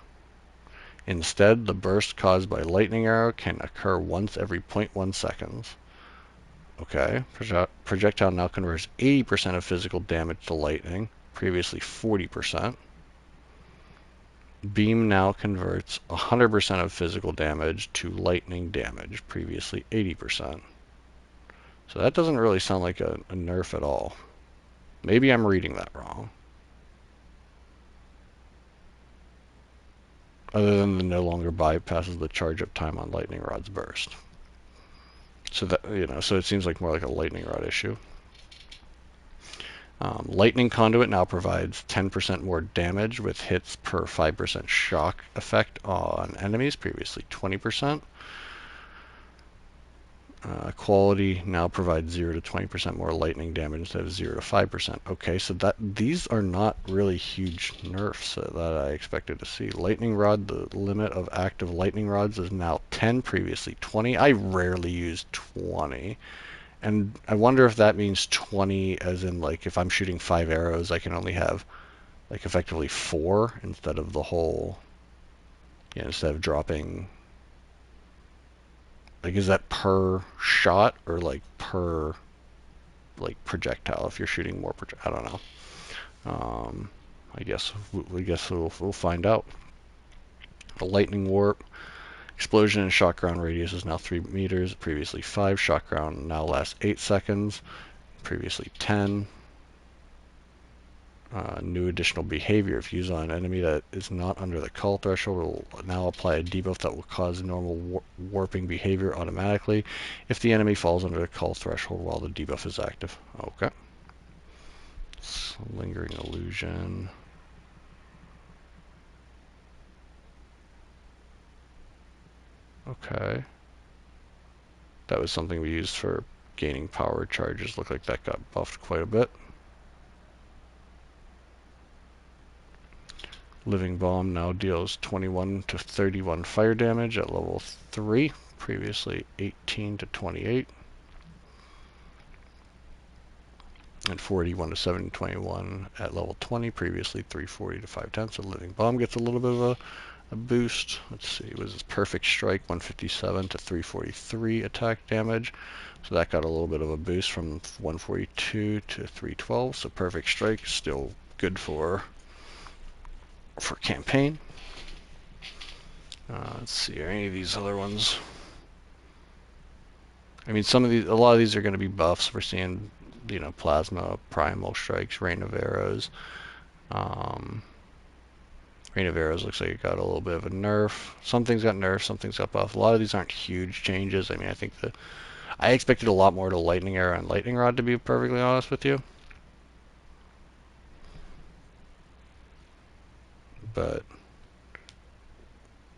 Instead, the burst caused by Lightning Arrow can occur once every 0.1 seconds. Okay, projectile now converts 80% of physical damage to lightning, previously 40%. Beam now converts 100% of physical damage to lightning damage, previously 80%. So that doesn't really sound like a nerf at all. Maybe I'm reading that wrong. Other than the no longer bypasses the charge up time on Lightning Rod's burst. So that, so it seems like more like a Lightning Rod issue. Lightning Conduit now provides 10% more damage with hits per 5% shock effect on enemies, previously 20%. Quality now provides 0 to 20% more lightning damage instead of 0 to 5%. Okay, so these are not really huge nerfs that I expected to see. Lightning Rod, the limit of active lightning rods is now 10, previously 20. I rarely use 20. And I wonder if that means 20 as in like if I'm shooting 5 arrows, I can only have like effectively 4 instead of the whole, instead of dropping. Like, is that per shot or like per like projectile? If you're shooting more, I don't know. I guess we'll find out. The lightning warp explosion and shock ground radius is now 3 meters. Previously 5. Shock ground now lasts 8 seconds. Previously 10. New additional behavior. If used on an enemy that is not under the cull threshold, it will now apply a debuff that will cause normal warping behavior automatically if the enemy falls under the cull threshold while the debuff is active. Okay. Lingering illusion. Okay. That was something we used for gaining power charges. Looked like that got buffed quite a bit. Living Bomb now deals 21 to 31 fire damage at level 3, previously 18 to 28. And 41 to 721 at level 20, previously 340 to 510. So Living Bomb gets a little bit of a boost. Let's see, it was his Perfect Strike, 157 to 343 attack damage. So that got a little bit of a boost from 142 to 312. So Perfect Strike is still good for campaign. Let's see, are any of these other ones? I mean, a lot of these are going to be buffs. We're seeing, Plasma, Primal Strikes, Rain of Arrows. Rain of Arrows looks like it got a little bit of a nerf. Some things got nerfed, some things got buffed. A lot of these aren't huge changes. I mean, I expected a lot more to Lightning Arrow and Lightning Rod, to be perfectly honest with you. But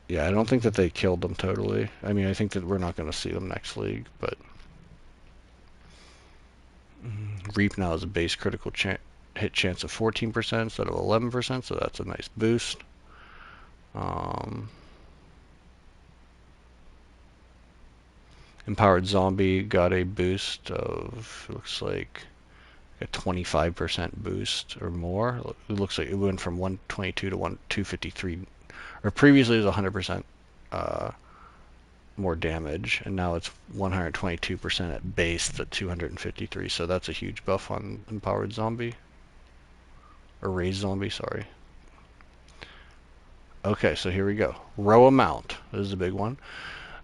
yeah, I don't think that they killed them totally. I mean, I think that we're not going to see them next league, but Reap now has a base critical hit chance of 14% instead of 11%, so that's a nice boost. Empowered Zombie got a boost of, looks like, a 25% boost or more. It looks like it went from 122 to 253, or previously it was 100% more damage, and now it's 122% at base at 253. So that's a huge buff on Empowered Zombie, or Raised Zombie, sorry. Okay, so here we go. Row amount. This is a big one.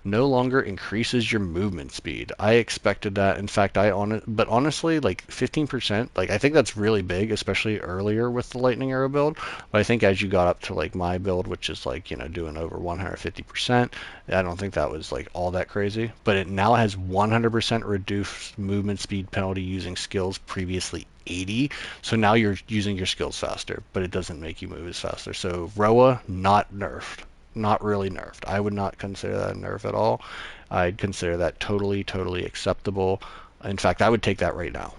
No longer increases your movement speed. I expected that. In fact, but honestly, like 15%, like I think that's really big, especially earlier with the Lightning Arrow build. But I think as you got up to like my build, which is like, doing over 150%, I don't think that was like all that crazy. But it now has 100% reduced movement speed penalty using skills, previously 80. So now you're using your skills faster, but it doesn't make you move as faster. So Roa, not nerfed. Not really nerfed. I would not consider that a nerf at all. I'd consider that totally, totally acceptable. In fact, I would take that right now.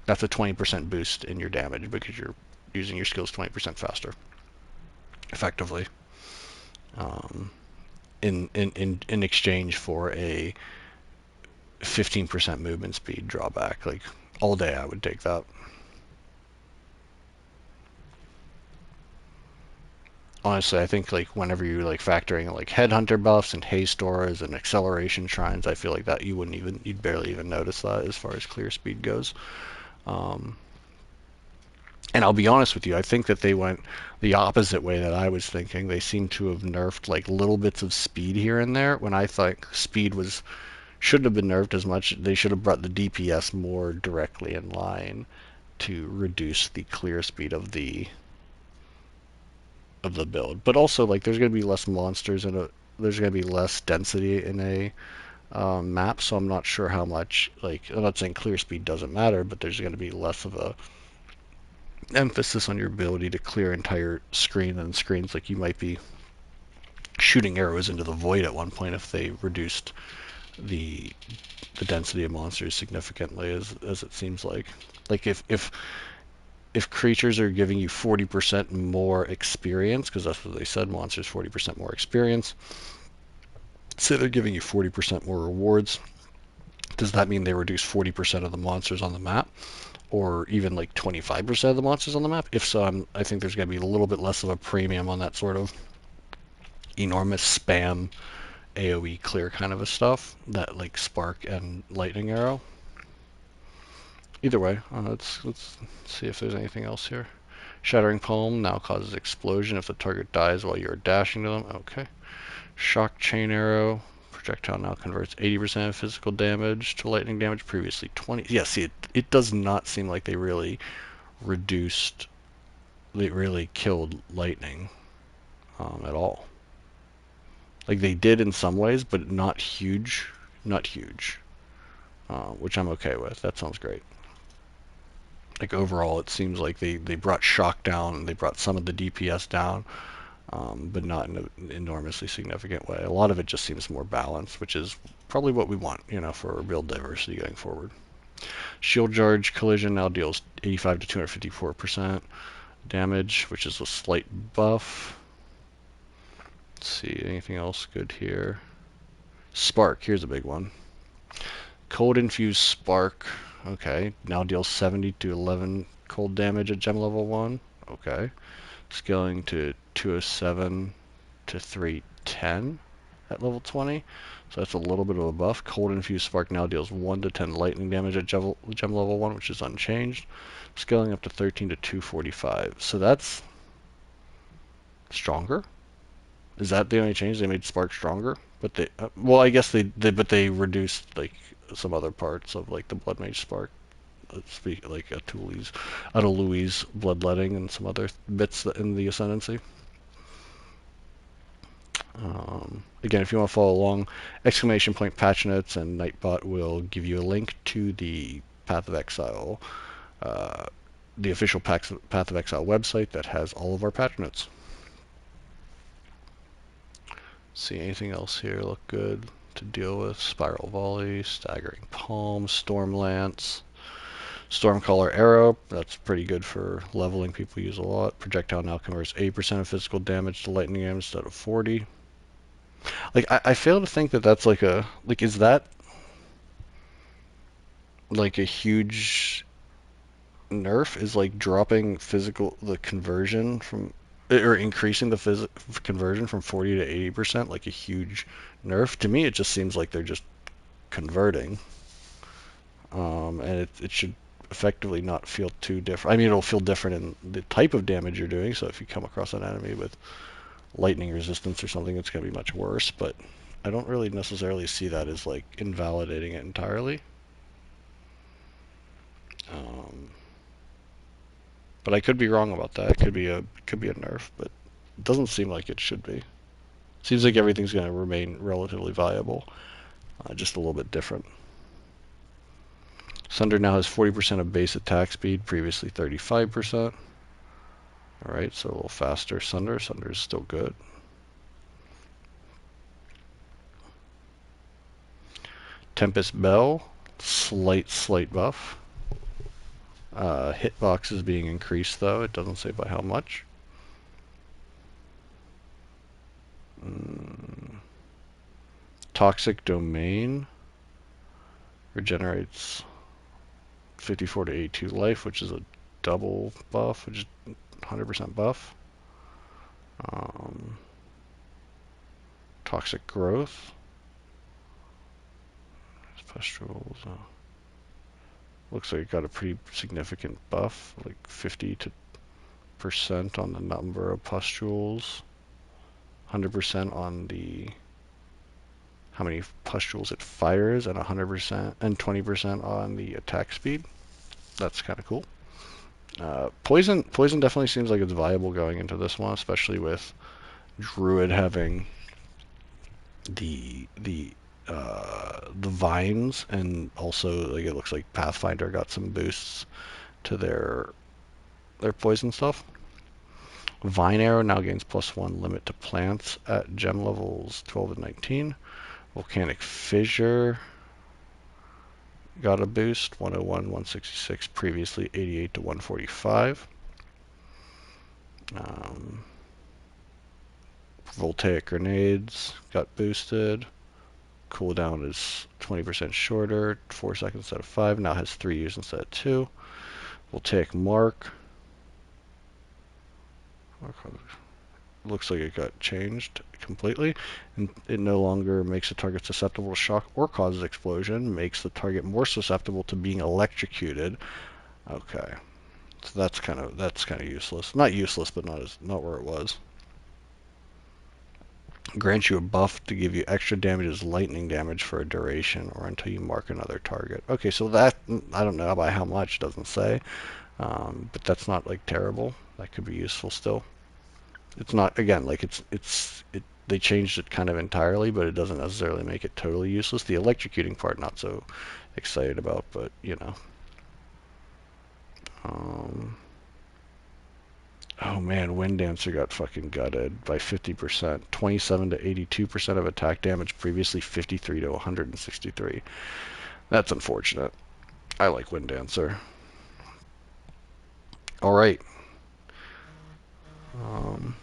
That's a 20% boost in your damage because you're using your skills 20% faster, effectively, in exchange for a 15% movement speed drawback. Like all day, I would take that. Honestly, I think like whenever you like factoring like headhunter buffs and haze stores and acceleration shrines, I feel like that you'd barely even notice that as far as clear speed goes. And I'll be honest with you, I think that they went the opposite way that I was thinking. They seem to have nerfed like little bits of speed here and there when I thought speed shouldn't have been nerfed as much. They should have brought the DPS more directly in line to reduce the clear speed of the build. But also, like, there's going to be less monsters there's going to be less density in a map, so I'm not sure how much, like, I'm not saying clear speed doesn't matter, but there's going to be less of a emphasis on your ability to clear entire screen and screens. Like you might be shooting arrows into the void at one point if they reduced the density of monsters significantly, as it seems like. Like if creatures are giving you 40% more experience, because that's what they said, monsters 40% more experience. Say they're giving you 40% more rewards. Does that mean they reduce 40% of the monsters on the map? Or even like 25% of the monsters on the map? If so, I think there's going to be a little bit less of a premium on that sort of enormous spam AoE clear kind of a stuff, that like Spark and Lightning Arrow. Either way, let's see if there's anything else here. Shattering Palm now causes explosion if the target dies while you're dashing to them. Okay. Shock Chain Arrow. Projectile now converts 80% of physical damage to lightning damage, previously 20. Yeah, see, it does not seem like they really reduced, they really killed lightning at all. Like they did in some ways, but not huge. Not huge. Which I'm okay with. That sounds great. Like overall, it seems like they brought shock down and they brought some of the DPS down, but not in an enormously significant way. A lot of it just seems more balanced, which is probably what we want, for build diversity going forward. Shield Charge Collision now deals 85 to 254% damage, which is a slight buff. Let's see, anything else good here? Spark, here's a big one. Cold Infused Spark, okay, now deals 70 to 11 cold damage at gem level 1. Okay. Scaling to 207 to 310 at level 20. So that's a little bit of a buff. Cold Infused Spark now deals 1 to 10 lightning damage at gem level 1, which is unchanged. Scaling up to 13 to 245. So that's stronger. Is that the only change? They made Spark stronger? But they, well, I guess but they reduced like some other parts of like the Blood Mage Spark. Speak like a Louis bloodletting and some other bits in the Ascendancy. Again, if you want to follow along, exclamation point patch notes and Nightbot will give you a link to the Path of Exile, the official Path of Exile website that has all of our patch notes. See anything else here look good to deal with? Spiral Volley, Staggering Palm, Storm Lance, Stormcaller Arrow. That's pretty good for leveling. People use a lot. Projectile now converts 80% of physical damage to lightning damage instead of 40. Like I fail to think that that's like is that like a huge nerf? Is like dropping the conversion from, or increasing the conversion from 40 to 80% like a huge nerf? To me, it just seems like they're just converting, and it should effectively not feel too different. I mean, it'll feel different in the type of damage you're doing. So if you come across an enemy with lightning resistance or something, it's going to be much worse. But I don't really necessarily see that as like invalidating it entirely. But I could be wrong about that. It could be a nerf, but it doesn't seem like it should be. Seems like everything's going to remain relatively viable, just a little bit different. Sunder now has 40% of base attack speed, previously 35%. Alright, so a little faster. Sunder is still good. Tempest Bell, slight buff. Hitbox is being increased, though. It doesn't say by how much. Toxic Domain regenerates 54 to 82 life, which is a double buff, which is 100% buff. Toxic Growth. Pustules. Looks like it got a pretty significant buff, like 50% on the number of pustules, 100% on the how many pustules it fires, and 100% and 20% on the attack speed. That's kind of cool. Poison definitely seems like it's viable going into this one, especially with Druid having the vines, and also like it looks like Pathfinder got some boosts to their their poison stuff. Vine Arrow now gains +1 limit to plants at gem levels 12 and 19. Volcanic Fissure got a boost, 101, 166, previously 88 to 145. Voltaic Grenades got boosted. Cooldown is 20% shorter, 4 seconds instead of 5. Now has 3 use instead of 2. Voltaic Mark. Looks like it got changed completely. And it no longer makes a target susceptible to shock or causes explosion. Makes the target more susceptible to being electrocuted. Okay. So that's kind of useless. Not useless, but not where it was. Grants you a buff to give you extra damage as lightning damage for a duration or until you mark another target. Okay, so that, I don't know by how much, doesn't say. But that's not like terrible. That could be useful still. It's not, again, like they changed it kind of entirely, but it doesn't necessarily make it totally useless. The electrocuting part, not so excited about, but you know. Oh man, Wind Dancer got fucking gutted by 50%. 27 to 82% of attack damage, previously 53 to 163. That's unfortunate. I like Wind Dancer. Alright. Um,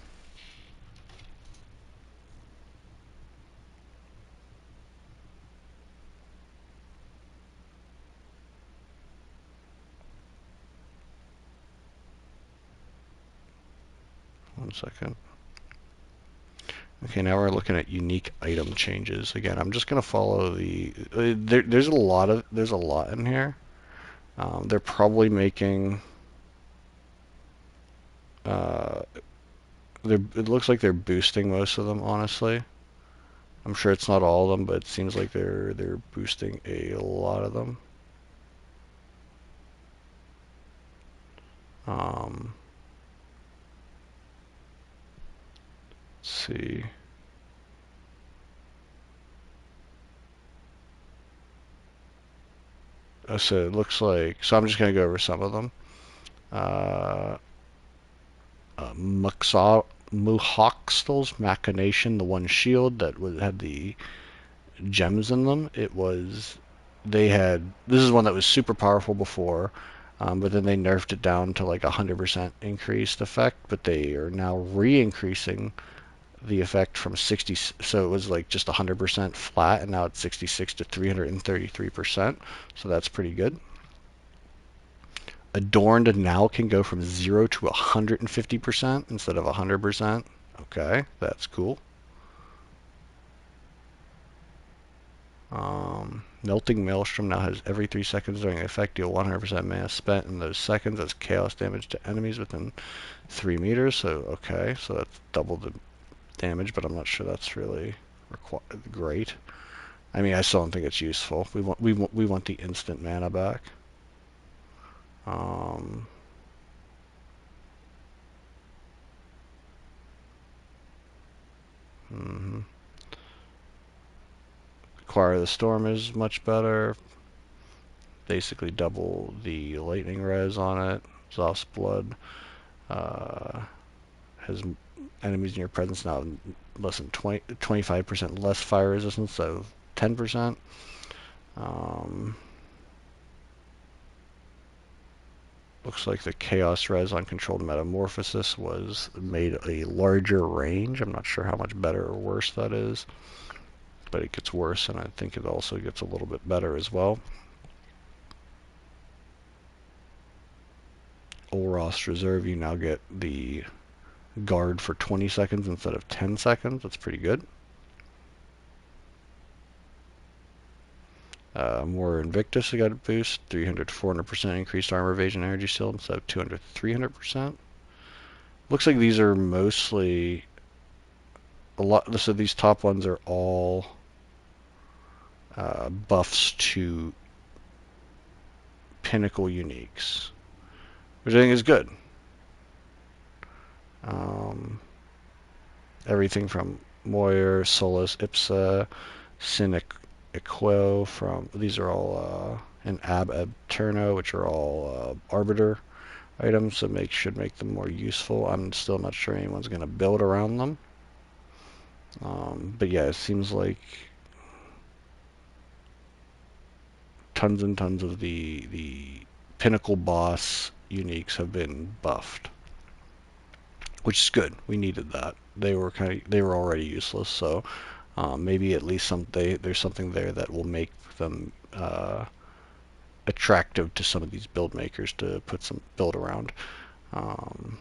1 second. Okay, now we're looking at unique item changes. Again, I'm just gonna follow the. There's a lot in here. They're probably making. Uh, it looks like they're boosting most of them. Honestly, I'm sure it's not all of them, but it seems like they're boosting a lot of them. Let's see. So it looks like. So I'm just gonna go over some of them. Uh, Muhawkstal's Machination, the one shield that had the gems in them. This is one that was super powerful before, but then they nerfed it down to like 100% increased effect, but they are now re-increasing the effect from 60, so it was like just 100% flat, and now it's 66 to 333%, so that's pretty good. Adorned now can go from 0 to 150% instead of 100%. Okay, that's cool. Melting Maelstrom now has every 3 seconds during effect deal 100% mana spent in those seconds as chaos damage to enemies within 3 meters. So, okay, so that's double the damage, but I'm not sure that's really great. I mean, I still don't think it's useful. We want the instant mana back. Acquire the Storm is much better. Basically double the lightning res on it. Exhausts blood. Has enemies in your presence now less than 25% less fire resistance, so 10%. Looks like the Chaos Res on Controlled Metamorphosis was made a larger range. I'm not sure how much better or worse that is, but it gets worse, and I think it also gets a little bit better as well. Olroth's Reserve, you now get the guard for 20 seconds instead of 10 seconds. That's pretty good. More Invictus, I got a boost. 300 to 400% increased armor evasion energy shield instead of 200 to 300%. Looks like these are mostly a lot. So these top ones are all buffs to pinnacle uniques, which I think is good. Everything from Moyer, Solus, Ipsa, Cynic, Equo, from these are all and Ab Turno, which are all Arbiter. items that should make them more useful. I'm still not sure anyone's going to build around them. But yeah, it seems like tons and tons of the pinnacle boss uniques have been buffed, which is good. We needed that. They were already useless, so maybe at least there's something there that will make them attractive to some of these build makers to put some build around. Um,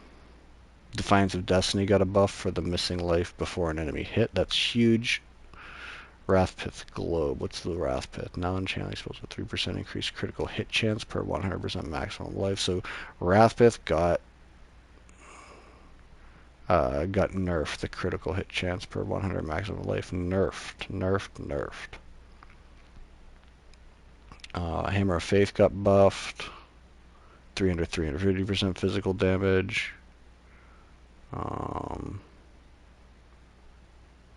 Defiance of Destiny got a buff for the missing life before an enemy hit. That's huge. Wrathpith Globe. What's the Wrathpith? Now enchanting spells with 3% increased critical hit chance per 100% maximum life. So Wrathpith got nerfed. The critical hit chance per 100 maximum life. Nerfed. Hammer of Faith got buffed. 350% physical damage.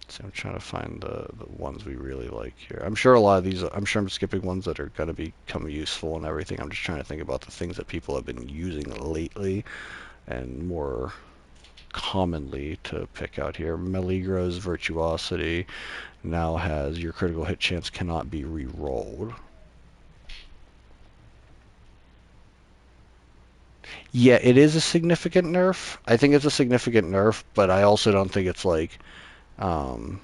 So I'm trying to find the ones we really like here. I'm sure a lot of these, I'm sure I'm skipping ones that are going to become useful and everything. I'm just trying to think about the things that people have been using lately and more commonly to pick out here. Meligro's Virtuosity now has your critical hit chance cannot be re-rolled. Yeah, it is a significant nerf. I think it's a significant nerf, but I also don't think it's um,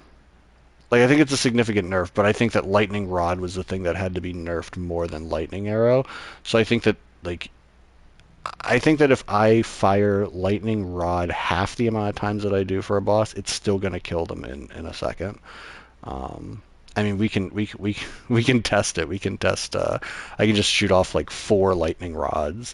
I think it's a significant nerf, but I think that Lightning Rod was the thing that had to be nerfed more than Lightning Arrow. So I think that if I fire Lightning Rod half the amount of times that I do for a boss, it's still going to kill them in a second. Um, I mean, we can test it. We can test. I can just shoot off like 4 lightning rods,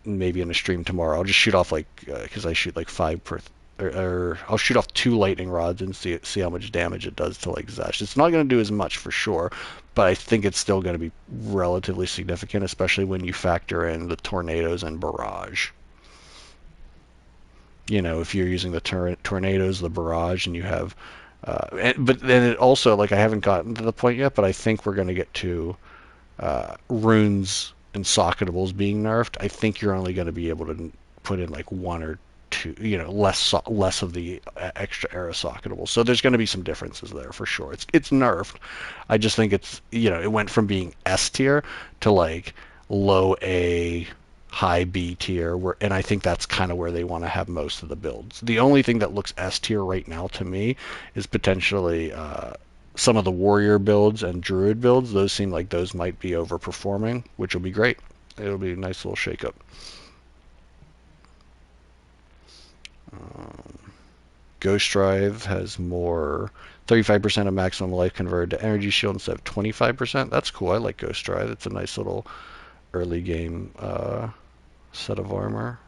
maybe in a stream tomorrow. I'll just shoot off because I shoot like 5 per, or I'll shoot off 2 lightning rods and see how much damage it does to like Zesh. It's not going to do as much for sure, but I think it's still going to be relatively significant, especially when you factor in the tornadoes and barrage. You know, if you're using the tornadoes, the barrage, and you have, but then it also like I haven't gotten to the point yet, but I think we're going to get to runes and socketables being nerfed. I think you're only going to be able to put in like 1 or 2, less of the extra era socketables. So there's going to be some differences there for sure. It's nerfed. I just think it went from being S tier to like low A, high B tier, and I think that's kind of where they want to have most of the builds. The only thing that looks S tier right now to me is potentially some of the warrior builds and druid builds. Those seem like those might be overperforming, which will be great. It'll be a nice little shakeup. Um, Ghost Drive has more 35% of maximum life converted to energy shield instead of 25%. That's cool. I like Ghost Drive. It's a nice little early game set of armor.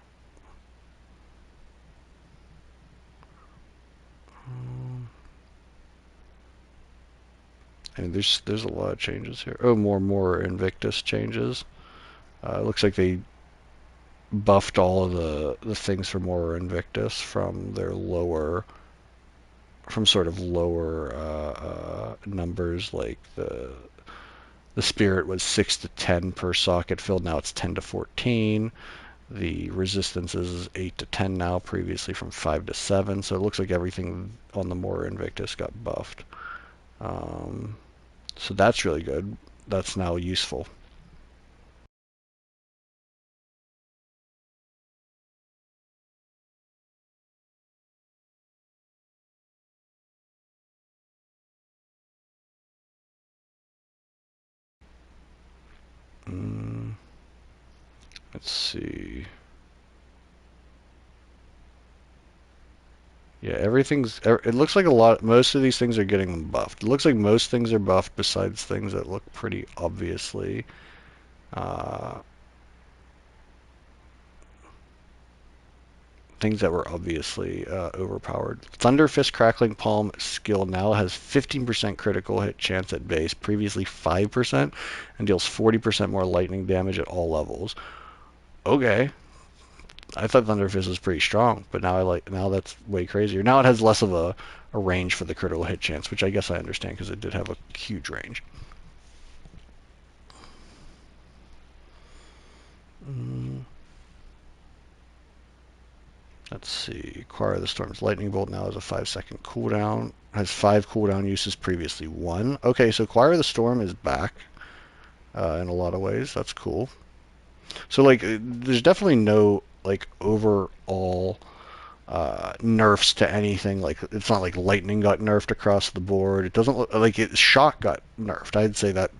I mean, there's a lot of changes here. Oh, more Invictus changes. It looks like they buffed all of the things for more Invictus from sort of lower numbers. Like the spirit was 6 to 10 per socket filled. Now it's 10 to 14. The resistance is 8 to 10 now, previously from 5 to 7. So it looks like everything on the more Invictus got buffed. So that's really good. That's now useful. Mm, let's see. Yeah, it looks like most of these things are getting them buffed. It looks like most things are buffed besides things that look pretty obviously uh, things that were obviously overpowered. Thunderfist Crackling Palm skill now has 15% critical hit chance at base, previously 5%, and deals 40% more lightning damage at all levels. Okay. I thought Thunderfist was pretty strong, but now that's way crazier. Now it has less of a range for the critical hit chance, which I guess I understand because it did have a huge range. Mm. Let's see. Acquire the Storm's Lightning Bolt now has a 5-second cooldown. Has 5 cooldown uses, previously 1. Okay, so Acquire the Storm is back in a lot of ways. That's cool. So, like, there's definitely no, like, overall nerfs to anything. Like, it's not like lightning got nerfed across the board. It doesn't look like shock got nerfed. I'd say that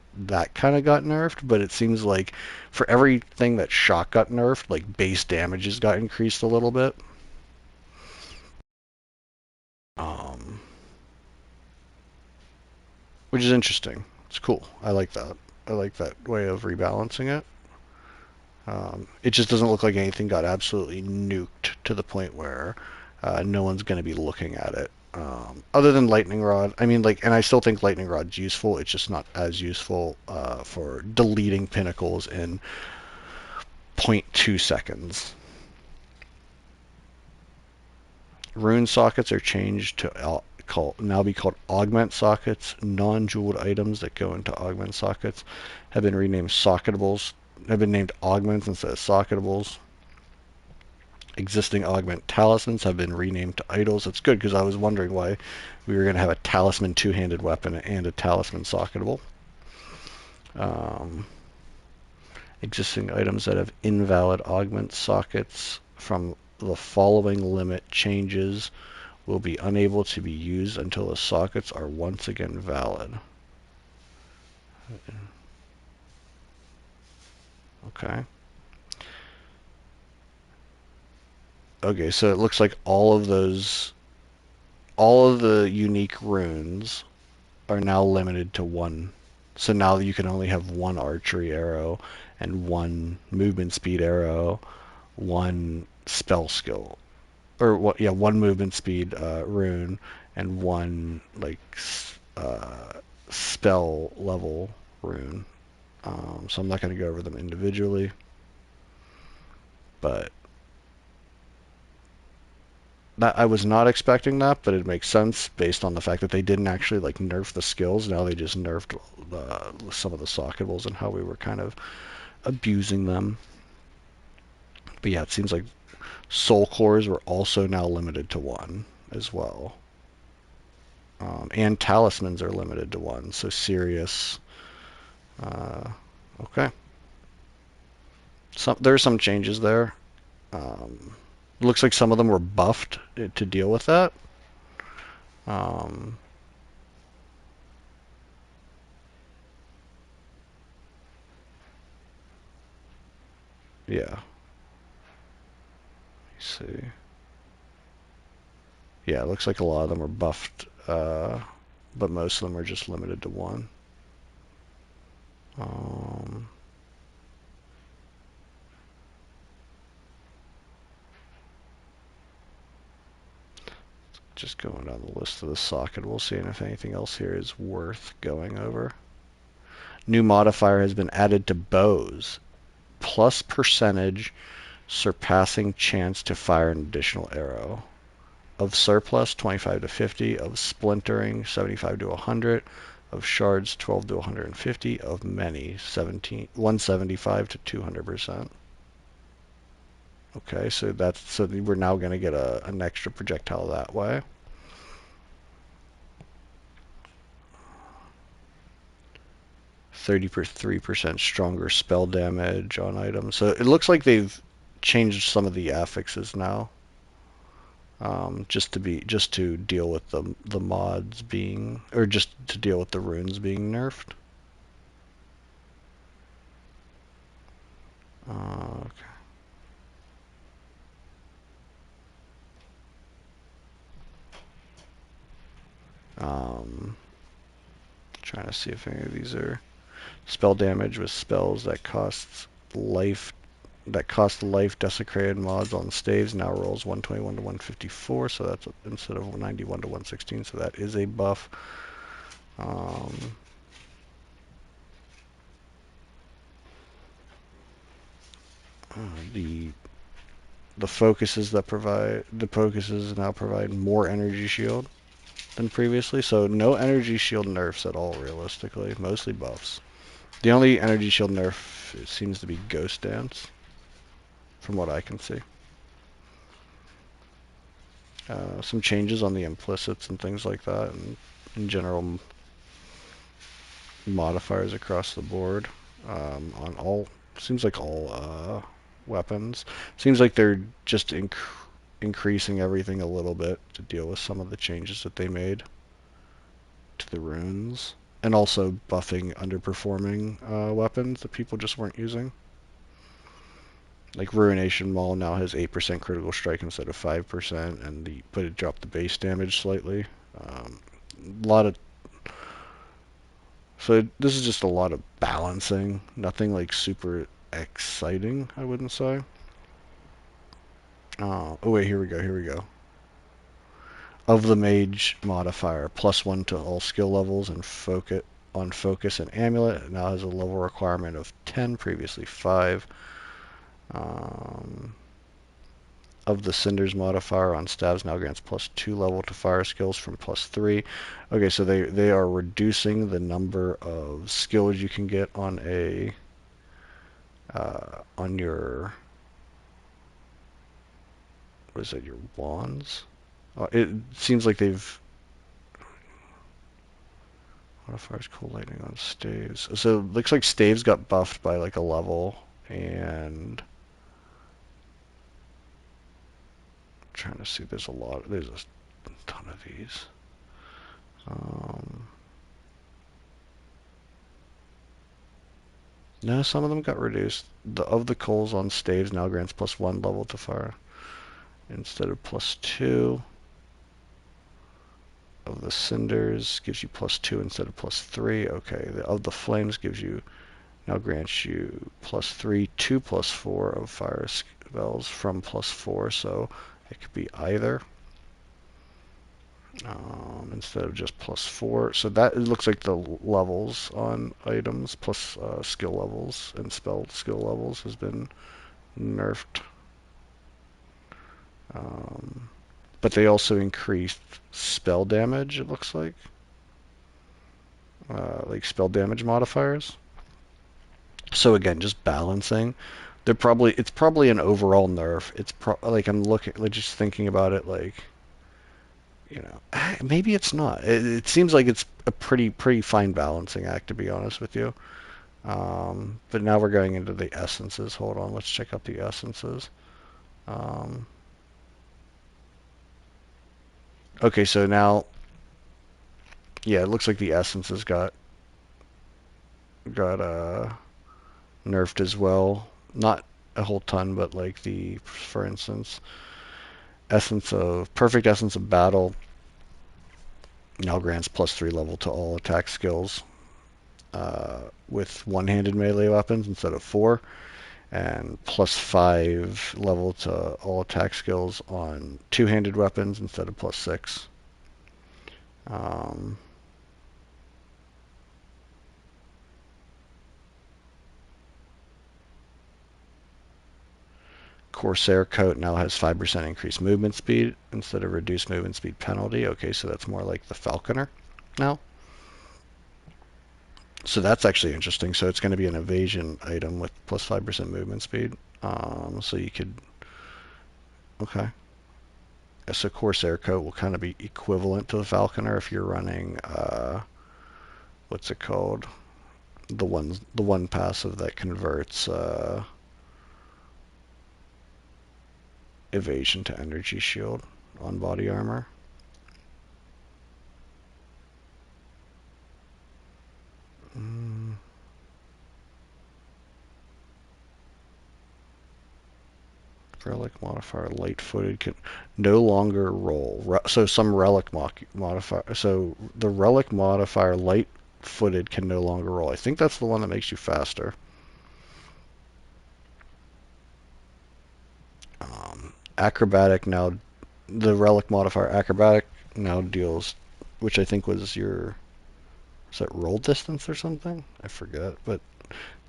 kind of got nerfed, but it seems like for everything that shock got nerfed, like base damages got increased a little bit. Um, which is interesting. It's cool. I like that. I like that way of rebalancing it. It just doesn't look like anything got absolutely nuked to the point where no one's going to be looking at it. Other than Lightning Rod, I mean, like, and I still think Lightning Rod's useful. It's just not as useful for deleting pinnacles in 0.2 seconds. Rune sockets are changed to now be called augment sockets. Non-jeweled items that go into augment sockets have been renamed socketables. Have been named augments instead of socketables. Existing augment talismans have been renamed to idols. That's good because I was wondering why we were going to have a talisman two-handed weapon and a talisman socketable. Existing items that have invalid augment sockets from the following limit changes will be unable to be used until the sockets are once again valid. Okay. Okay, so it looks like all of the unique runes are now limited to one. So now you can only have one archery arrow and one movement speed arrow, one spell skill, or what? Yeah, one movement speed rune and one like spell level rune. So I'm not going to go over them individually, but that I was not expecting that, but it makes sense based on the fact that they didn't actually like nerf the skills. Now they just nerfed some of the socketables and how we were kind of abusing them. But yeah, it seems like soul cores were also now limited to one as well. And talismans are limited to one. So Sirius. Okay. There are some changes there. Looks like some of them were buffed to deal with that. Um, yeah. Let's see. Yeah, it looks like a lot of them are buffed, but most of them are just limited to one. Just going down the list of the socket, we'll see if anything else here is worth going over. New modifier has been added to bows. Plus percentage surpassing chance to fire an additional arrow. Of surplus, 25 to 50. Of splintering, 75 to 100. Of shards, 12 to 150. Of many, 175 to 200%. Okay, so we're now going to get an extra projectile that way. 33% stronger spell damage on items. So it looks like they've changed some of the affixes now. Just to deal with the mods being, or just to deal with the runes being nerfed. Okay. Trying to see if any of these are spell damage with spells that cost life desecrated mods on staves now rolls 121 to 154, so that's instead of 91 to 116, so that is a buff. The focuses now provide more energy shield than previously, so no energy shield nerfs at all realistically, mostly buffs. The only energy shield nerf seems to be Ghost Dance, from what I can see. some changes on the implicits and things like that, and in general modifiers across the board on all, seems like all weapons. Seems like they're just increasing everything a little bit to deal with some of the changes that they made to the runes, and also buffing underperforming weapons that people just weren't using. Like Ruination Maul now has 8% critical strike instead of 5%, but it dropped the base damage slightly. A lot of So this is just a lot of balancing. Nothing like super exciting, I wouldn't say. Oh wait, here we go, here we go. Of the mage modifier, +1 to all skill levels and focus and amulet. It now has a level requirement of 10, previously 5. Um, of the cinders modifier on stabs now grants +2 level to fire skills from +3. Okay, so they are reducing the number of skills you can get on your, what is it, your wands? It seems like they've modifiers cool lightning on staves. So it looks like staves got buffed by like a level, and I'm trying to see. There's a ton of these. Um, no, some of them got reduced. Of the coals on staves now grants +1 level to fire instead of +2. Of the cinders gives you +2 instead of +3. Okay, of the flames gives you, now grants you +3 to +4 of fire spells from +4, so it could be either instead of just +4. So that, it looks like the levels on items plus skill levels and spell skill levels has been nerfed. But they also increased spell damage, it looks like spell damage modifiers. So again, just balancing. It's probably an overall nerf. Like I'm looking, like just thinking about it, like, maybe it's not. It seems like it's a pretty fine balancing act, to be honest with you. But now we're going into the essences. Hold on, let's check out the essences. Um, okay, so now, yeah, it looks like the essences got nerfed as well. Not a whole ton, but like for instance, perfect essence of battle now grants +3 level to all attack skills with one-handed melee weapons instead of 4, and +5 level to all attack skills on two-handed weapons instead of +6. Um, Corsair coat now has 5% increased movement speed instead of reduced movement speed penalty. Okay, so that's more like the Falconer now. So that's actually interesting. So it's going to be an evasion item with +5% movement speed. So you could, okay. So Corsair coat will kind of be equivalent to the Falconer if you're running, what's it called? The one passive that converts evasion to energy shield on body armor. Mm. Relic modifier light-footed can no longer roll. So some relic modifier. So the relic modifier light-footed can no longer roll. I think that's the one that makes you faster. Acrobatic now, the relic modifier acrobatic now deals, which I think was is that roll distance or something? I forget, but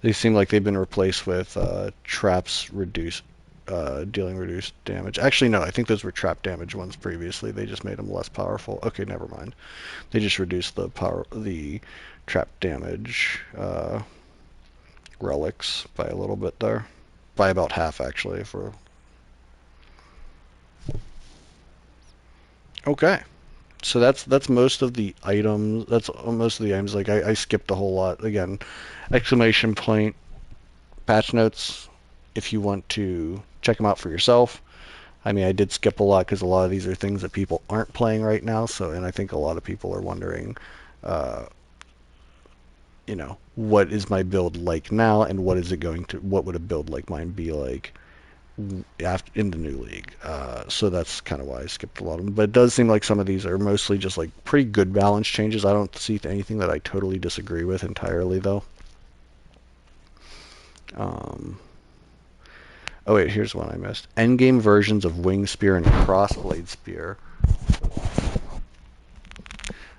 they seem like they've been replaced with traps dealing reduced damage. Actually, no, I think those were trap damage ones previously. They just made them less powerful. Okay, never mind. They just reduced the trap damage relics by a little bit there, by about half actually. For Okay. So that's most of the items. That's most of the items. Like I skipped a whole lot. Again, exclamation point, patch notes. If you want to check them out for yourself. I mean, I did skip a lot because a lot of these are things that people aren't playing right now. So, and I think a lot of people are wondering, uh, what is my build like now, and what would a build like mine be like after in the new league. So that's kind of why I skipped a lot of them. But it does seem like some of these are mostly just like pretty good balance changes. I don't see anything that I totally disagree with entirely, though. Um, oh wait, here's one I missed. Endgame versions of Wing Spear and Crossblade Spear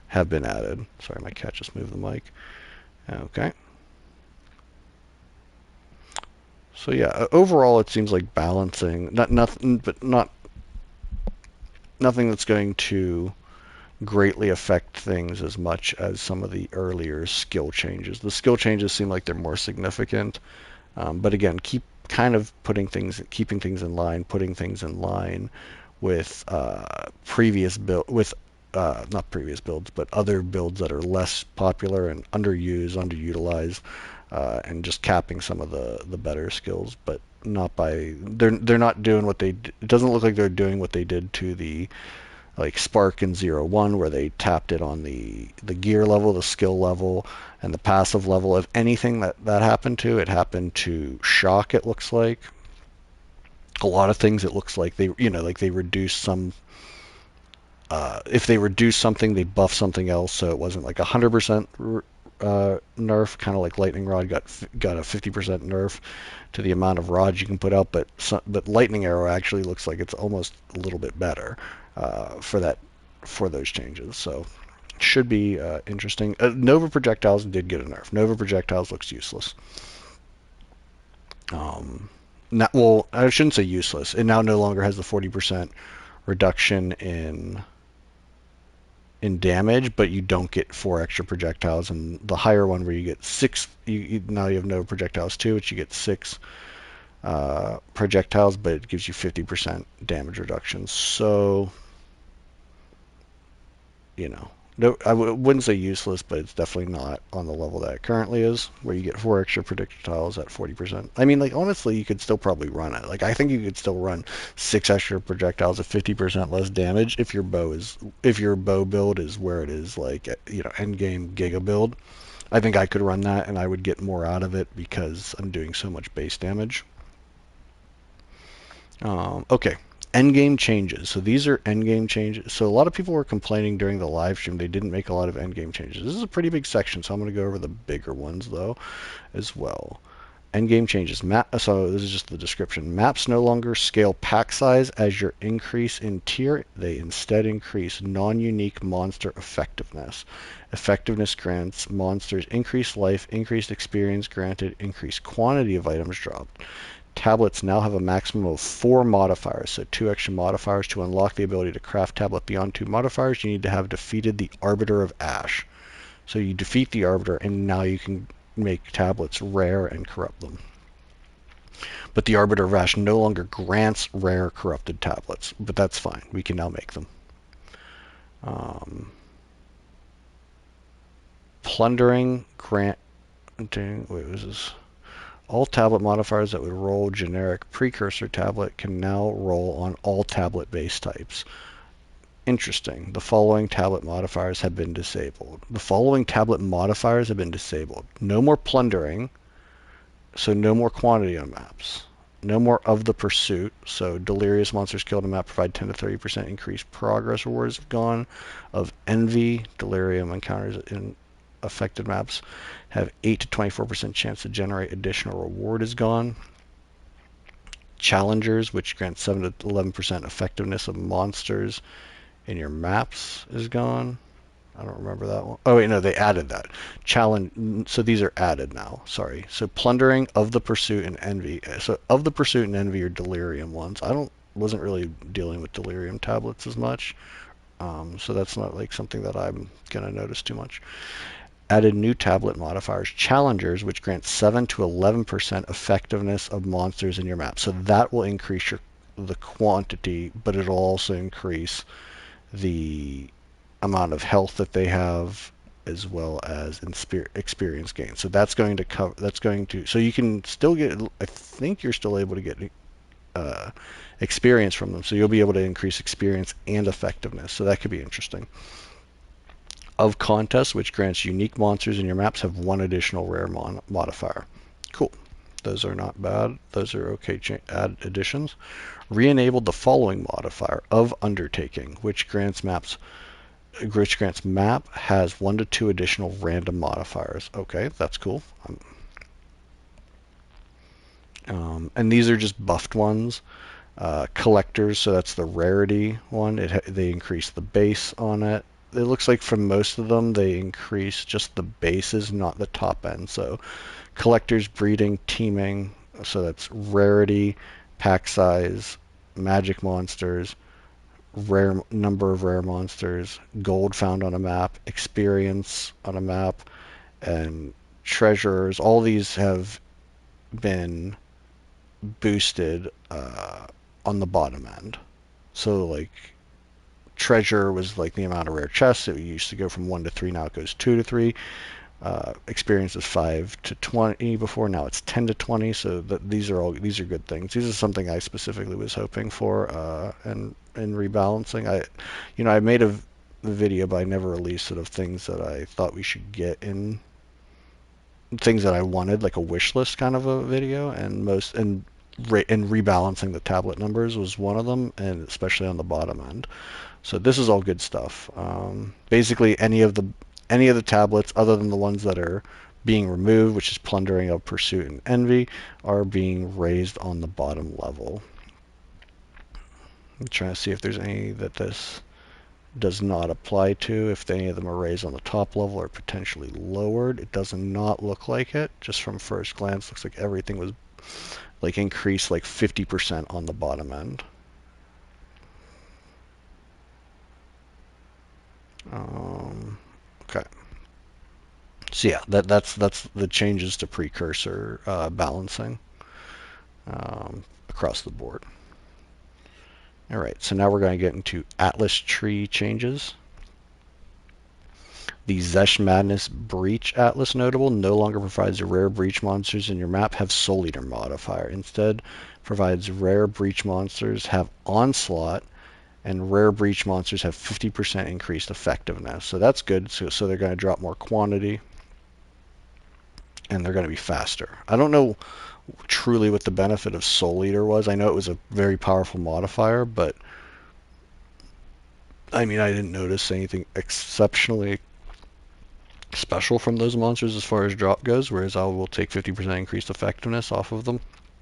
have been added. Sorry, my cat just moved the mic. Okay. So yeah, overall it seems like balancing, not nothing, but not nothing that's going to greatly affect things as much as some of the earlier skill changes. The skill changes seem like they're more significant, but again, keeping things in line, putting things in line with not previous builds, but other builds that are less popular and underutilized, and just capping some of the better skills, but not by they're not doing what they. It doesn't look like they're doing what they did to the like Spark and 0-1 where they tapped it on the gear level, the skill level, and the passive level. If anything that happened to, it happened to Shock, it looks like. A lot of things it looks like like they reduced some if they reduce something, they buff something else, so it wasn't like 100% nerf, kind of like Lightning Rod got a 50% nerf to the amount of rods you can put out, but Lightning Arrow actually looks like it's almost a little bit better for those changes. So should be interesting. Nova Projectiles did get a nerf. Nova Projectiles looks useless. Not well. I shouldn't say useless. It now no longer has the 40% reduction in damage, but you don't get 4 extra projectiles. And the higher one where you get 6, now you have no projectiles too, which you get 6 projectiles, but it gives you 50% damage reduction. So, no, wouldn't say useless, but it's definitely not on the level that it currently is, where you get 4 extra projectiles at 40%. I mean, like, honestly, you could still probably run it. Like, I think you could still run 6 extra projectiles at 50% less damage if your bow build is where it is, like, end game Giga build. I think I could run that, and I would get more out of it because I'm doing so much base damage. Okay, endgame changes. So these are endgame changes. So a lot of people were complaining during the live stream they didn't make a lot of endgame changes. This is a pretty big section, so I'm going to go over the bigger ones though as well. Endgame changes. So this is just the description. Maps no longer scale pack size as your increase in tier. They instead increase non-unique monster effectiveness. Effectiveness grants monsters increased life, increased experience granted, increased quantity of items dropped. Tablets now have a maximum of 4 modifiers, so 2 extra modifiers. To unlock the ability to craft tablet beyond 2 modifiers, you need to have defeated the Arbiter of Ash. So you defeat the Arbiter, and now you can make tablets rare and corrupt them. But the Arbiter of Ash no longer grants rare corrupted tablets, but that's fine. We can now make them. Plundering grant. Wait, what was this? All tablet modifiers that would roll generic precursor tablet can now roll on all tablet base types. Interesting. The following tablet modifiers have been disabled. The following tablet modifiers have been disabled. No more plundering, so no more quantity on maps. No more of the pursuit, so delirious monsters killed on map provide 10 to 30% increased progress rewards gone. Of envy, delirium encounters in affected maps have 8 to 24% chance to generate additional reward is gone. Challengers, which grants 7 to 11% effectiveness of monsters in your maps, is gone. I don't remember that one. Oh wait, no, they added that. Challenge. So these are added now. Sorry. So plundering, of the pursuit, and envy. So of the pursuit and envy are delirium ones. Wasn't really dealing with delirium tablets as much. So that's not like something that I'm gonna notice too much. Added new tablet modifiers, challengers, which grants 7 to 11% effectiveness of monsters in your map. So that will increase the quantity, but it'll also increase the amount of health that they have, as well as experience gain. So that's going to cover. That's going to. So you can still get. I think you're still able to get uh, experience from them. So you'll be able to increase experience and effectiveness. So that could be interesting. Of contest, which grants unique monsters in your maps, have one additional rare modifier. Cool. Those are not bad. Those are okay add additions. Re-enabled the following modifier of undertaking, which grants map has 1 to 2 additional random modifiers. Okay, that's cool. And these are just buffed ones. Collectors, so that's the rarity one. They increase the base on it. It looks like for most of them they increase just the bases, not the top end. So collectors, breeding, teaming, so that's rarity, pack size, magic monsters, rare number of rare monsters, gold found on a map, experience on a map, and treasures. All these have been boosted on the bottom end. So like treasure was like the amount of rare chests. It used to go from 1 to 3, now it goes 2 to 3. Experience is 5 to 20 before, now it's 10 to 20. So these are good things. These are something I specifically was hoping for, and in rebalancing. I made a video, but I never released it, of things that I thought we should get in, things that I wanted, like a wish list kind of a video, and rebalancing the tablet numbers was one of them, and especially on the bottom end. So this is all good stuff. Basically, any of the tablets, other than the ones that are being removed, which is plundering of pursuit and envy, are being raised on the bottom level. I'm trying to see if there's any that this does not apply to, if any of them are raised on the top level or potentially lowered. It does not look like it. Just from first glance, looks like everything was like increased like 50% on the bottom end. Okay. So yeah, that's the changes to precursor balancing across the board. All right, so now we're going to get into Atlas tree changes. The Zesh Madness Breach Atlas notable no longer provides rare breach monsters in your map have Soul Eater modifier. Instead, provides rare breach monsters have Onslaught, and rare breach monsters have 50% increased effectiveness. So that's good. So they're going to drop more quantity, and they're going to be faster. I don't know truly what the benefit of Soul Eater was. I know it was a very powerful modifier, but I mean, I didn't notice anything exceptionally special from those monsters as far as drop goes, whereas I will take 50% increased effectiveness off of them,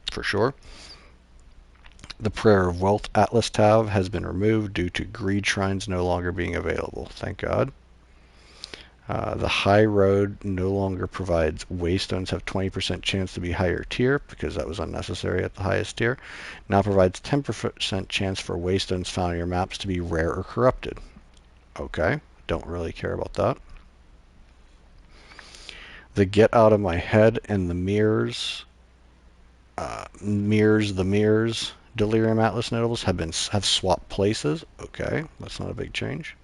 for sure. The Prayer of Wealth Atlas tab has been removed due to greed shrines no longer being available. Thank God. The High Road no longer provides Waystones have 20% chance to be higher tier, because that was unnecessary at the highest tier. Now provides 10% chance for Waystones found in your maps to be rare or corrupted. Okay, don't really care about that. The Get Out of My Head and the Mirrors, the Mirrors Delirium Atlas notables have swapped places. Okay, that's not a big change.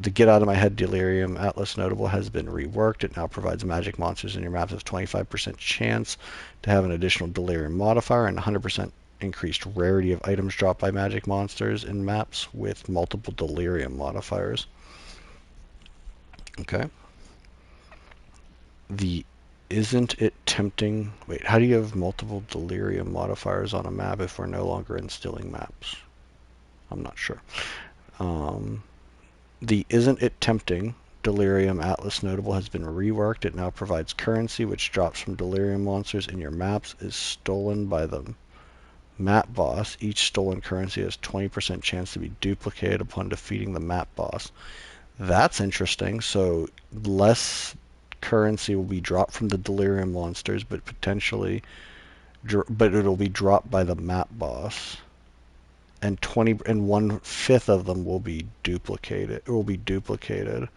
The Get Out of My Head Delirium Atlas notable has been reworked. It now provides magic monsters in your maps with 25% chance to have an additional Delirium modifier and 100% increased rarity of items dropped by magic monsters in maps with multiple Delirium modifiers. Okay. The Isn't It Tempting... Wait, how do you have multiple Delirium modifiers on a map if we're no longer instilling maps? I'm not sure. The Isn't It Tempting Delirium Atlas notable has been reworked. It now provides currency which drops from Delirium monsters in your maps is stolen by the map boss. Each stolen currency has 20% chance to be duplicated upon defeating the map boss. That's interesting. So less currency will be dropped from the Delirium monsters, but it'll be dropped by the map boss, and 1/5 of them will be duplicated. It will be duplicated.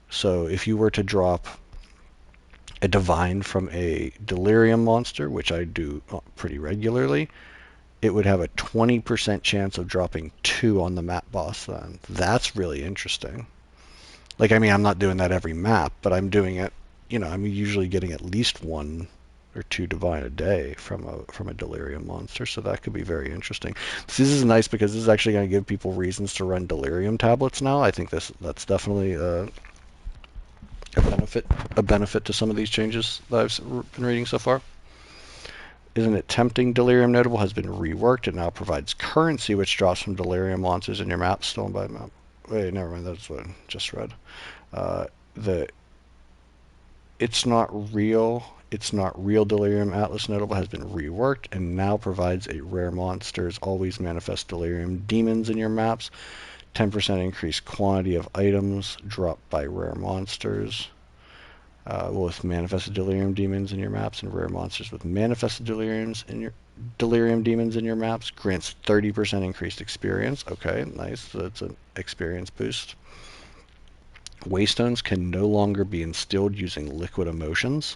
So if you were to drop a divine from a Delirium monster, which I do pretty regularly, it would have a 20% chance of dropping 2 on the map boss then. That's really interesting. Like, I mean, I'm not doing that every map, but I'm doing it, I'm usually getting at least 1 or 2 divine a day from a delirium monster, so that could be very interesting. So this is nice because this is actually going to give people reasons to run delirium tablets now. I think that's definitely a benefit to some of these changes that I've been reading so far. Isn't it tempting? Delirium Notable has been reworked. It now provides currency which drops from delirium monsters in your map stolen by map. Wait, never mind. That's what I just read. The It's not real. It's not real Delirium Atlas Notable has been reworked and now provides a rare monsters always manifest Delirium demons in your maps. 10% increased quantity of items dropped by rare monsters. With manifested delirium demons in your maps and rare monsters with manifested delirium demons in your maps grants 30% increased experience. Okay, nice. So that's an experience boost. Waystones can no longer be instilled using liquid emotions.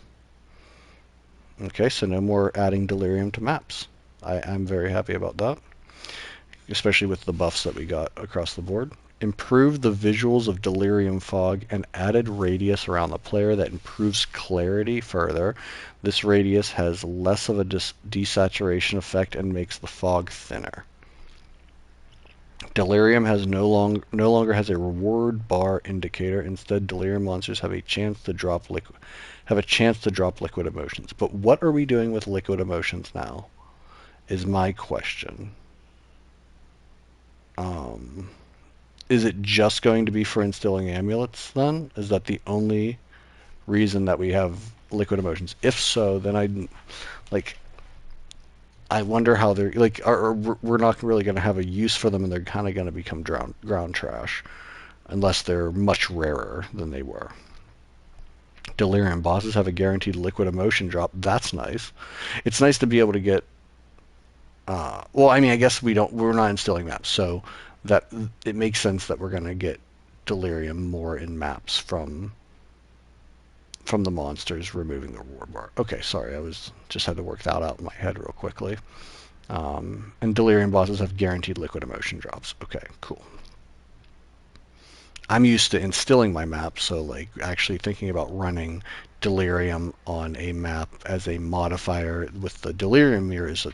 Okay, so no more adding delirium to maps. I'm very happy about that, especially with the buffs that we got across the board. Improved the visuals of delirium fog and added radius around the player that improves clarity further. This radius has less of a desaturation effect and makes the fog thinner. Delirium has no longer has a reward bar indicator. Instead, delirium monsters have a chance to drop liquid emotions. But what are we doing with liquid emotions now? Is my question. Is it just going to be for instilling amulets then? Is that the only reason that we have liquid emotions? If so, then I wonder how they're like. We're not really going to have a use for them, and they're kind of going to become ground trash, unless they're much rarer than they were. Delirium bosses have a guaranteed liquid emotion drop. That's nice. It's nice to be able to get. Well, I mean, I guess we're not instilling maps, so that it makes sense that we're going to get delirium more in maps from the monsters removing the reward bar. Okay, sorry, I just had to work that out in my head real quickly. And delirium bosses have guaranteed liquid emotion drops. Okay, cool. I'm used to instilling my map, so like actually thinking about running delirium on a map as a modifier with the delirium mirror is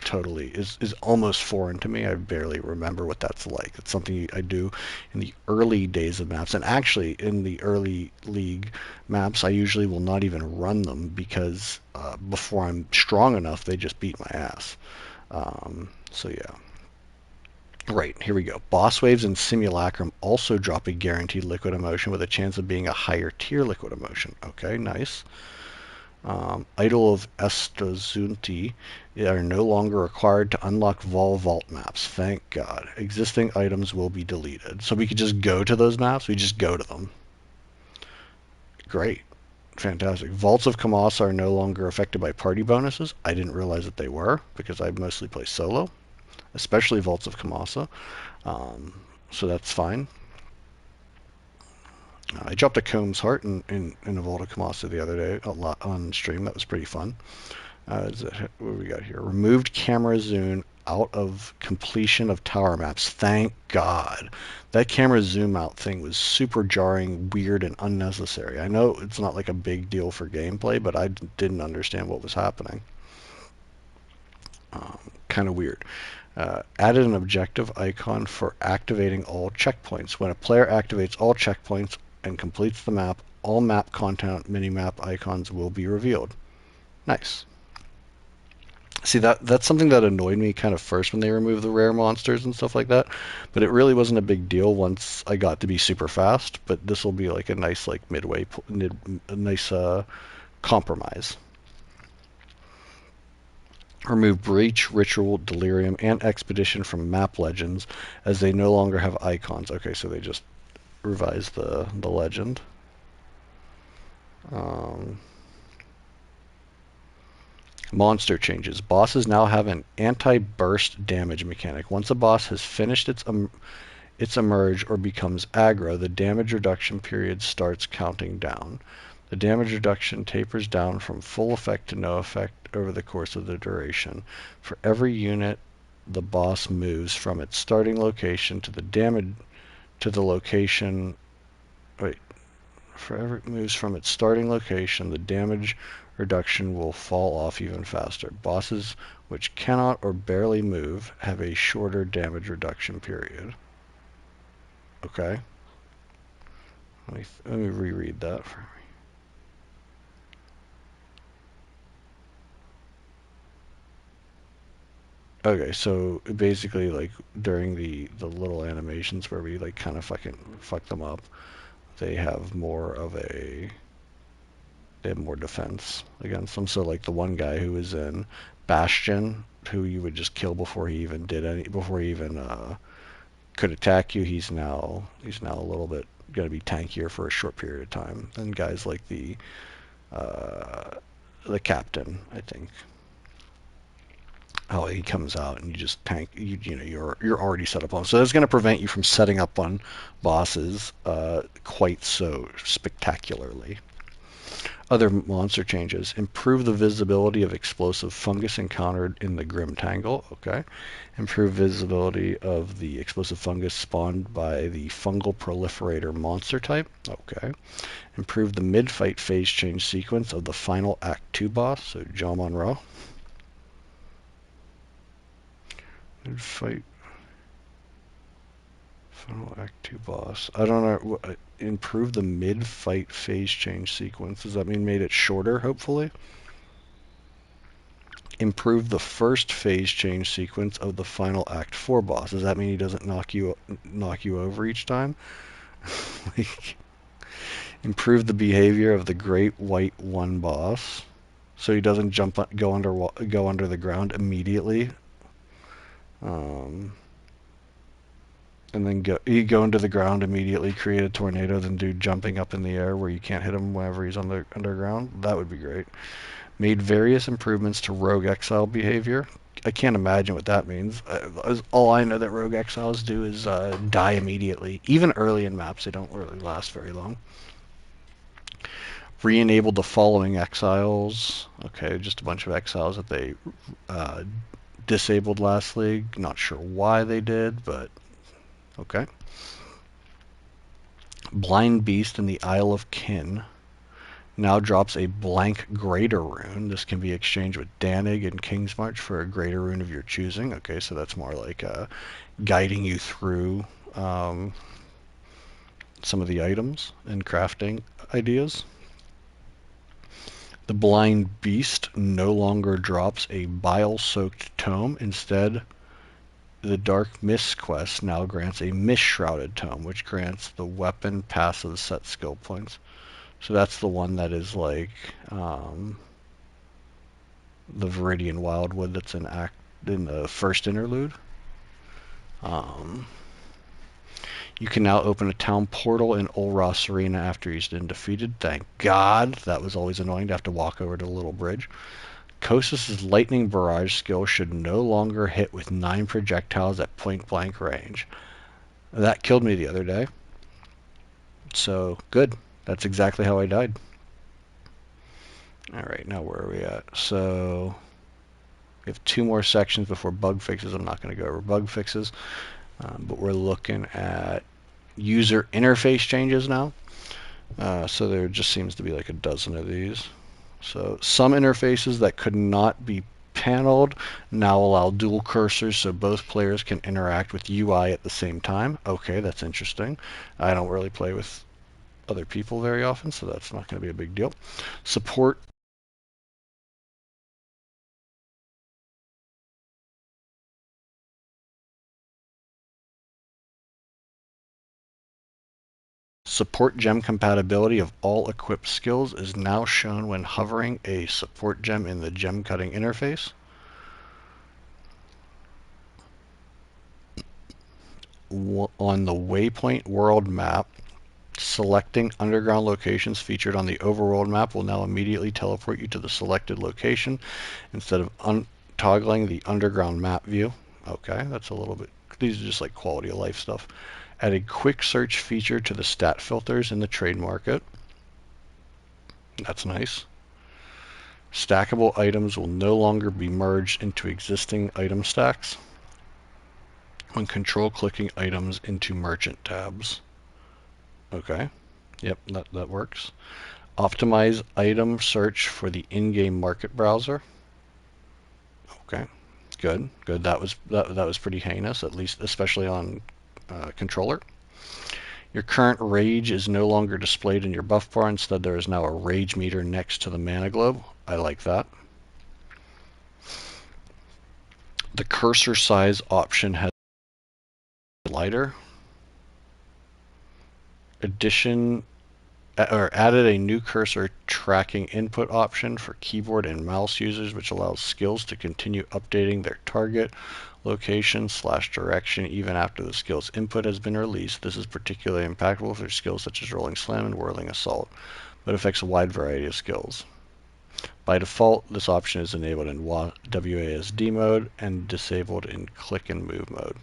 almost foreign to me. I barely remember what that's like. It's something I do in the early days of maps, and actually in the early league maps I usually will not even run them because before I'm strong enough they just beat my ass. So yeah. Right, here we go. Boss waves and simulacrum also drop a guaranteed liquid emotion with a chance of being a higher tier liquid emotion. Okay, nice. Idol of Estazunti are no longer required to unlock Vaal vault maps. Thank God. Existing items will be deleted. So we could just go to those maps. We just go to them. Great. Fantastic. Vaults of Kamasa are no longer affected by party bonuses. I didn't realize that they were because I mostly play solo, especially Vaults of Kamasa. So that's fine. I dropped a Combs Heart in a Vault of Kamasa the other day a lot on stream. That was pretty fun. What do we got here? Removed camera zoom out of completion of tower maps. Thank God. That camera zoom out thing was super jarring, weird, and unnecessary. I know it's not like a big deal for gameplay, but I didn't understand what was happening. Kind of weird. Added an objective icon for activating all checkpoints. When a player activates all checkpoints and completes the map, all map content minimap icons will be revealed. Nice. See, that's something that annoyed me kind of first when they removed the rare monsters and stuff like that, but it really wasn't a big deal once I got to be super fast. But this will be like a nice like a nice compromise. Remove Breach, Ritual, Delirium, and Expedition from map legends as they no longer have icons. Okay, so they just revised the legend. Monster changes. Bosses now have an anti-burst damage mechanic. Once a boss has finished its emerge or becomes aggro, the damage reduction period starts counting down. The damage reduction tapers down from full effect to no effect over the course of the duration. For every unit the boss moves from its starting location to the damage to the location. Wait, forever it moves from its starting location, the damage reduction will fall off even faster. Bosses which cannot or barely move have a shorter damage reduction period. Okay. Let me reread that. Okay, so basically, like during the little animations where we like kind of fucking fuck them up, they have more of a they have more defense against them. So like the one guy who was in Bastion, who you would just kill before he even could attack you, he's now a little bit gonna be tankier for a short period of time than guys like uh, the captain, I think. How he comes out and you just tank you're already set up on, so that's going to prevent you from setting up on bosses quite so spectacularly. Other monster changes: improve the visibility of explosive fungus encountered in the Grim Tangle. Okay. Improve visibility of the explosive fungus spawned by the fungal proliferator monster type. Okay. Improve the mid-fight phase change sequence of the final Act 2 boss, so John Monroe. Mid-fight Final Act 2 boss. I don't know. Improve the mid-fight phase change sequence. Does that mean made it shorter, hopefully? Improve the first phase change sequence of the final Act 4 boss. Does that mean he doesn't knock you over each time? Like, improve the behavior of the Great White One boss, so he doesn't go under the ground immediately. Um, and then you go into the ground immediately, create a tornado, then do jumping up in the air where you can't hit him whenever he's on the underground. That would be great. Made various improvements to rogue exile behavior. I can't imagine what that means. All I know that rogue exiles do is die immediately. Even early in maps, they don't really last very long. Re-enabled the following exiles. Okay, just a bunch of exiles that they uh, disabled last league. Not sure why they did, but okay. Blind Beast in the Isle of Kin now drops a blank Greater Rune. This can be exchanged with Danig and Kingsmarch for a Greater Rune of your choosing. Okay, so that's more like guiding you through some of the items and crafting ideas. The Blind Beast no longer drops a bile-soaked tome. Instead, the Dark Mist quest now grants a Mist-shrouded tome, which grants the weapon passive set skill points. So that's the one that is like the Viridian Wildwood that's in the first interlude. Um, you can now open a town portal in Ulras Arena after he's been defeated. Thank God. That was always annoying to have to walk over to the little bridge. Kosas' lightning barrage skill should no longer hit with 9 projectiles at point blank range. That killed me the other day. So good. That's exactly how I died. Alright, now where are we at? So we have 2 more sections before bug fixes. I'm not going to go over bug fixes, but we're looking at user interface changes now. So there just seems to be like a dozen of these. So some interfaces that could not be paneled now allow dual cursors, so both players can interact with UI at the same time. Okay, that's interesting. I don't really play with other people very often, so that's not going to be a big deal. Support gem compatibility of all equipped skills is now shown when hovering a support gem in the gem cutting interface. On the Waypoint world map, selecting underground locations featured on the overworld map will now immediately teleport you to the selected location instead of toggling the underground map view. Okay, that's a little bit, these are just like quality of life stuff. Add a quick search feature to the stat filters in the trade market. That's nice. Stackable items will no longer be merged into existing item stacks. when control clicking items into merchant tabs. Okay. Yep, that works. Optimize item search for the in-game market browser. Okay. Good. That was pretty heinous, at least especially on controller. Your current rage is no longer displayed in your buff bar. Instead, there is now a rage meter next to the mana globe. I like that. The cursor size option has lighter. Addition or added a new cursor tracking input option for keyboard and mouse users, which allows skills to continue updating their target location/direction even after the skill's input has been released. This is particularly impactful for skills such as Rolling Slam and Whirling Assault, but affects a wide variety of skills. By default, this option is enabled in WASD mode and disabled in click and move mode.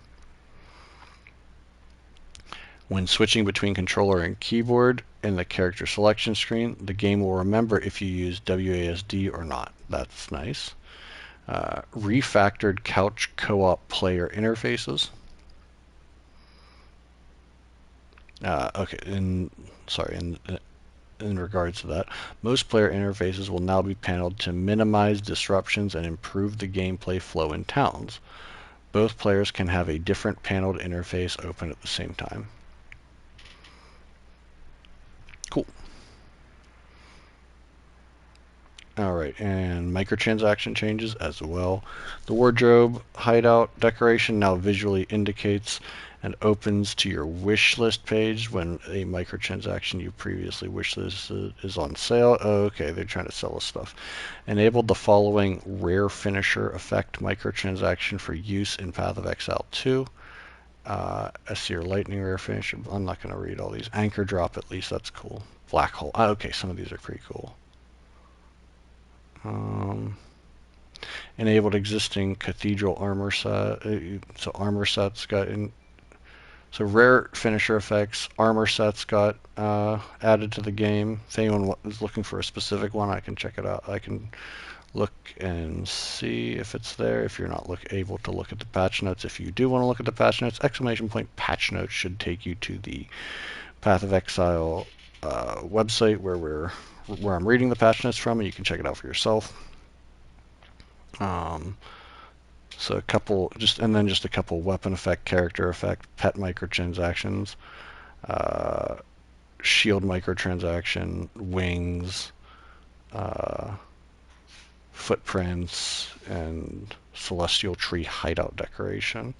When switching between controller and keyboard in the character selection screen, the game will remember if you use WASD or not. That's nice. Refactored couch co-op player interfaces. Okay, in regards to that, most player interfaces will now be paneled to minimize disruptions and improve the gameplay flow in towns. Both players can have a different paneled interface open at the same time. Cool. Alright, and microtransaction changes as well. The wardrobe hideout decoration now visually indicates and opens to your wish list page when a microtransaction you previously wishlisted is on sale. Oh, okay, they're trying to sell us stuff. Enabled the following rare finisher effect microtransaction for use in Path of Exile 2. Seer lightning rare finisher. I'm not going to read all these. Anchor drop, at least that's cool. Black hole. Okay, some of these are pretty cool. Enabled existing cathedral armor set. So armor sets got in. So rare finisher effects, armor sets got added to the game. If anyone is looking for a specific one, I can check it out. I can look and see if it's there. If you're not able to look at the patch notes, if you do want to look at the patch notes, ! Patch notes should take you to the Path of Exile website where I'm reading the patch notes from, and you can check it out for yourself. So a couple, just a couple weapon effect, character effect, pet microtransactions, shield microtransaction, wings, footprints, and celestial tree hideout decoration.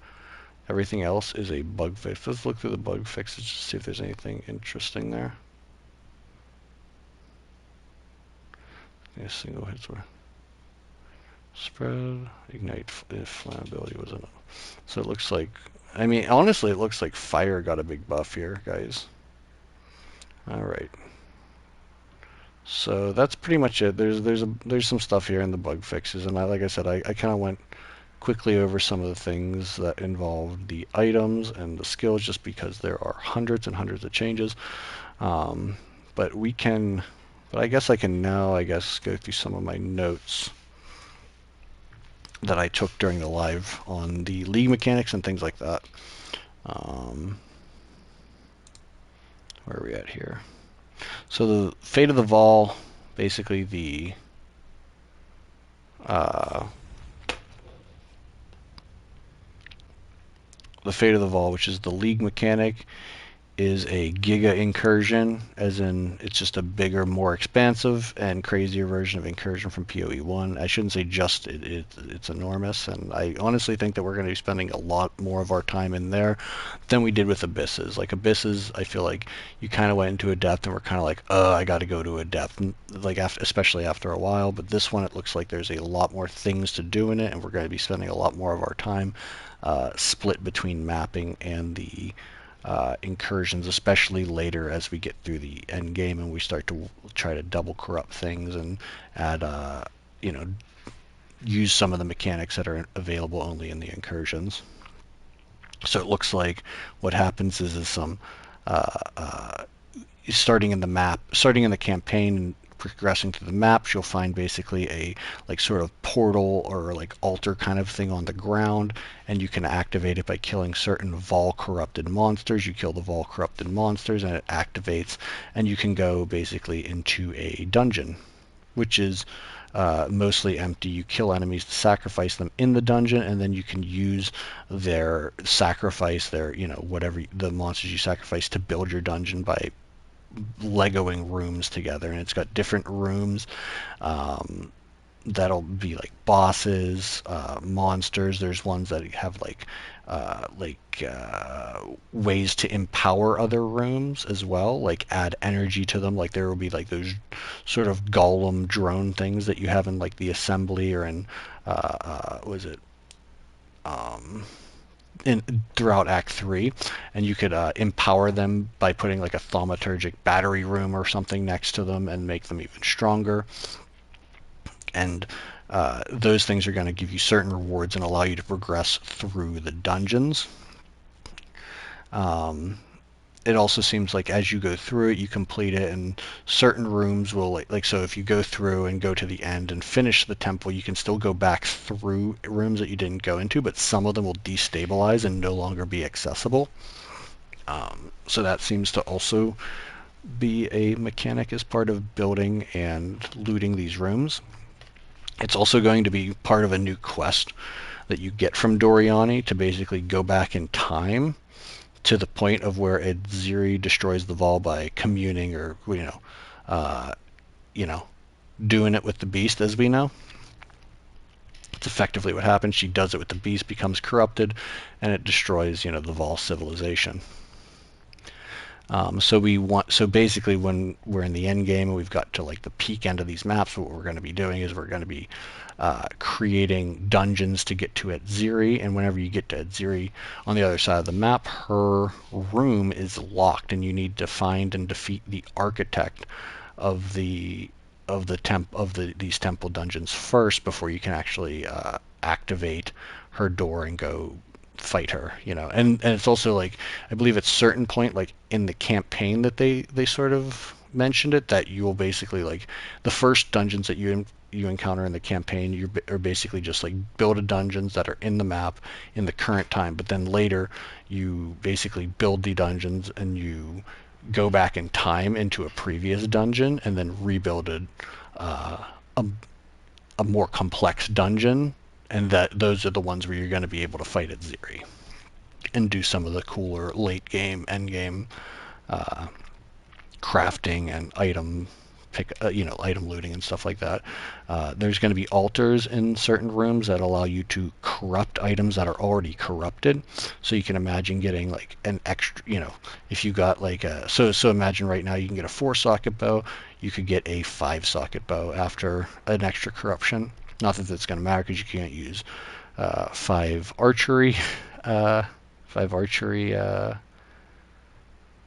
Everything else is a bug fix. Let's look through the bug fixes to see if there's anything interesting there. Yeah, single hits were spread, ignite if flammability was enough. So it looks like, I mean, honestly, it looks like fire got a big buff here, guys. All right. So that's pretty much it. There's some stuff here in the bug fixes, and like I said, I kind of went quickly over some of the things that involved the items and the skills, just because there are hundreds and hundreds of changes. But I guess I can now, go through some of my notes that I took during the live on the league mechanics and things like that. Where are we at here? So the Fate of the Vaal, basically the Fate of the Vaal, which is the league mechanic, is a Giga Incursion, as in it's just a bigger, more expansive and crazier version of Incursion from PoE 1. I shouldn't say just, it's enormous, and I honestly think that we're going to be spending a lot more of our time in there than we did with Abysses. Like Abysses, I feel like you kind of went into a depth and we're kind of like, I got to go to a depth, like especially after a while. But this one, it looks like there's a lot more things to do in it, and we're going to be spending a lot more of our time split between mapping and the incursions, especially later as we get through the end game and we start to try to double corrupt things and add, use some of the mechanics that are available only in the incursions. So it looks like what happens is some starting in the campaign and progressing through the maps, you'll find basically a sort of portal or like altar kind of thing on the ground, and you can activate it by killing certain Vaal corrupted monsters. You kill the Vaal corrupted monsters and it activates, and you can go basically into a dungeon, which is mostly empty. You kill enemies to sacrifice them in the dungeon, and then you can use their sacrifice, their, whatever the monsters you sacrifice, to build your dungeon by Legoing rooms together. And it's got different rooms. That'll be like bosses, monsters. There's ones that have ways to empower other rooms as well, like add energy to them. Like there will be like those sort of golem drone things that you have in like the assembly or in was it in throughout Act 3, and you could empower them by putting like a thaumaturgic battery room or something next to them and make them even stronger. And those things are going to give you certain rewards and allow you to progress through the dungeons. It also seems like as you go through it, you complete it, and certain rooms will so if you go through and go to the end and finish the temple, you can still go back through rooms that you didn't go into, but some of them will destabilize and no longer be accessible. So that seems to also be a mechanic as part of building and looting these rooms. It's also going to be part of a new quest that you get from Doriani to basically go back in time to the point of where Edziri destroys the Vaal by communing or, doing it with the beast, as we know. It's effectively what happens. She does it with the beast, becomes corrupted, and it destroys, the Vaal civilization. So basically when we're in the end game and we've got to like the peak end of these maps, what we're going to be doing is we're going to be creating dungeons to get to Edziri, and whenever you get to Edziri on the other side of the map, her room is locked, and you need to find and defeat the architect of these temple dungeons first before you can actually activate her door and go fight her, and it's also like, I believe at a certain point, like in the campaign that they sort of mentioned it, that you will basically, like, the first dungeons that you encounter in the campaign, you are basically just like build dungeons that are in the map in the current time, but then later you basically build the dungeons and you go back in time into a previous dungeon and then rebuild a more complex dungeon, and that those are the ones where you're going to be able to fight Edziri and do some of the cooler late game, end game crafting and item looting and stuff like that. There's going to be altars in certain rooms that allow you to corrupt items that are already corrupted. So you can imagine getting like an extra, if you got like so imagine right now you can get a 4-socket bow, you could get a 5-socket bow after an extra corruption. Not that that's going to matter because you can't use 5 archery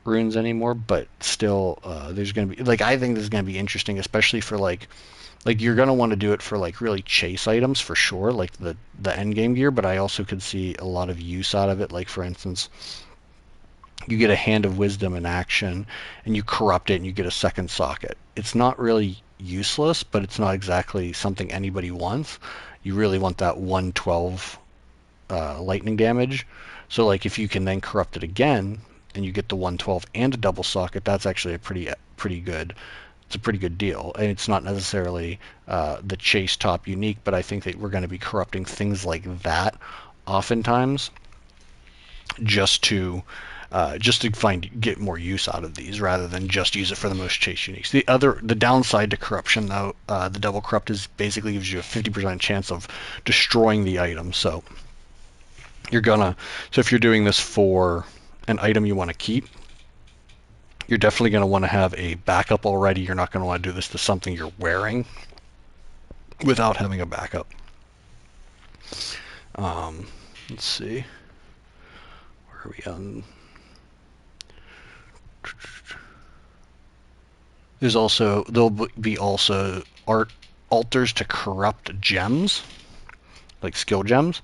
runes anymore, but still, there's going to be, like, I think this is going to be interesting, especially for like you're going to want to do it for like really chase items for sure, like the end game gear, but I also could see a lot of use out of it. Like, for instance, you get a Hand of Wisdom in action and you corrupt it and you get a 2nd socket. It's not really useless, but it's not exactly something anybody wants. You really want that 112 lightning damage. So like if you can then corrupt it again and you get the 112 and a double socket, that's actually a pretty good. It's a pretty good deal, and it's not necessarily the chase top unique, but I think that we're going to be corrupting things like that oftentimes just to get more use out of these rather than just use it for the most chase uniques. The downside to corruption, though, the double corrupt, is basically gives you a 50% chance of destroying the item. So if you're doing this for an item you want to keep, you're definitely going to want to have a backup already. You're not going to want to do this to something you're wearing without having a backup. Let's see. Where are we on? There'll be also altars to corrupt gems, like skill gems.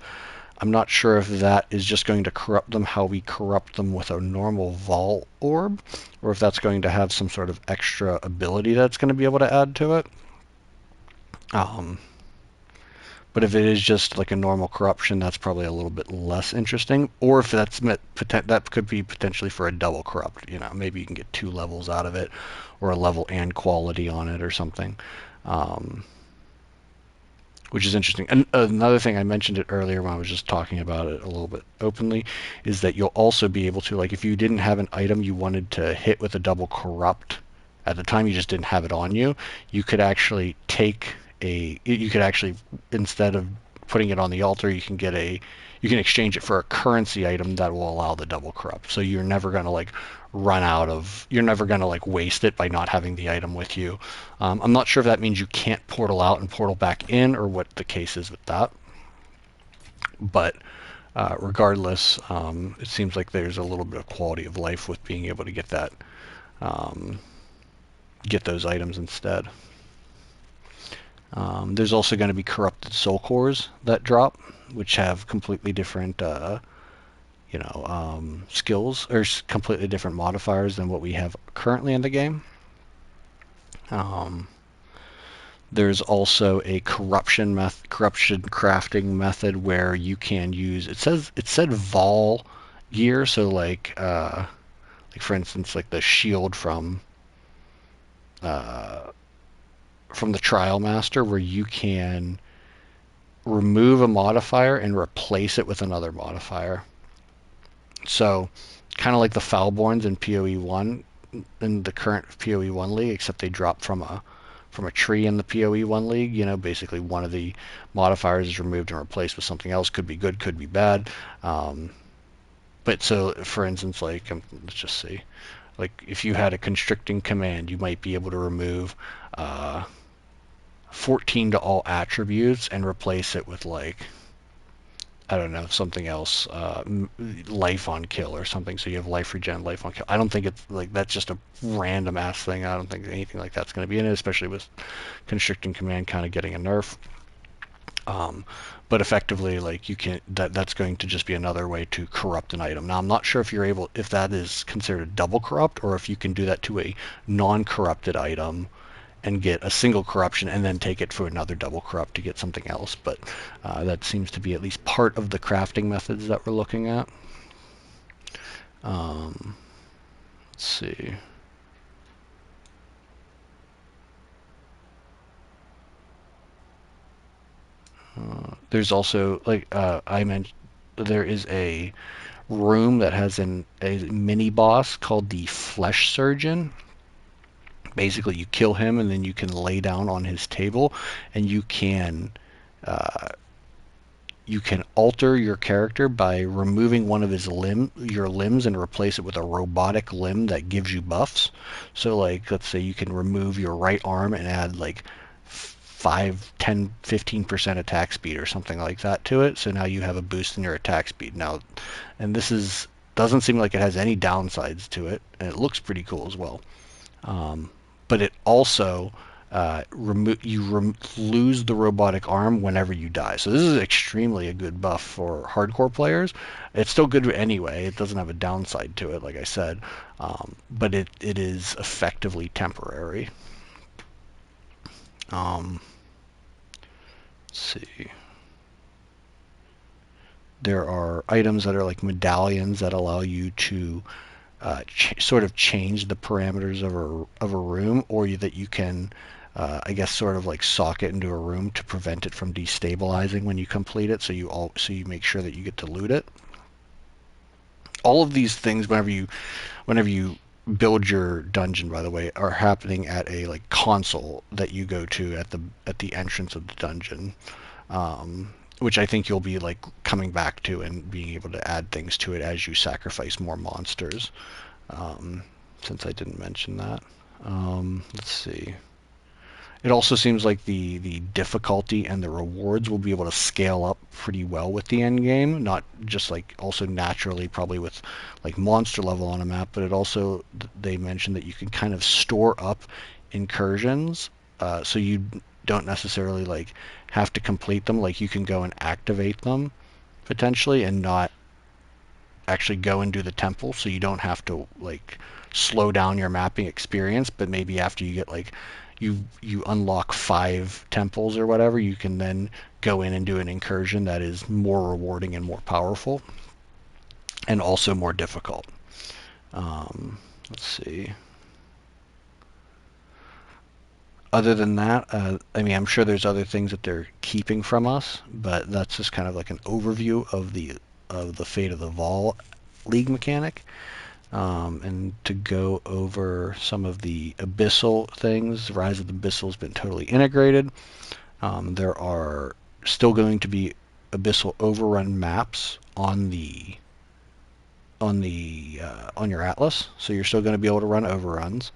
I'm not sure if that is just going to corrupt them how we corrupt them with a normal Vaal orb, or if that's going to have some sort of extra ability that's going to be able to add to it. But if it is just like a normal corruption, that's probably a little bit less interesting. Or if that could be potentially for a double corrupt. Maybe you can get 2 levels out of it, or a level and quality on it, or something. Um, which is interesting. And another thing, I mentioned it earlier when I was just talking about it a little bit openly, is that you'll also be able to, like, if you didn't have an item you wanted to hit with a double corrupt at the time, you just didn't have it on you, you could actually instead of putting it on the altar, you can exchange it for a currency item that will allow the double corrupt. So you're never going to like waste it by not having the item with you. I'm not sure if that means you can't portal out and portal back in, or what the case is with that. But regardless, it seems like there's a little bit of quality of life with being able to um, get those items instead. There's also going to be corrupted soul cores that drop, which have completely different skills, or completely different modifiers than what we have currently in the game. Um, there's also a corruption crafting method where you can use. It said Vaal gear, so like for instance, like the shield uh, from the Trial Master, where you can remove a modifier and replace it with another modifier. So, kind of like the Foulborns in PoE one, in the current PoE one league, except they drop from a tree in the PoE one league. Basically one of the modifiers is removed and replaced with something else. Could be good, could be bad. But so, for instance, like let's just see, like if you had a constricting command, you might be able to remove 14 to all attributes and replace it with, like, I don't know, something else, life on kill or something. So you have life regen, life on kill. I don't think it's like that's just a random ass thing. I don't think anything like that's going to be in it, especially with constricting command kind of getting a nerf. Um, but effectively, like, that's going to just be another way to corrupt an item. Now, I'm not sure if that is considered double corrupt, or if you can do that to a non-corrupted item and get a single corruption and then take it for another double corrupt to get something else. But that seems to be at least part of the crafting methods that we're looking at. Let's see. There's also, like I mentioned, there is a room that has a mini boss called the Flesh Surgeon. Basically, you kill him and then you can lay down on his table, and uh, you can alter your character by removing one of your limbs, and replace it with a robotic limb that gives you buffs. So, like, let's say you can remove your right arm and add like 5, 10, 15% attack speed or something like that to it. So now you have a boost in your attack speed now, and this is doesn't seem like it has any downsides to it, and it looks pretty cool as well. But it also lose the robotic arm whenever you die. So this is extremely a good buff for hardcore players. It's still good anyway. It doesn't have a downside to it, like I said, but it is effectively temporary. Let's see. There are items that are like medallions that allow you to sort of change the parameters of a room, or that you can, I guess, sort of like sock it into a room to prevent it from destabilizing when you complete it. So you make sure that you get to loot it. All of these things, whenever you build your dungeon, by the way, are happening at a like console that you go to at the entrance of the dungeon. Which I think you'll be like coming back to and being able to add things to it as you sacrifice more monsters. Since I didn't mention that. Let's see. It also seems like the difficulty and the rewards will be able to scale up pretty well with the end game, not just like also naturally probably with like monster level on a map, but it also, they mentioned that you can kind of store up incursions, so you don't necessarily like have to complete them. Like, you can go and activate them potentially and not actually go and do the temple, so you don't have to like slow down your mapping experience. But maybe after you get like you unlock 5 temples or whatever, you can then go in and do an incursion that is more rewarding and more powerful, and also more difficult. Let's see. Other than that, I mean, I'm sure there's other things that they're keeping from us, but that's just kind of like an overview of the fate of the Vaal League mechanic. And to go over some of the abyssal things, Rise of the Abyssal has been totally integrated. There are still going to be abyssal overrun maps on your atlas, so you're still going to be able to run overruns.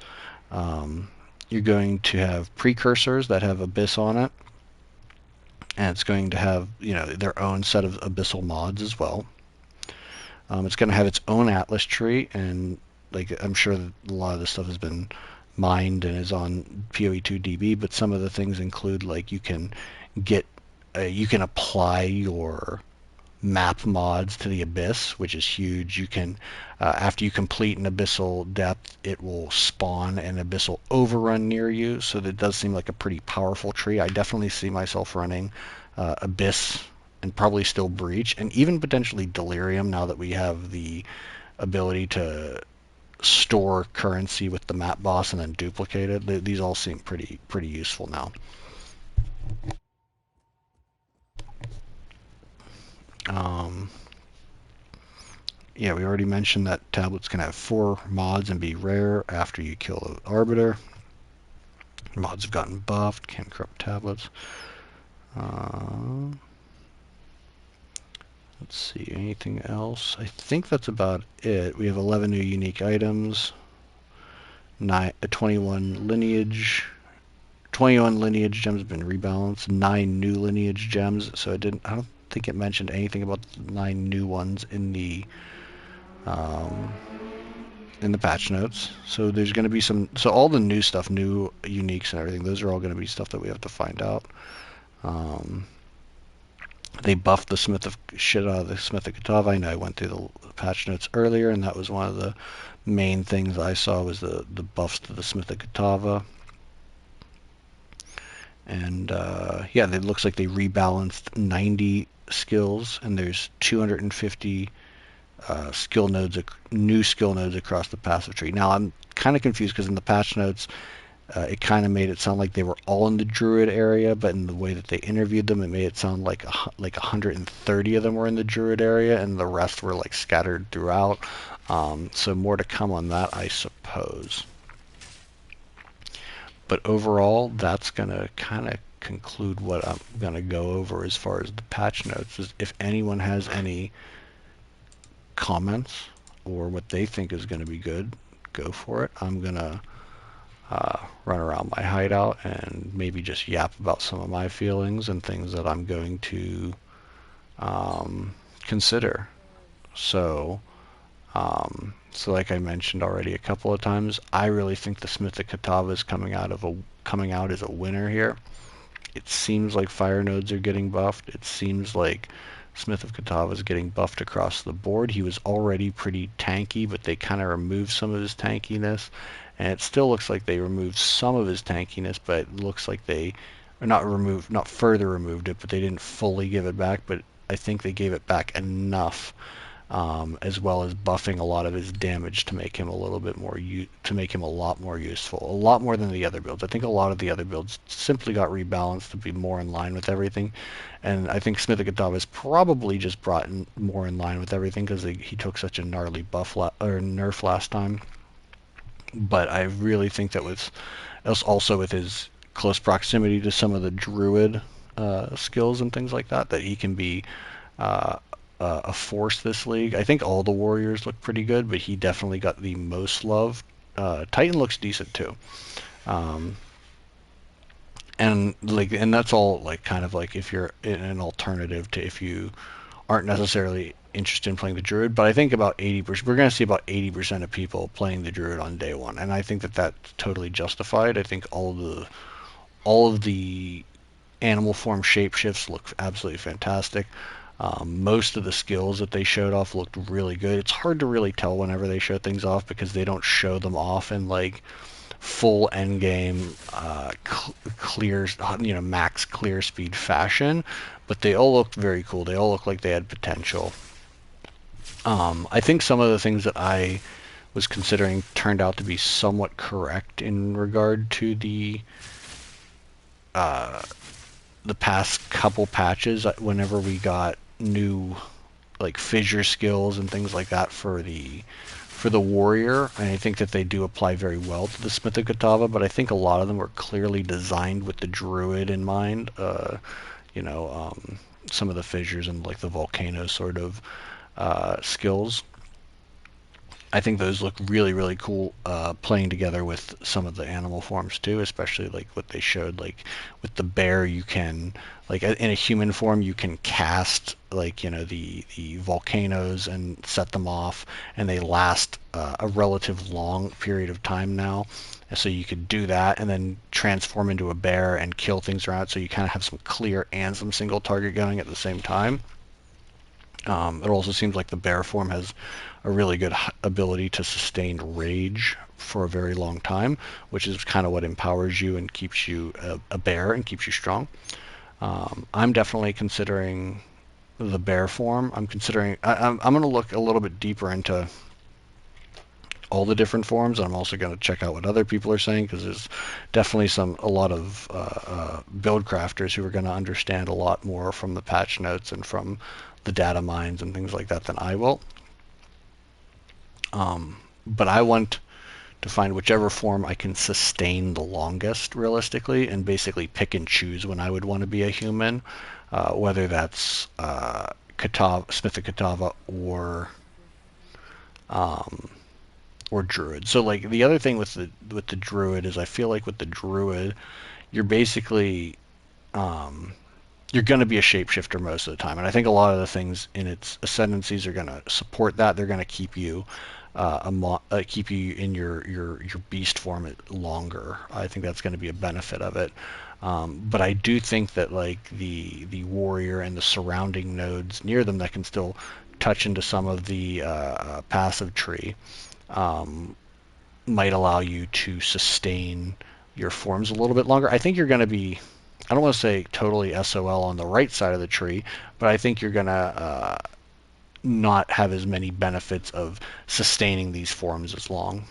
Um, you're going to have precursors that have abyss on it, and it's going to have their own set of abyssal mods as well. It's going to have its own atlas tree, and like I'm sure that a lot of this stuff has been mined and is on PoE2DB, but some of the things include like get you can apply your map mods to the abyss, which is huge. You can, after you complete an abyssal depth, it will spawn an abyssal overrun near you. So that does seem like a pretty powerful tree. I definitely see myself running abyss and probably still breach, and even potentially delirium now that we have the ability to store currency with the map boss and then duplicate it. These all seem pretty useful now. Um, yeah, we already mentioned that tablets can have 4 mods and be rare after you kill the Arbiter. Mods have gotten buffed, can corrupt tablets. Let's see, anything else? I think that's about it. We have 11 new unique items, 21 lineage. 21 lineage gems have been rebalanced, 9 new lineage gems. So I don't think it mentioned anything about the 9 new ones um, in the patch notes. So there's going to be so all the new stuff, new uniques and everything, those are all going to be stuff that we have to find out. They buffed the shit out of the Smith of Katava. I know I went through the patch notes earlier, and that was one of the main things I saw was the buffs to the Smith of Katava. And yeah, it looks like they rebalanced 90 skills, and there's 250 new skill nodes across the passive tree. Now I'm kind of confused because in the patch notes, it kind of made it sound like they were all in the Druid area, but in the way that they interviewed them, it made it sound like 130 of them were in the Druid area, and the rest were like scattered throughout. So more to come on that, I suppose. But overall, that's going to kind of conclude what I'm going to go over as far as the patch notes. If anyone has any comments or what they think is going to be good, go for it. I'm going to run around my hideout and maybe just yap about some of my feelings and things that I'm going to consider. So like I mentioned already a couple of times, I really think the Smith of Katava is coming out as a winner here. It seems like fire nodes are getting buffed. It seems like Smith of Katava is getting buffed across the board. He was already pretty tanky, but they kind of removed some of his tankiness, and it still looks like they removed some of his tankiness, but it looks like they not further removed it, but they didn't fully give it back. But I think they gave it back enough, as well as buffing a lot of his damage to make him a lot more useful, a lot more than the other builds. I think a lot of the other builds simply got rebalanced to be more in line with everything, and I think Smith of Katava is probably just brought in more in line with everything because he took such a gnarly nerf last time. But I really think that was also with his close proximity to some of the Druid skills and things like that he can be uh, a force this league. I think all the warriors look pretty good, but he definitely got the most love. Titan looks decent too, and that's all like kind of like if you're in an alternative to if you aren't necessarily interested in playing the Druid. But I think about 80%, we're going to see about 80% of people playing the Druid on day one, and I think that that's totally justified. I think all of the animal form shapeshifts look absolutely fantastic. Most of the skills that they showed off looked really good. It's hard to really tell whenever they show things off because they don't show them off in like full endgame clear, max clear speed fashion, but they all looked very cool. They all looked like they had potential. I think some of the things that I was considering turned out to be somewhat correct in regard to uh, the past couple patches. Whenever we got new like fissure skills and things like that for the warrior, and I think that they do apply very well to the Smith of Katava, but I think a lot of them were clearly designed with the druid in mind. You know, some of the fissures and like the volcano sort of skills. I think those look really, really cool playing together with some of the animal forms too, especially like what they showed. Like with the bear, you can, like in a human form, you can cast like, the volcanoes and set them off, and they last a relative long period of time now. And so you could do that and then transform into a bear and kill things around. So you kind of have some clear and some single target going at the same time. It also seems like the bear form has a really good ability to sustain rage for a very long time, which is kind of what empowers you and keeps you a bear and keeps you strong. I'm definitely considering the bear form. I'm going to look a little bit deeper into all the different forms. I'm also going to check out what other people are saying, because there's definitely a lot of build crafters who are going to understand a lot more from the patch notes and from the data mines and things like that than I will. But I want to find whichever form I can sustain the longest realistically, and basically pick and choose when I would want to be a human, whether that's Smith of Katava um, or Druid. So like the other thing with the Druid is I feel like with the Druid, you're basically you're going to be a shapeshifter most of the time, and I think a lot of the things in its ascendancies are going to support that. They're going to keep you keep you in your beast form longer. I think that's going to be a benefit of it. But I do think that like the warrior and the surrounding nodes near them that can still touch into some of the passive tree um, might allow you to sustain your forms a little bit longer. I think you're going to be, I don't want to say totally SOL on the right side of the tree, but I think you're going to not have as many benefits of sustaining these forms as long.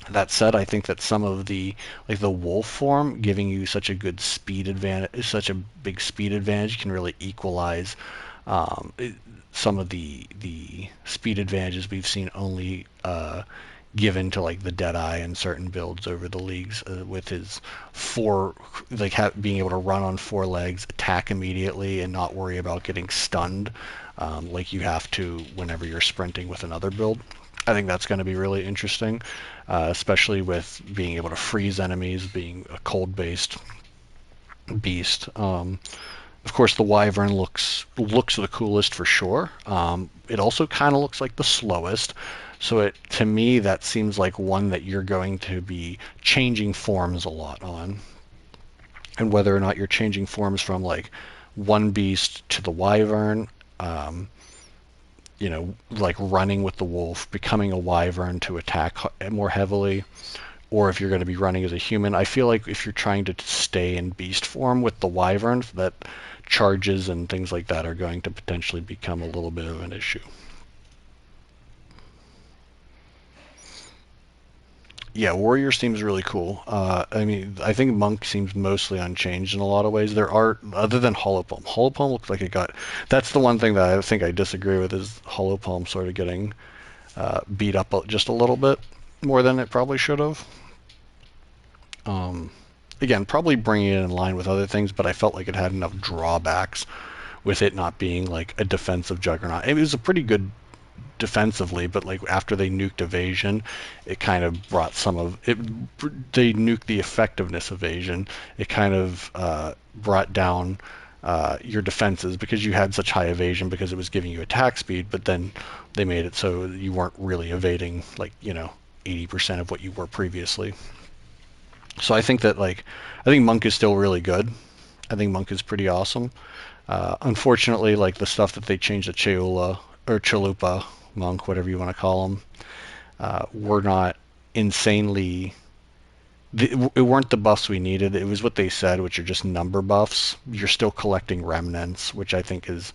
That said, I think that some of like the wolf form giving you such a good speed advantage, such a big speed advantage, can really equalize um, some of the speed advantages we've seen only given to like the Deadeye and certain builds over the leagues, with his like being able to run on four legs, attack immediately, and not worry about getting stunned like you have to whenever you're sprinting with another build. I think that's going to be really interesting, especially with being able to freeze enemies, being a cold-based beast. Of course, the Wyvern looks the coolest for sure. It also kind of looks like the slowest. So to me, that seems like one that you're going to be changing forms a lot on. And whether or not you're changing forms from like one beast to the Wyvern, um, like running with the wolf, becoming a wyvern to attack more heavily, or if you're going to be running as a human. I feel like if you're trying to stay in beast form with the wyvern, that charges and things like that are going to potentially become a little bit of an issue. Yeah, warrior seems really cool. I mean, I think monk seems mostly unchanged in a lot of ways. There are, other than hollow palm. Hollow palm looks like it got. That's the one thing that I think I disagree with, is hollow palm sort of getting beat up just a little bit more than it probably should have. Um, Again, probably bringing it in line with other things, but I felt like it had enough drawbacks with it not being like a defensive juggernaut. It was a pretty good defensively, but like after they nuked evasion, it kind of brought some of it. They nuked the effectiveness evasion. It kind of brought down your defenses, because you had such high evasion because it was giving you attack speed, but then they made it so you weren't really evading like 80% of what you were previously. So I think that I think monk is still really good. I think monk is pretty awesome. Unfortunately, like the stuff that they changed to Cheula or Chalupa monk, whatever you want to call them, were not insanely it weren't the buffs we needed. It was what they said, which are just number buffs. You're still collecting remnants, which I think is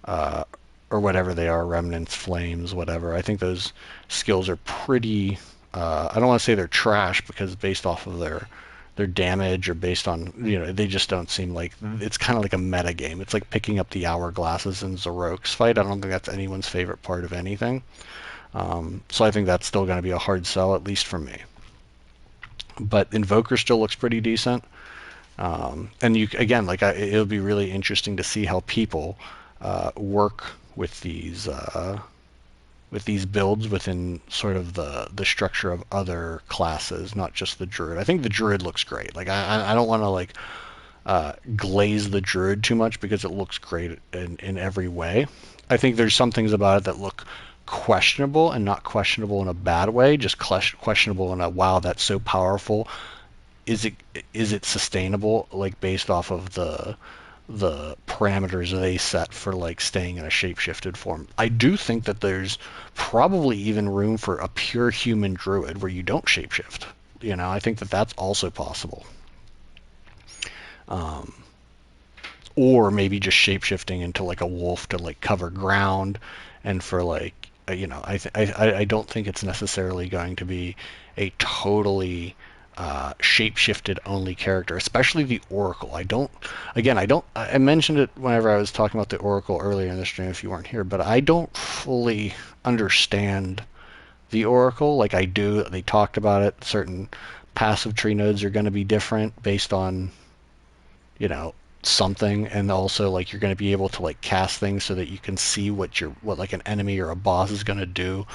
uh, or whatever they are, remnants, flames, whatever. I think those skills are pretty. I don't want to say they're trash because based off of their damage or based on they just don't seem like it's kind of like a meta game. It's like picking up the hourglasses in Zarok's fight. I don't think that's anyone's favorite part of anything. So I think that's still going to be a hard sell, at least for me. But Invoker still looks pretty decent. And you again, it'll be really interesting to see how people work with these builds within sort of the structure of other classes, not just the druid. I think the druid looks great. Like I don't want to glaze the druid too much because it looks great in every way. I think there's some things about it that look questionable and not questionable in a bad way, just questionable in a wow, that's so powerful. Is it sustainable like based off of the parameters they set for like staying in a shapeshifted form? I do think that there's probably even room for a pure human druid where you don't shapeshift. I think that that's also possible. Um, or maybe just shapeshifting into like a wolf to like cover ground and for like I don't think it's necessarily going to be a totally shape-shifted only character, especially the Oracle. I mentioned it whenever I was talking about the Oracle earlier in the stream if you weren't here, but I don't fully understand the Oracle like I do. They talked about it. Certain passive tree nodes are going to be different based on you know something, and also like you're going to be able to like cast things so that you can see what like an enemy or a boss is going to do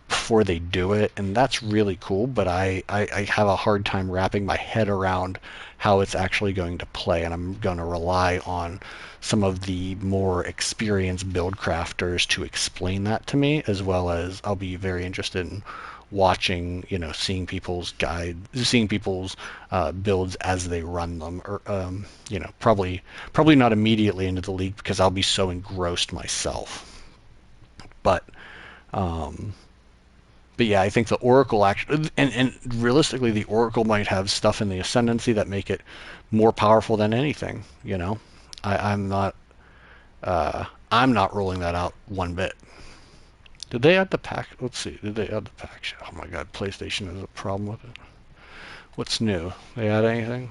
before they do it, and that's really cool. But I have a hard time wrapping my head around how it's actually going to play, and I'm going to rely on some of the more experienced build crafters to explain that to me, as well as I'll be very interested in watching, seeing people's seeing people's builds as they run them, or probably not immediately into the league because I'll be so engrossed myself. But um, but yeah, I think the Oracle actually, and realistically, the Oracle might have stuff in the Ascendancy that make it more powerful than anything. I'm not, I'm not ruling that out one bit. Did they add the pack? Let's see. Did they add the pack? Oh my God, PlayStation has a problem with it. What's new? They add anything?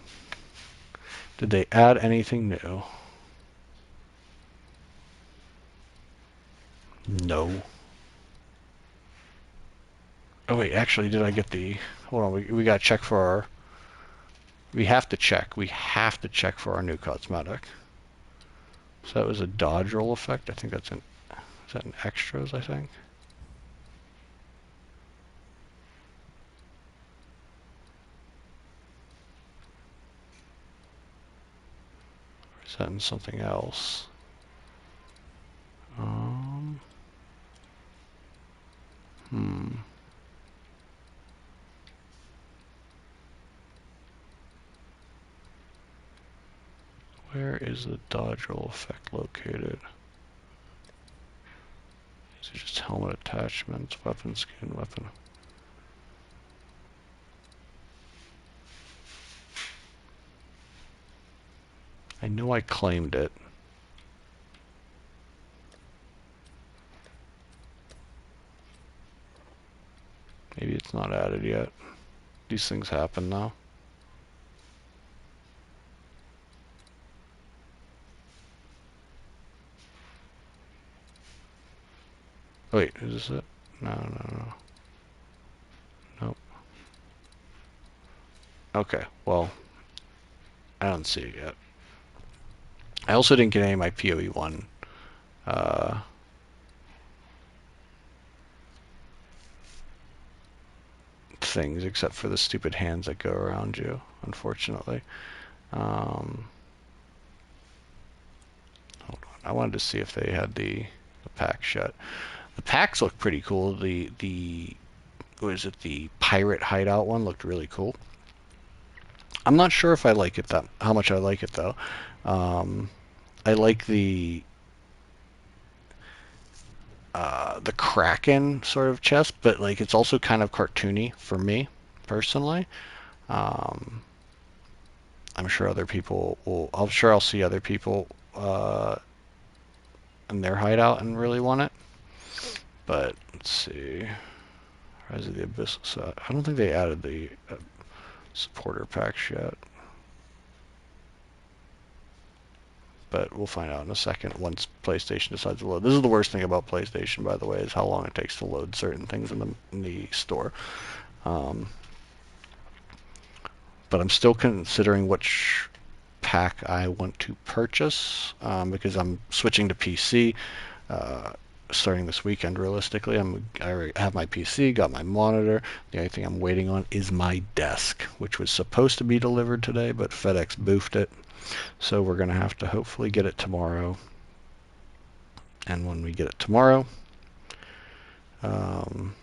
Did they add anything new? No. Oh wait, actually, did I get the? Hold on, we gotta check for our. We have to check. We have to check for our new cosmetic. So that was a dodge roll effect. I think that's an. Is that an extras? I think. Or is that in something else? Um. Hmm. Where is the dodge roll effect located? Is it just helmet attachments, weapon skin, weapon? I know I claimed it. Maybe it's not added yet. These things happen now. Oh, wait, is this it? No, no, no. Nope. Okay, well, I don't see it yet. I also didn't get any of my PoE 1 uh, things except for the stupid hands that go around you, unfortunately. Um, Hold on. I wanted to see if they had the pack shut. The packs look pretty cool. The what is it? The pirate hideout one looked really cool. I'm not sure if I like it that how much I like it though. Um, I like the Kraken sort of chest, but like it's also kind of cartoony for me personally. Um, I'm sure other people will. I'm sure I'll see other people in their hideout and really want it. But let's see. Rise of the Abyss. So I don't think they added the supporter packs yet. But we'll find out in a second once PlayStation decides to load. This is the worst thing about PlayStation, by the way, is how long it takes to load certain things in the store. Um, but I'm still considering which pack I want to purchase because I'm switching to PC starting this weekend. Realistically, I already have my PC, got my monitor. The only thing I'm waiting on is my desk, which was supposed to be delivered today, but FedEx boofed it. So we're going to have to hopefully get it tomorrow. And when we get it tomorrow, um,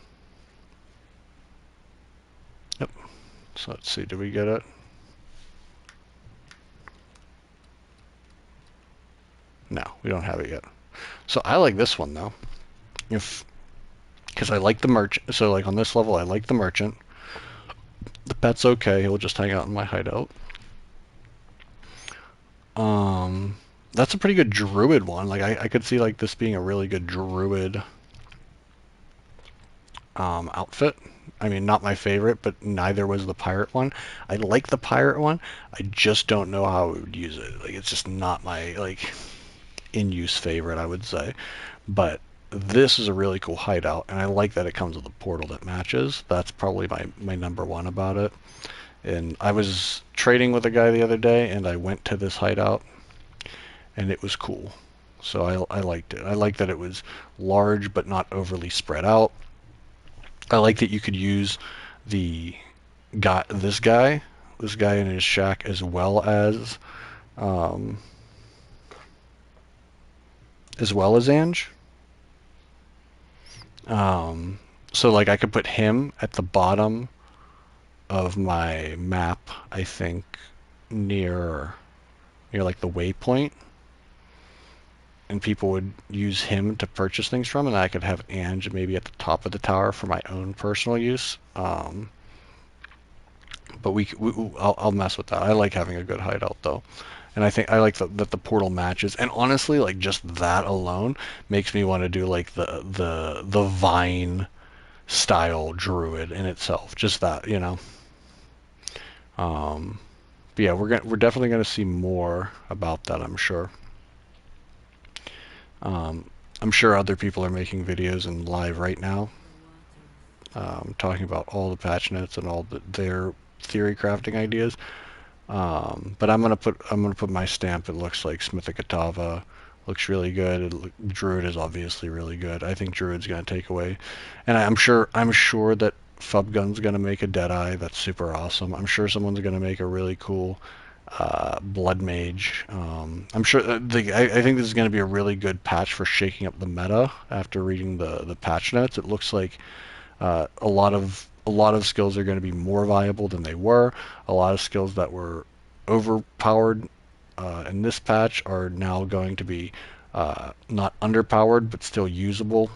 yep. So let's see, did we get it? No, we don't have it yet. So I like this one though. Because I like the merchant. So like on this level, I like the merchant. The pet's okay. He'll just hang out in my hideout. That's a pretty good druid one. Like I could see like this being a really good druid outfit. I mean, not my favorite, but neither was the pirate one. I like the pirate one. I just don't know how I would use it. Like it's just not my like in-use favorite, I would say. But this is a really cool hideout, and I like that it comes with a portal that matches. That's probably my number one about it. And I was trading with a guy the other day, and I went to this hideout, and it was cool. So I liked it. I liked that it was large but not overly spread out. I like that you could use the this guy in his shack um, as well as Ange. Um, so like I could put him at the bottom of my map, I think near like the waypoint, and people would use him to purchase things from, and I could have Ange maybe at the top of the tower for my own personal use. But I'll mess with that. I like having a good hideout though, and I think I like that the portal matches. And honestly, like just that alone makes me want to do like the vine style druid in itself. Just that, you know. Um, but yeah, we're definitely gonna see more about that, I'm sure. Um, I'm sure other people are making videos and live right now, talking about all the patch notes and their theory crafting ideas. But I'm gonna put my stamp. It looks like Smithikatava looks really good. Druid is obviously really good. I think Druid's gonna take away, and I'm sure that Fubgun's gonna make a Deadeye that's super awesome. I'm sure someone's gonna make a really cool Blood Mage. I'm sure I think this is going to be a really good patch for shaking up the meta. After reading the patch notes, it looks like a lot of skills are going to be more viable than they were. A lot of skills that were overpowered in this patch are now going to be not underpowered, but still usable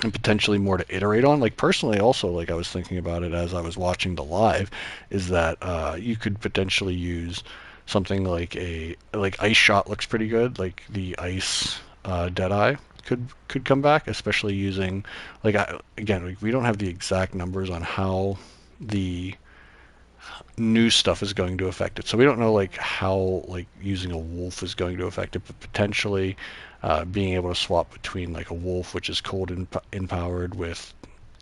and potentially more to iterate on. Like personally, also like I was thinking about it as I was watching the live, is that you could potentially use something like a like Ice Shot looks pretty good. Like the Ice Deadeye could come back, especially using like again we don't have the exact numbers on how the new stuff is going to affect it. So we don't know like how like using a wolf is going to affect it, but potentially being able to swap between like a wolf, which is cold empowered, with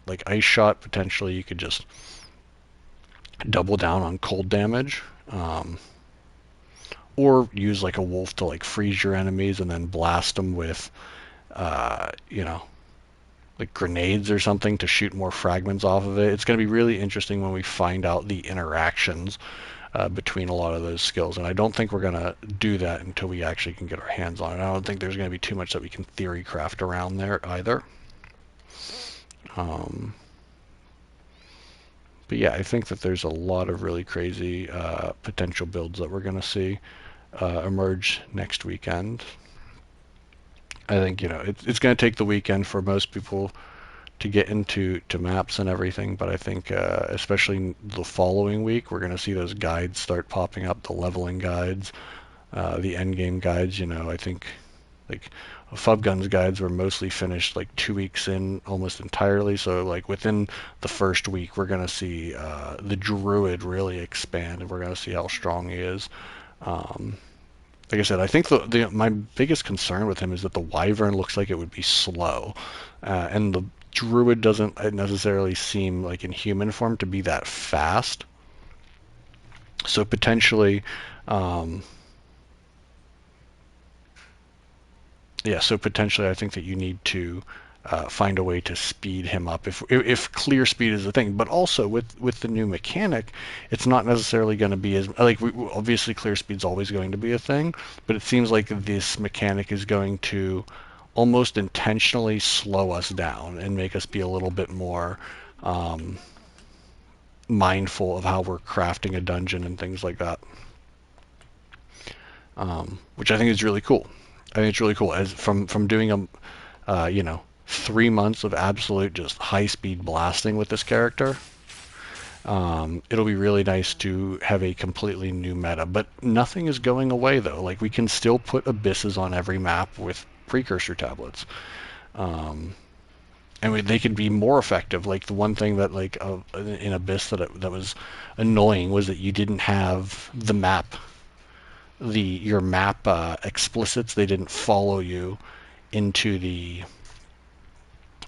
like ice shot. Potentially you could just double down on cold damage, or use like a wolf to like freeze your enemies and then blast them with, you know, like grenades or something to shoot more fragments off of it. It's going to be really interesting when we find out the interactions between a lot of those skills. And I don't think we're going to do that until we actually can get our hands on it. I don't think there's going to be too much that we can theory craft around there either. Um, but yeah, I think that there's a lot of really crazy potential builds that we're going to see emerge next weekend. I think, you know, it's going to take the weekend for most people to get into maps and everything, but I think especially the following week we're going to see those guides start popping up, the leveling guides, the end game guides. I think like Fubgun's guides were mostly finished like 2 weeks in almost entirely. So like within the first week, we're gonna see the Druid really expand, and we're gonna see how strong he is. Um, like I said, I think my biggest concern with him is that the Wyvern looks like it would be slow, and the Druid doesn't necessarily seem like in human form to be that fast. So potentially, um, yeah, so potentially I think that you need to find a way to speed him up if clear speed is a thing. But also with the new mechanic, it's not necessarily going to be as like obviously clear speed's always going to be a thing, but it seems like this mechanic is going to almost intentionally slow us down and make us be a little bit more um, mindful of how we're crafting a dungeon and things like that, which I think is really cool. I think it's really cool as from doing a 3 months of absolute just high speed blasting with this character. It'll be really nice to have a completely new meta, but nothing is going away though. Like we can still put abysses on every map with precursor tablets, um, and they could be more effective. Like the one thing that like in Abyss that was annoying was that you didn't have your map explicits. They didn't follow you into the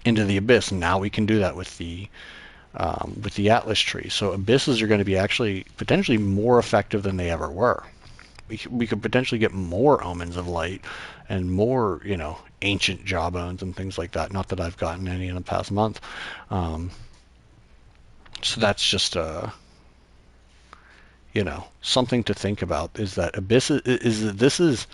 abyss. Now we can do that with the Atlas tree. So abysses are going to be actually potentially more effective than they ever were. We could potentially get more omens of light and more, ancient jawbones and things like that. Not that I've gotten any in the past month. Um, so that's just something to think about. Is that abyss is this is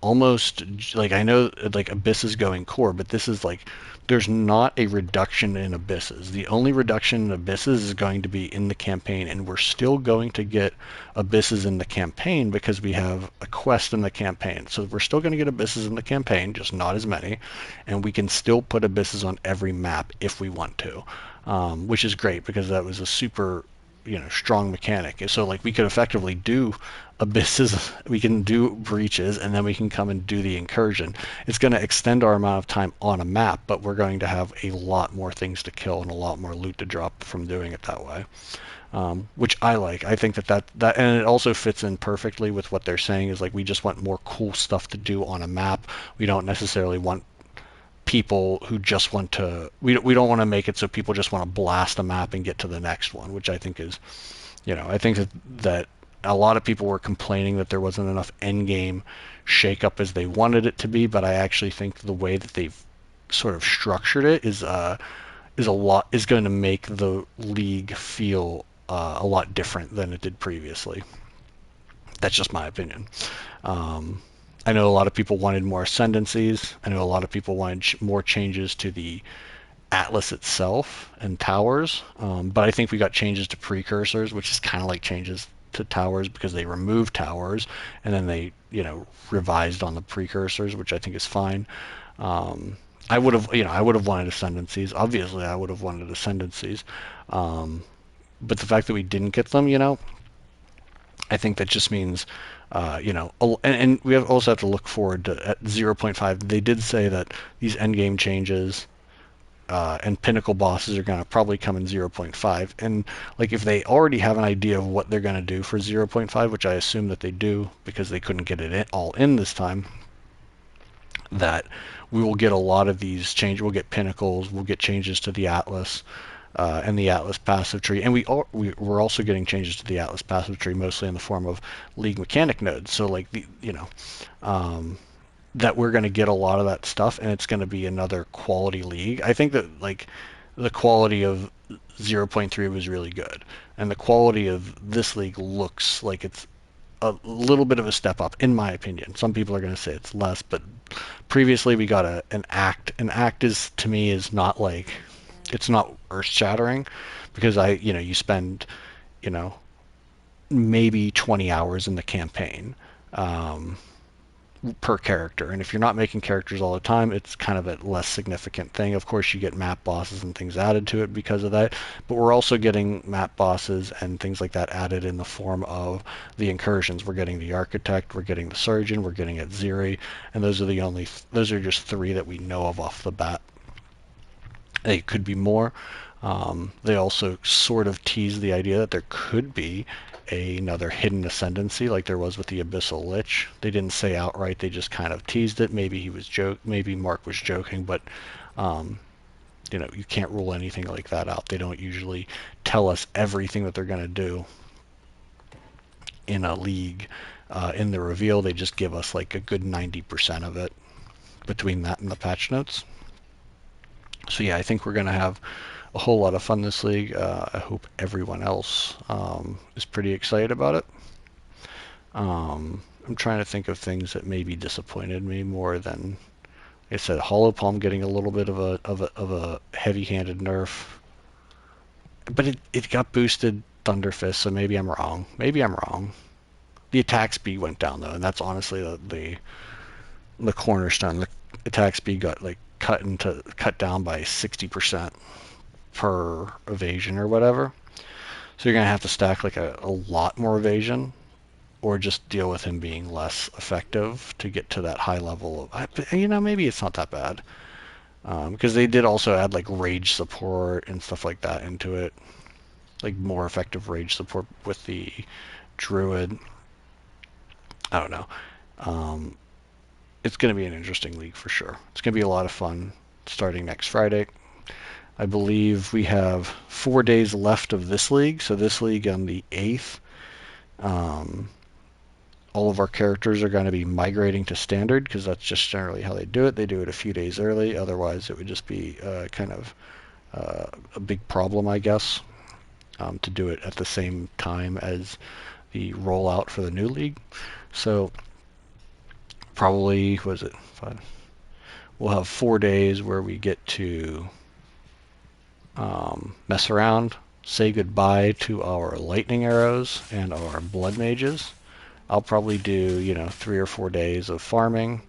almost like I know like Abyss is going core, but this is like there's not a reduction in abysses. The only reduction in abysses is going to be in the campaign, and we're still going to get abysses in the campaign because we have a quest in the campaign. So we're still going to get abysses in the campaign, just not as many, and we can still put abysses on every map if we want to, which is great because that was a super strong mechanic. So like we could effectively do abysses, we can do breaches, and then we can come and do the incursion. It's going to extend our amount of time on a map, but we're going to have a lot more things to kill and a lot more loot to drop from doing it that way. Which I like. I think that and it also fits in perfectly with what they're saying is like we just want more cool stuff to do on a map. We don't necessarily want people who just want to we don't want to make it so people just want to blast a map and get to the next one, which I think is I think that a lot of people were complaining that there wasn't enough end game shake up as they wanted it to be, but I actually think the way that they've sort of structured it is going to make the league feel a lot different than it did previously. That's just my opinion. um, I know a lot of people wanted more ascendancies. I know a lot of people wanted more changes to the Atlas itself and towers. But I think we got changes to precursors, which is kind of like changes to towers because they removed towers and then they, revised on the precursors, which I think is fine. I would have wanted ascendancies. Obviously, I would have wanted ascendancies. Um, but the fact that we didn't get them, I think that just means, and we also have to look forward to at 0.5. They did say that these endgame changes and pinnacle bosses are going to probably come in 0.5. And like if they already have an idea of what they're going to do for 0.5, which I assume that they do because they couldn't get it all in this time, that we will get a lot of these changes. We'll get pinnacles, we'll get changes to the Atlas, and the Atlas passive tree, and we're also getting changes to the Atlas passive tree, mostly in the form of League mechanic nodes. So like um, that we're going to get a lot of that stuff, and it's going to be another quality league. I think that like the quality of 0.3 was really good, and the quality of this league looks like it's a little bit of a step up, in my opinion. Some people are going to say it's less, but previously we got an act. An act is to me is not like it's not earth shattering because you spend you know maybe 20 hours in the campaign. Um, per character. And if you're not making characters all the time, it's kind of a less significant thing. Of course, you get map bosses and things added to it because of that, but we're also getting map bosses and things like that added in the form of the incursions. We're getting the architect, we're getting the surgeon, we're getting Ziri, and those are just three that we know of off the bat. They could be more. They also sort of tease the idea that there could be another hidden ascendancy like there was with the Abyssal Lich. They didn't say outright, they just kind of teased it. Maybe Mark was joking, but you can't rule anything like that out. They don't usually tell us everything that they're going to do in a league in the reveal. They just give us like a good 90% of it between that and the patch notes. So yeah, I think we're going to have a whole lot of fun this league. I hope everyone else is pretty excited about it. I'm trying to think of things that maybe disappointed me more than, like I said, Hollow Palm getting a little bit of a heavy-handed nerf, but it got boosted Thunder Fist, so maybe I'm wrong. Maybe I'm wrong. The attack speed went down though, and that's honestly the cornerstone. The attack speed got like cut down by 60% per evasion or whatever. So you're gonna have to stack like a lot more evasion, or just deal with him being less effective to get to that high level of. Maybe it's not that bad, because they did also add like rage support and stuff like that into it, like more effective rage support with the druid. I don't know. It's going to be an interesting league for sure. It's going to be a lot of fun starting next Friday. I believe we have 4 days left of this league. So this league on the 8th, all of our characters are going to be migrating to standard because that's just generally how they do it. They do it a few days early. Otherwise, it would just be kind of a big problem, I guess, to do it at the same time as the rollout for the new league. So probably, was it 5? We'll have 4 days where we get to mess around, say goodbye to our lightning arrows and our blood mages. I'll probably do 3 or 4 days of farming,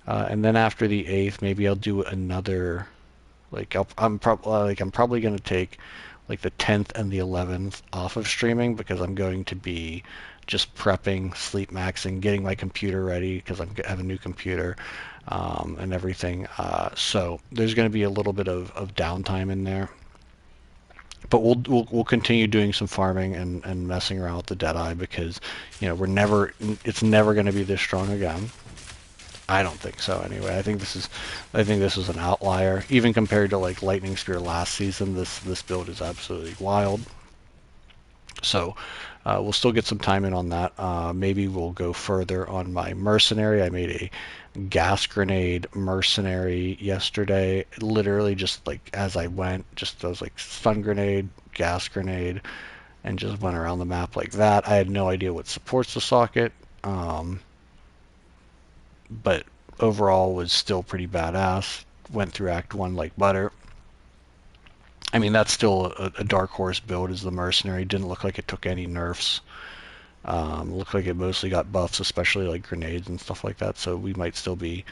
and then after the 8th, maybe I'll do another. I'm probably going to take like the 10th and the 11th off of streaming because I'm going to be just prepping, sleep maxing, getting my computer ready because I have a new computer and everything. So there's going to be a little bit of downtime in there. But we'll continue doing some farming and messing around with the Deadeye because it's never going to be this strong again. I don't think so anyway. I think this is an outlier. Even compared to like Lightning Spear last season, this build is absolutely wild. So we'll still get some time in on that. Maybe we'll go further on my mercenary. I made a gas grenade mercenary yesterday. Literally just like as I went, I was like stun grenade, gas grenade, and just went around the map like that. I had no idea what supports the socket, but overall was still pretty badass. Went through Act 1 like butter. I mean, that's still a dark horse build as the mercenary. Didn't look like it took any nerfs. Looked like it mostly got buffs, especially like grenades and stuff like that. So we might still be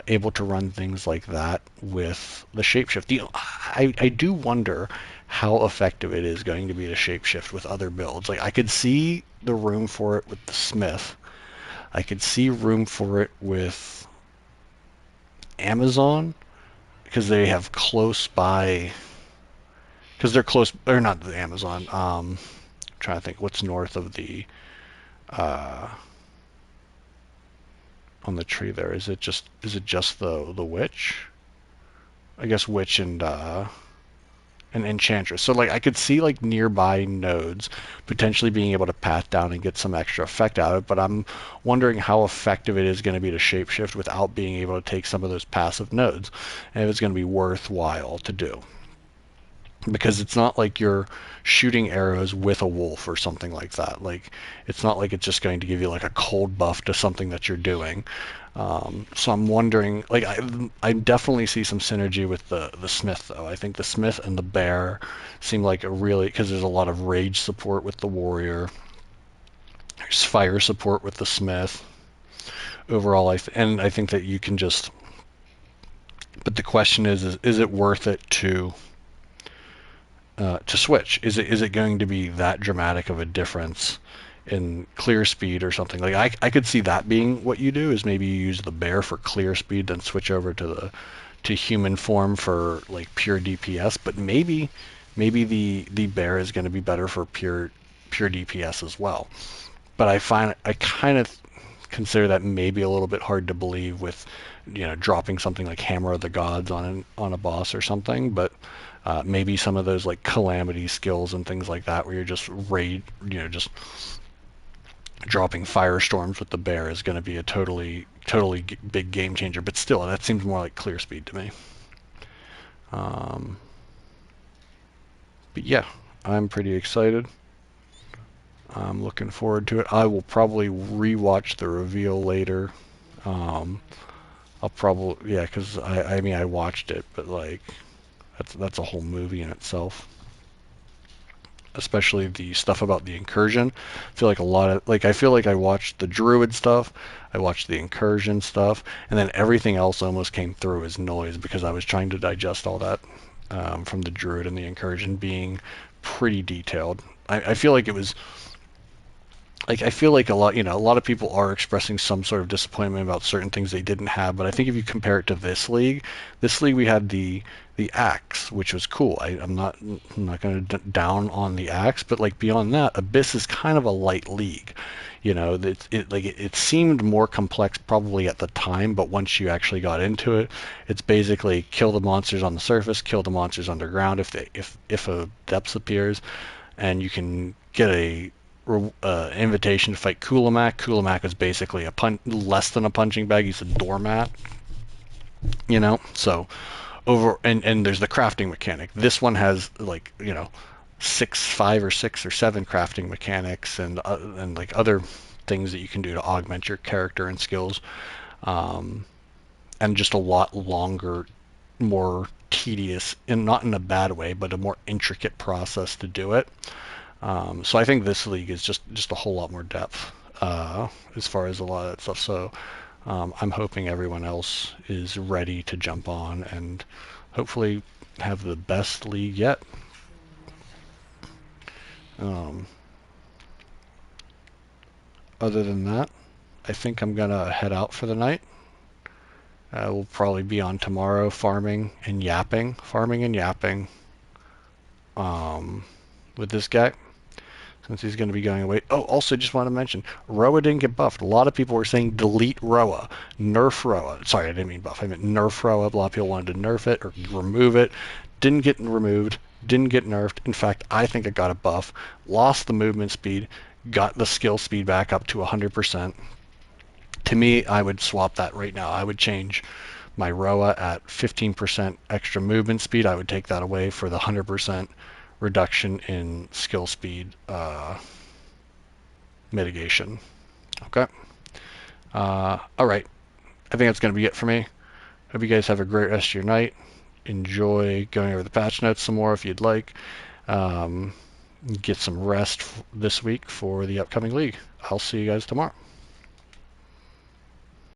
able to run things like that with the shapeshift. I do wonder how effective it is going to be to shapeshift with other builds. Like I could see the room for it with the Smith. I could see room for it with Amazon because they have close by. Because they're close, or not the Amazon. I'm trying to think what's north of the uh, on the tree there. Is it just the witch? I guess witch and an enchantress. So like I could see like nearby nodes potentially being able to path down and get some extra effect out of it, but I'm wondering how effective it is going to be to shapeshift without being able to take some of those passive nodes, and if it's going to be worthwhile to do. Because it's not like you're shooting arrows with a wolf or something like that. Like it's not like it's just going to give you like a cold buff to something that you're doing. So I'm wondering, like I definitely see some synergy with the Smith though. I think the Smith and the Bear seem like a really, because there's a lot of rage support with the Warrior. There's fire support with the Smith. overall, and I think that you can just. But the question is it worth it to switch? Is it going to be that dramatic of a difference in clear speed or something? Like I could see that being what you do is maybe you use the bear for clear speed, then switch over to human form for like pure DPS. But maybe the bear is going to be better for pure DPS as well. But I kind of consider that maybe a little bit hard to believe with, dropping something like Hammer of the Gods on a boss or something. But maybe some of those like calamity skills and things like that, where you're just just dropping firestorms with the bear is going to be a totally big game changer. But still, that seems more like clear speed to me. Um, but yeah, I'm pretty excited. I'm looking forward to it. I will probably rewatch the reveal later. Um, I'll probably, yeah, because I mean I watched it, but like that's a whole movie in itself. Especially the stuff about the incursion. I feel like a lot of like I feel like I watched the Druid stuff, I watched the incursion stuff, and then everything else almost came through as noise because I was trying to digest all that from the Druid and the incursion being pretty detailed. I feel like it was like I feel like a lot of people are expressing some sort of disappointment about certain things they didn't have, but I think if you compare it to this league we had the axe, which was cool. I'm not going to down on the axe, but like beyond that, Abyss is kind of a light league. It seemed more complex probably at the time, but once you actually got into it, it's basically kill the monsters on the surface, kill the monsters underground if a depth appears, and you can get a invitation to fight Kulamak. Kulamak is basically less than a punching bag. He's a doormat, So and there's the crafting mechanic. This one has like five or six or seven crafting mechanics and like other things that you can do to augment your character and skills, um, and just a lot longer, more tedious, and not in a bad way, but a more intricate process to do it. So I think this league is just a whole lot more depth as far as a lot of that stuff. So I'm hoping everyone else is ready to jump on and hopefully have the best league yet. Um, Other than that, I think I'm gonna head out for the night. We'll probably be on tomorrow farming and yapping with this guy, since he's going to be going away. Oh, also just want to mention, Roa didn't get buffed. A lot of people were saying delete Roa, nerf Roa. Sorry, I didn't mean buff. I meant nerf Roa. A lot of people wanted to nerf it or remove it. Didn't get removed. Didn't get nerfed. In fact, I think it got a buff. Lost the movement speed. Got the skill speed back up to 100%. To me, I would swap that right now. I would change my Roa at 15% extra movement speed. I would take that away for the 100% reduction in skill speed mitigation. Okay. All right. I think that's going to be it for me. Hope you guys have a great rest of your night. Enjoy going over the patch notes some more if you'd like. Um, get some rest this week for the upcoming league. I'll see you guys tomorrow.